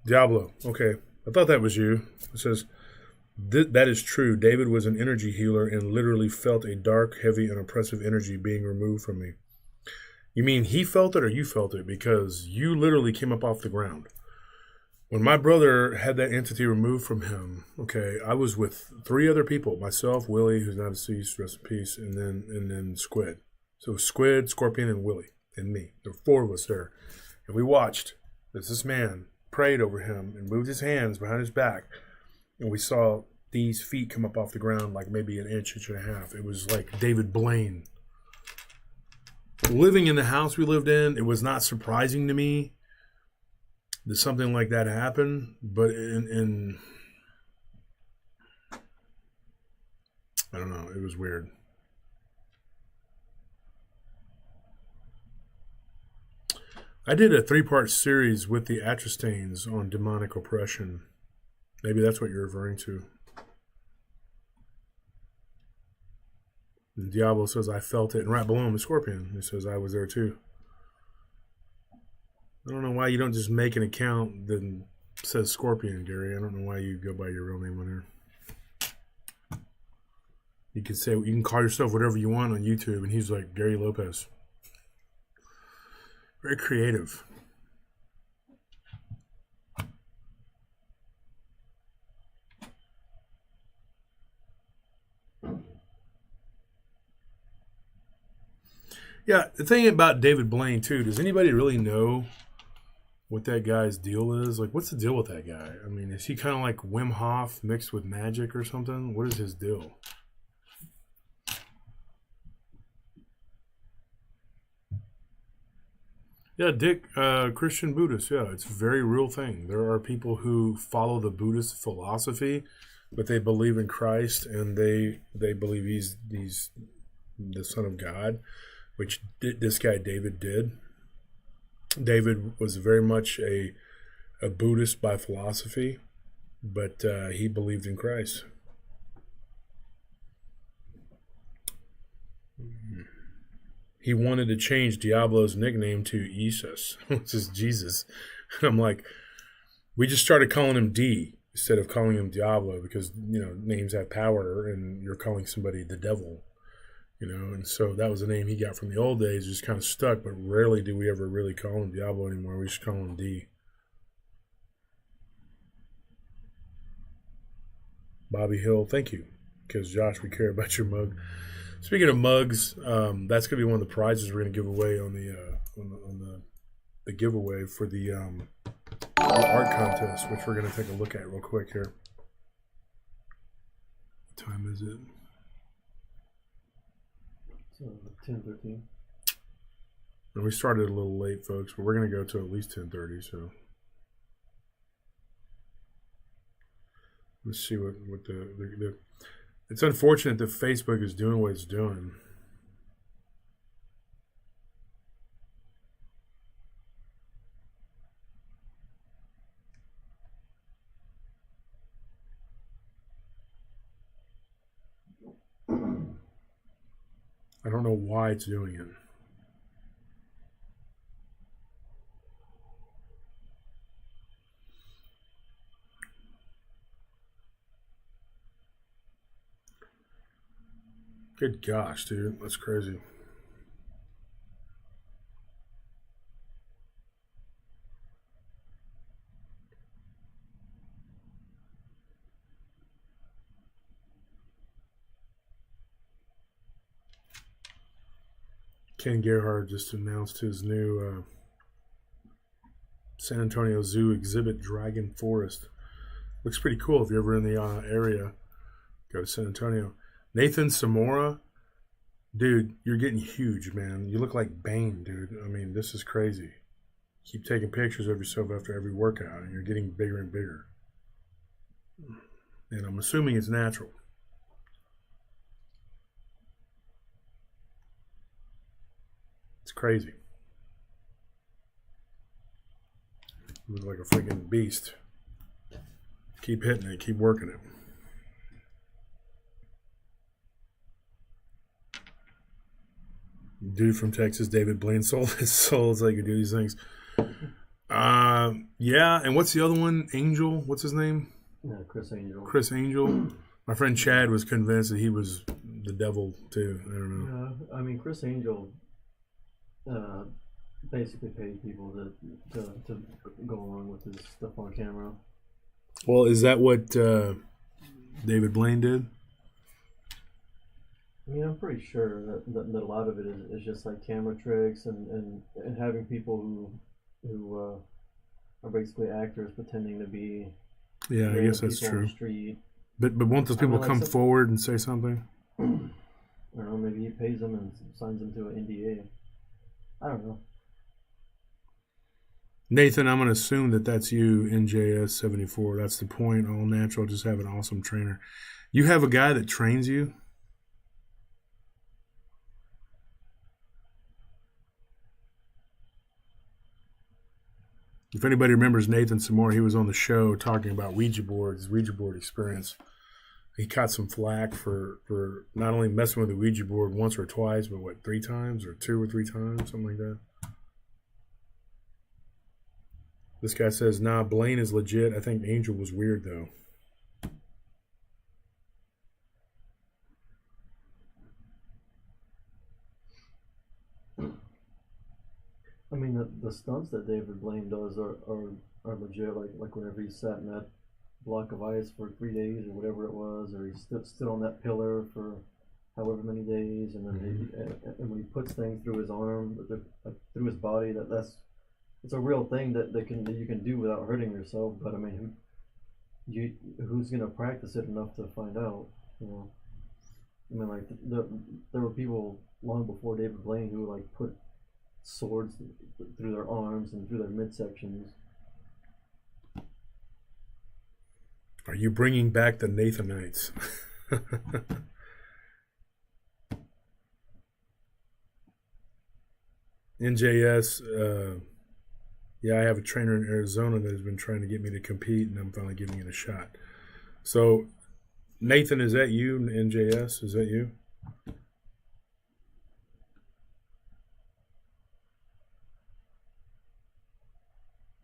Diablo, okay, I thought that was you. It says, that is true. David was an energy healer and literally felt a dark, heavy, and oppressive energy being removed from me. You mean he felt it or you felt it? Because you literally came up off the ground. When my brother had that entity removed from him, okay, I was with 3 other people. Myself, Willie, who's now deceased, rest in peace, and then Squid. So Squid, Scorpion, and Willie, and me. There were 4 of us there. And we watched as this man prayed over him and moved his hands behind his back. And we saw these feet come up off the ground like maybe an inch and a half. It was like David Blaine. Living in the house we lived in, it was not surprising to me that something like that happened. But in I don't know, it was weird. I did a 3-part series with the Atrastains on demonic oppression. Maybe that's what you're referring to. And Diablo says, I felt it. And right below him, the Scorpion, he says, I was there too. I don't know why you don't just make an account that says Scorpion, Gary. I don't know why you go by your real name on here. You can say, you can call yourself whatever you want on YouTube. And he's like, Gary Lopez. Very creative. Yeah, the thing about David Blaine, too, does anybody really know what that guy's deal is? Like, what's the deal with that guy? I mean, is he kind of like Wim Hof mixed with magic or something? What is his deal? Yeah, Dick, Christian Buddhist. Yeah, it's a very real thing. There are people who follow the Buddhist philosophy, but they believe in Christ and they believe he's the Son of God, which this guy David did. David was very much a Buddhist by philosophy, but he believed in Christ. He wanted to change Diablo's nickname to Jesus, which is Jesus. And I'm like, We just started calling him D instead of calling him Diablo because, names have power and you're calling somebody the devil, and so that was the name he got from the old days, just kind of stuck, but rarely do we ever really call him Diablo anymore. We just call him D. Bobby Hill, thank you, because Josh, we care about your mug. Speaking of mugs, that's gonna be one of the prizes we're gonna give away on the giveaway for the art contest, which we're gonna take a look at real quick here. What time is it? So 10:13. And we started a little late, folks, but we're gonna go to at least 10:30. So let's see what the it's unfortunate that Facebook is doing what it's doing. I don't know why it's doing it. Good gosh, dude. That's crazy. Ken Gerhard just announced his new San Antonio Zoo exhibit, Dragon Forest. Looks pretty cool if you're ever in the area. Go to San Antonio. Nathan Samora, dude, you're getting huge, man. You look like Bane, dude. I mean, this is crazy. Keep taking pictures of yourself after every workout, and you're getting bigger and bigger. And I'm assuming it's natural. It's crazy. You look like a freaking beast. Keep hitting it. Keep working it. Dude from Texas, David Blaine, sold his soul so he could do these things. Yeah, and what's the other one? Angel? What's his name? Yeah, Chris Angel. Chris Angel. My friend Chad was convinced that he was the devil too. I don't know. Yeah, I mean, Chris Angel basically paid people to go along with his stuff on camera. Well, is that what David Blaine did? I mean, I'm pretty sure that a lot of it is just like camera tricks and having people who are basically actors pretending to be. Yeah, I guess that's true. On the street. But won't those people come forward and say something? I don't know. Maybe he pays them and signs them to an NDA. I don't know. Nathan, I'm going to assume that that's you, NJS74. That's the point. All natural. Just have an awesome trainer. You have a guy that trains you? If anybody remembers Nathan Samore, he was on the show talking about Ouija boards, his Ouija board experience. He caught some flack for not only messing with the Ouija board once or twice, but 3 times or 2 or 3 times, something like that. This guy says, nah, Blaine is legit. I think Angel was weird, though. I mean, the stunts that David Blaine does are legit. Like whenever he sat in that block of ice for 3 days or whatever it was, or he stood on that pillar for however many days, and then and when he puts things through his arm, through his body, it's a real thing that you can do without hurting yourself. But I mean, who's gonna practice it enough to find out? You know, I mean, like there were people long before David Blaine who like put swords through their arms and through their midsections. Are you bringing back the Nathanites? NJS, yeah, I have a trainer in Arizona that has been trying to get me to compete, and I'm finally giving it a shot. So, Nathan, is that you? NJS, is that you?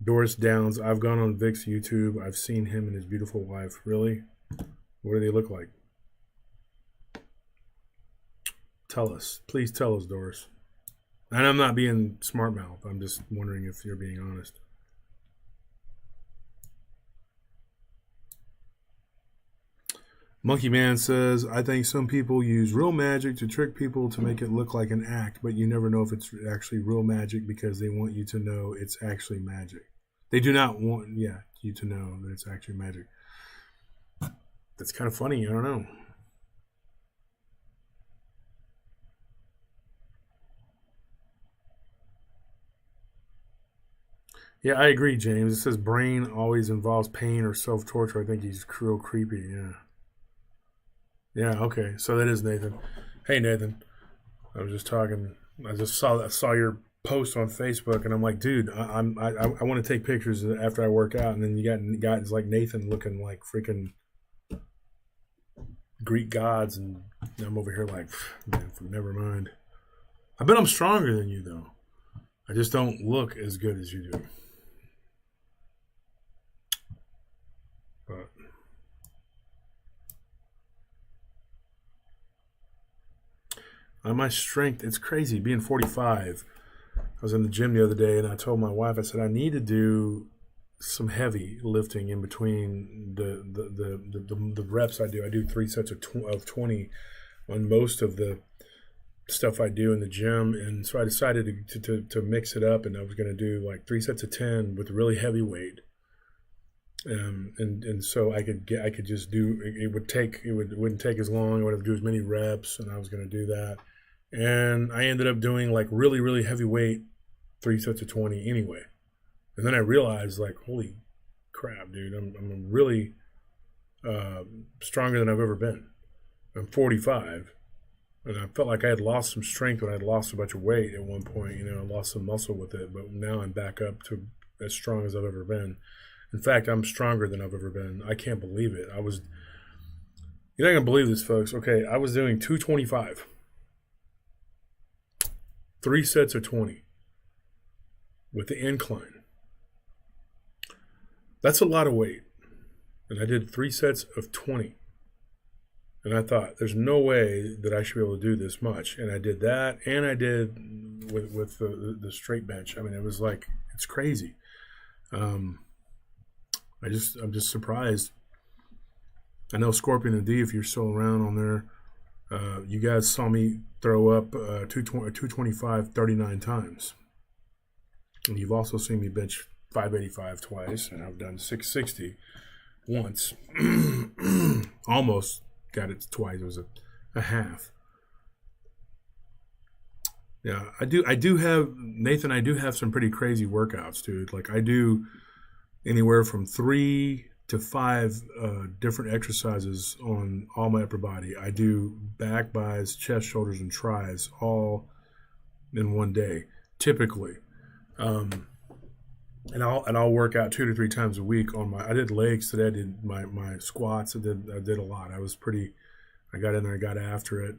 Doris Downs, I've gone on Vic's YouTube. I've seen him and his beautiful wife. Really? What do they look like? Tell us. Please tell us, Doris. And I'm not being smart mouth. I'm just wondering if you're being honest. Monkey Man says, I think some people use real magic to trick people to make it look like an act, but you never know if it's actually real magic because they want you to know it's actually magic. They do not want you to know that it's actually magic. That's kind of funny. I don't know. Yeah, I agree, James. It says brain always involves pain or self-torture. I think he's real creepy, yeah. Yeah, okay. So that is Nathan. Hey, Nathan. I was just talking. I just saw your post on Facebook, and I'm like, dude, I want to take pictures after I work out, and then you got guys like Nathan looking like freaking Greek gods, and I'm over here like, man, never mind. I bet I'm stronger than you, though. I just don't look as good as you do. But my strength, it's crazy. Being 45, I was in the gym the other day, and I told my wife, I said, I need to do some heavy lifting in between the reps I do. I do 3 sets of 20 on most of the stuff I do in the gym, and so I decided to mix it up, and I was going to do like 3 sets of 10 with really heavy weight. And so I could just do it. Wouldn't take as long. I would have to do as many reps, and I was going to do that. And I ended up doing like really, really heavy weight, 3 sets of 20 anyway. And then I realized, like, holy crap, dude, I'm really stronger than I've ever been. I'm 45, and I felt like I had lost some strength when I had lost a bunch of weight at one point. I lost some muscle with it, but now I'm back up to as strong as I've ever been. In fact, I'm stronger than I've ever been. I can't believe it. You're not going to believe this, folks. Okay, I was doing 225. 3 sets of 20 with the incline. That's a lot of weight. And I did 3 sets of 20. And I thought, there's no way that I should be able to do this much. And I did that, and I did with the straight bench. I mean, it was like, it's crazy. I'm just surprised. I know Scorpion and D, if you're still around on there, you guys saw me throw up 225 39 times. And you've also seen me bench 585 twice, and I've done 660 once. Almost got it twice. It was a half. Yeah, I do have, Nathan, I do have some pretty crazy workouts, dude. Like, I do anywhere from 3 to 5 different exercises on all my upper body. I do back, bis, chest, shoulders, and tris all in one day, typically. And I'll work out 2 to 3 times a week on I did legs today. I did my squats. I did a lot. I got in there, I got after it.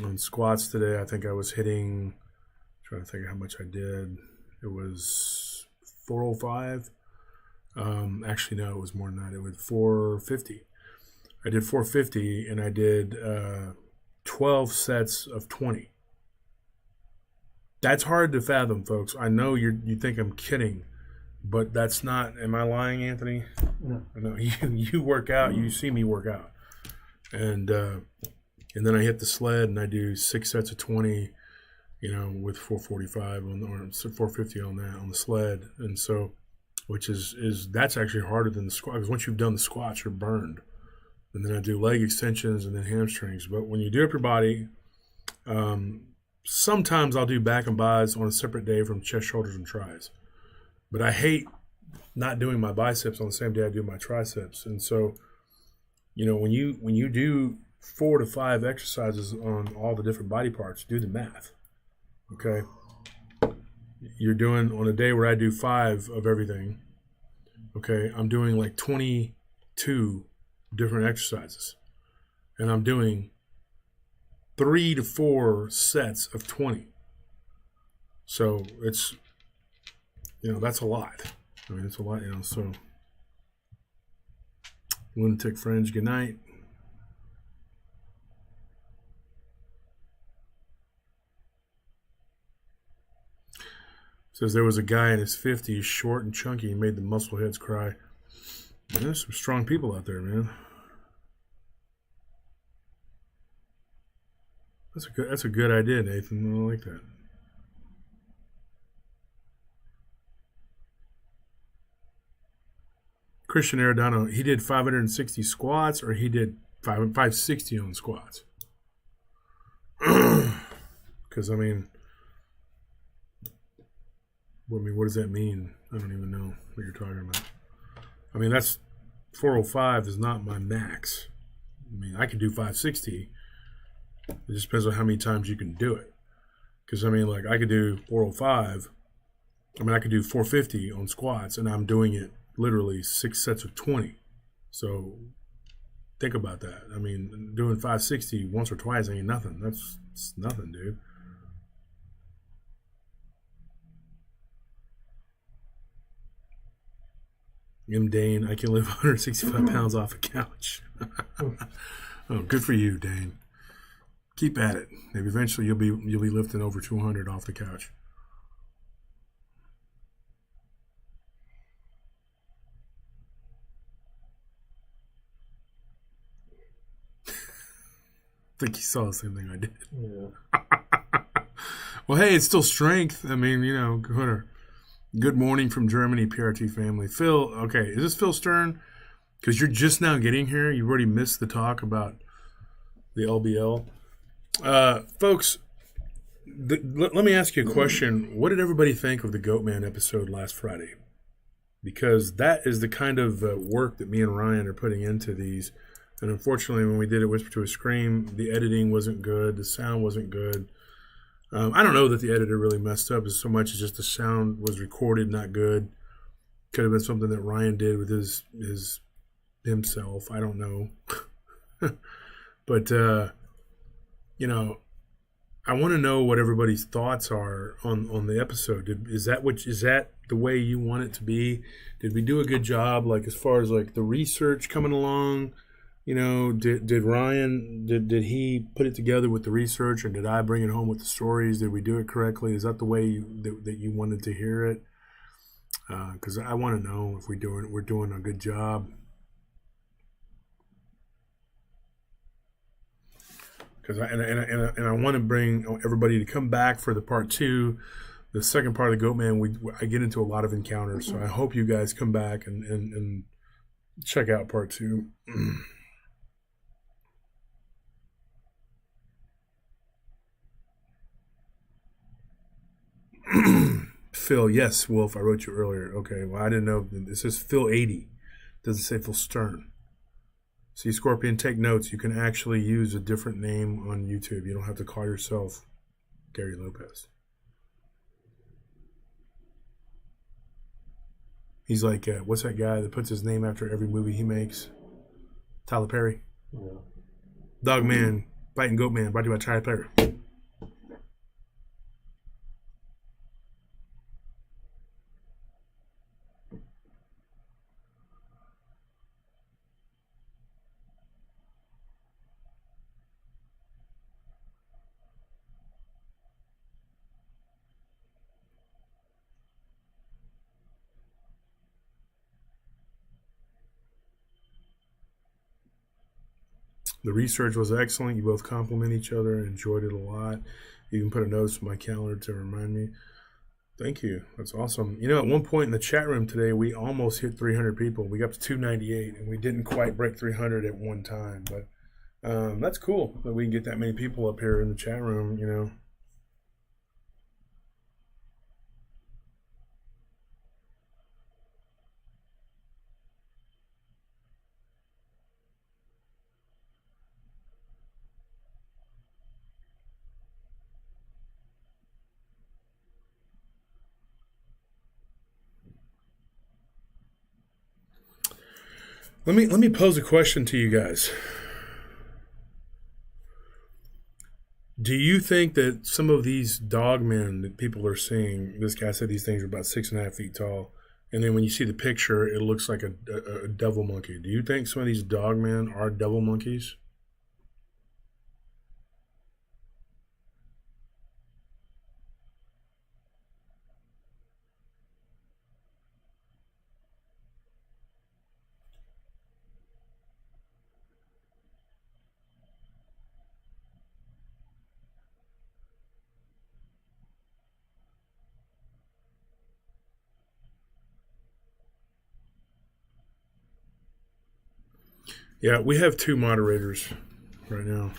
On squats today, I think I was hitting, trying to think of how much I did. It was 405. Actually, no, it was more than that. It was 450. I did 450, and I did 12 sets of 20. That's hard to fathom, folks. I know you think I'm kidding, but that's not. Am I lying, Anthony? No. No, you work out. You see me work out, and then I hit the sled, and I do 6 sets of 20. With 445 or 450 on the sled, and so. Which is that's actually harder than the squat, because once you've done the squats, you're burned. And then I do leg extensions and then hamstrings. But when you do up your body, sometimes I'll do back and bis on a separate day from chest, shoulders, and tris. But I hate not doing my biceps on the same day I do my triceps. And so, when you do 4 to 5 exercises on all the different body parts, do the math. Okay? You're doing, on a day where I do 5 of everything, okay, I'm doing like 22 different exercises. And I'm doing 3 to 4 sets of 20. So it's, that's a lot. I mean, it's a lot, so. Lunatic Fringe, good night. Says there was a guy in his 50s, short and chunky, and made the muscleheads cry. Man, there's some strong people out there, man. That's a good idea, Nathan. I like that. Christian Aradano, he did 560 squats, or he did 560 on squats. Because I mean, what does that mean? I don't even know what you're talking about. I mean, that's 405 is not my max. I mean, I can do 560. It just depends on how many times you can do it. Because I mean, like I could do 405. I mean, I could do 450 on squats, and I'm doing it literally 6 sets of 20. So think about that. I mean, doing 560 once or twice ain't nothing. That's nothing, dude. M. Dane, I can lift 165 pounds off a couch. Oh, good for you, Dane. Keep at it. Maybe eventually you'll be lifting over 200 off the couch. I think you saw the same thing I did. Yeah. Well, hey, it's still strength. I mean, good morning from Germany, PRT family. Phil, okay, is this Phil Stern? Because you're just now getting here. You've already missed the talk about the LBL. Folks, let me ask you a question. What did everybody think of the Goatman episode last Friday? Because that is the kind of work that me and Ryan are putting into these. And unfortunately, when we did it Whisper to a Scream, the editing wasn't good. The sound wasn't good. I don't know that the editor really messed up as so much as just the sound was recorded not good. Could have been something that Ryan did with himself. I don't know. But, I want to know what everybody's thoughts are on the episode. Is that the way you want it to be? Did we do a good job, like as far as like the research coming along? Did Ryan did he put it together with the research, or did I bring it home with the stories? Did we do it correctly? Is that the way that you wanted to hear it? Because I want to know if we're doing a good job. Because I want to bring everybody to come back for the part 2. The second part of the Goatman, I get into a lot of encounters, so I hope you guys come back and check out part 2. Phil, yes, Wolf, I wrote you earlier. Okay, well, I didn't know. It says Phil 80. It doesn't say Phil Stern. See, Scorpion, take notes. You can actually use a different name on YouTube. You don't have to call yourself Gary Lopez. He's like, what's that guy that puts his name after every movie he makes? Tyler Perry. Yeah. Dogman, Fighting Goatman, brought to you by Tyler Perry. The research was excellent. You both compliment each other. Enjoyed it a lot. You can put a note in my calendar to remind me. Thank you. That's awesome. At one point in the chat room today, we almost hit 300 people. We got to 298, and we didn't quite break 300 at one time. But that's cool that we can get that many people up here in the chat room, Let me pose a question to you guys. Do you think that some of these dogmen that people are seeing, this guy said these things are about 6.5 feet tall, And then when you see the picture, it looks like a devil monkey. Do you think some of these dogmen are devil monkeys? Yeah, we have 2 moderators right now.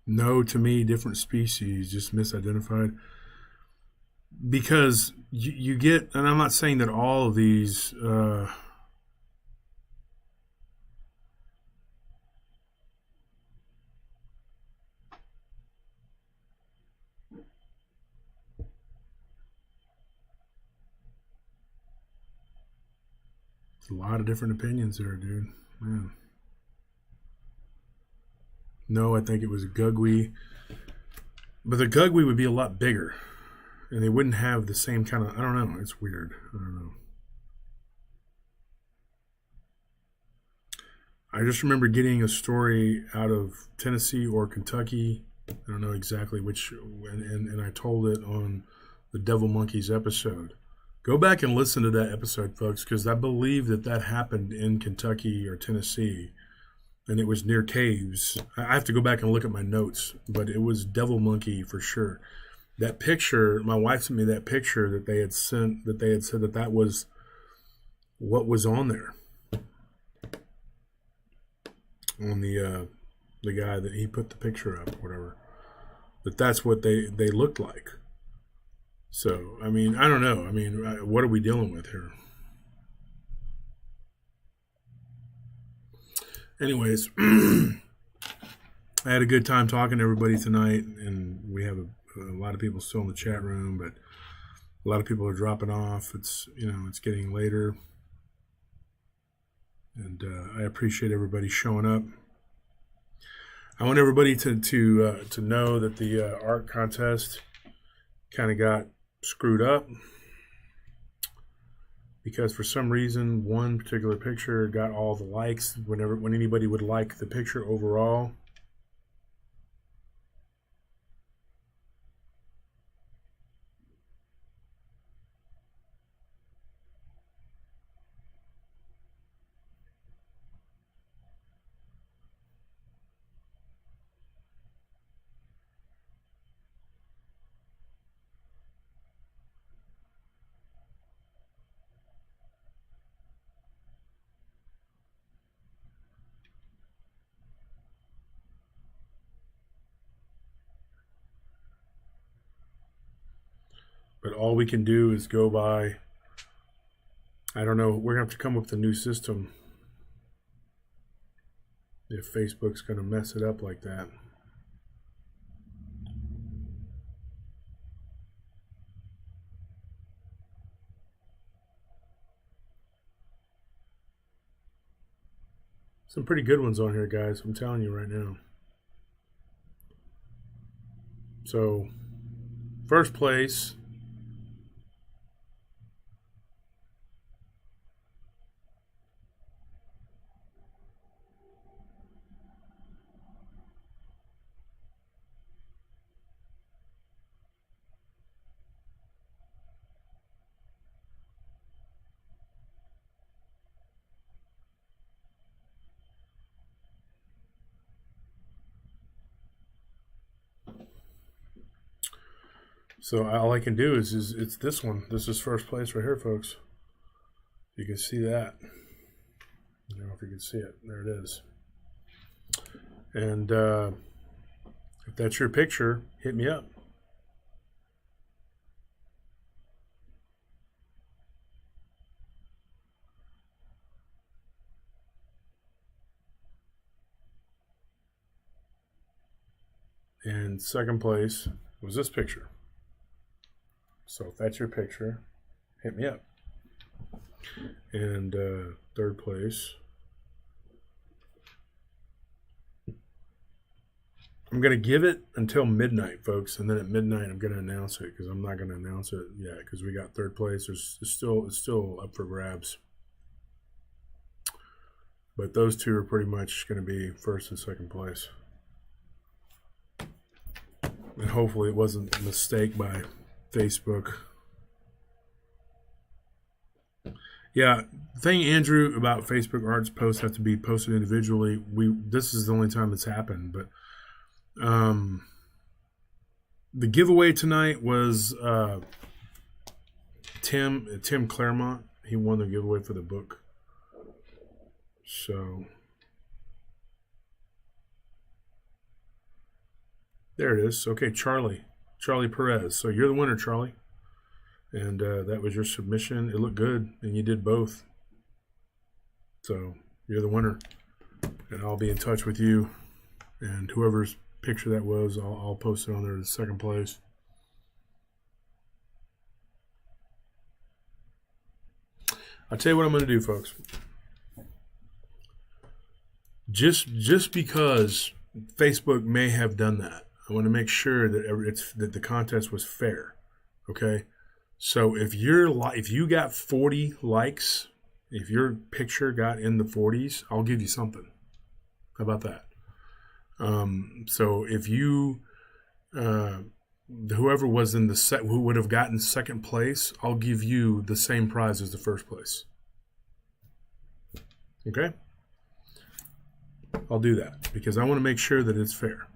No, to me, different species, just misidentified. Because you get, and I'm not saying that all of these, a lot of different opinions there, dude. Man. No, I think it was a Gugwe. But the Gugwe would be a lot bigger. And they wouldn't have the same kind of, I don't know. It's weird. I don't know. I just remember getting a story out of Tennessee or Kentucky. I don't know exactly which, and I told it on the Devil Monkeys episode. Go back and listen to that episode, folks, because I believe that happened in Kentucky or Tennessee, and it was near caves. I have to go back and look at my notes, but it was Devil Monkey for sure. That picture, my wife sent me that picture that they had sent, that they had said that was what was on there. On the guy that he put the picture up, whatever. That's what they looked like. So, I mean, I don't know. I mean, what are we dealing with here? Anyways, I had a good time talking to everybody tonight, and we have a lot of people still in the chat room, but a lot of people are dropping off. It's, it's getting later, and I appreciate everybody showing up. I want everybody to know that the art contest kind of got screwed up because for some reason one particular picture got all the likes when anybody would like the picture overall. But all we can do is go by, I don't know, we're going to have to come up with a new system if Facebook's going to mess it up like that. Some pretty good ones on here, guys. I'm telling you right now. So, first place. So all I can do is it's this one. This is first place right here, folks. You can see that. I don't know if you can see it. There it is. And if that's your picture, hit me up. And second place was this picture. So if that's your picture, hit me up. And third place, I'm going to give it until midnight, folks. And then at midnight, I'm going to announce it because I'm not going to announce it yet because we got third place. It's still up for grabs. But those two are pretty much going to be first and second place. And hopefully it wasn't a mistake by Facebook. Yeah, the thing, Andrew, about Facebook arts posts have to be posted individually. This is the only time it's happened, but the giveaway tonight was Tim Claremont. He won the giveaway for the book. So there it is. Okay, Charlie Perez. So you're the winner, Charlie. And that was your submission. It looked good, and you did both. So you're the winner. And I'll be in touch with you. And whoever's picture that was, I'll post it on there in second place. I'll tell you what I'm going to do, folks. Just because Facebook may have done that, I want to make sure that the contest was fair. Okay? So if you got 40 likes, if your picture got in the 40s, I'll give you something. How about that? So if you, whoever was in who would have gotten second place, I'll give you the same prize as the first place. Okay? I'll do that because I want to make sure that it's fair.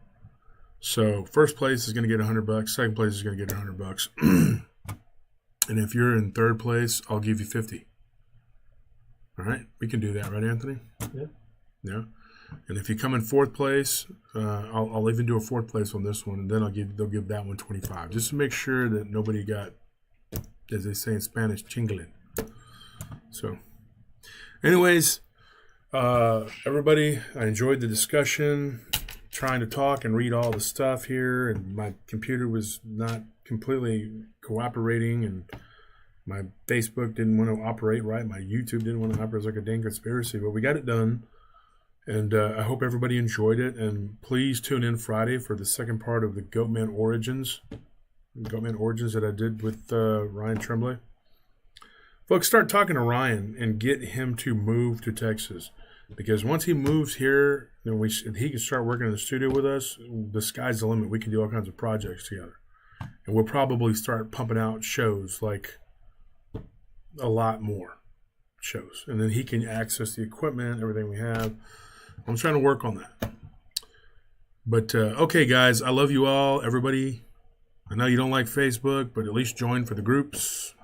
So first place is going to get $100. Second place is going to get $100. And if you're in third place, I'll give you 50. All right, we can do that, right, Anthony? Yeah. Yeah. And if you come in fourth place, I'll even do a fourth place on this one, and then they'll give that one 25, just to make sure that nobody got, as they say in Spanish, chingling. So, anyways, everybody, I enjoyed the discussion. Trying to talk and read all the stuff here, and my computer was not completely cooperating, and my Facebook didn't want to operate right. My YouTube didn't want to operate. It was like a dang conspiracy, but we got it done. And I hope everybody enjoyed it. And please tune in Friday for the second part of the Goatman Origins that I did with Ryan Tremblay. Folks, start talking to Ryan and get him to move to Texas. Because once he moves here, then he can start working in the studio with us. The sky's the limit. We can do all kinds of projects together. And we'll probably start pumping out shows, like a lot more shows. And then he can access the equipment, everything we have. I'm trying to work on that. But, okay, guys, I love you all. Everybody, I know you don't like Facebook, but at least join for the groups.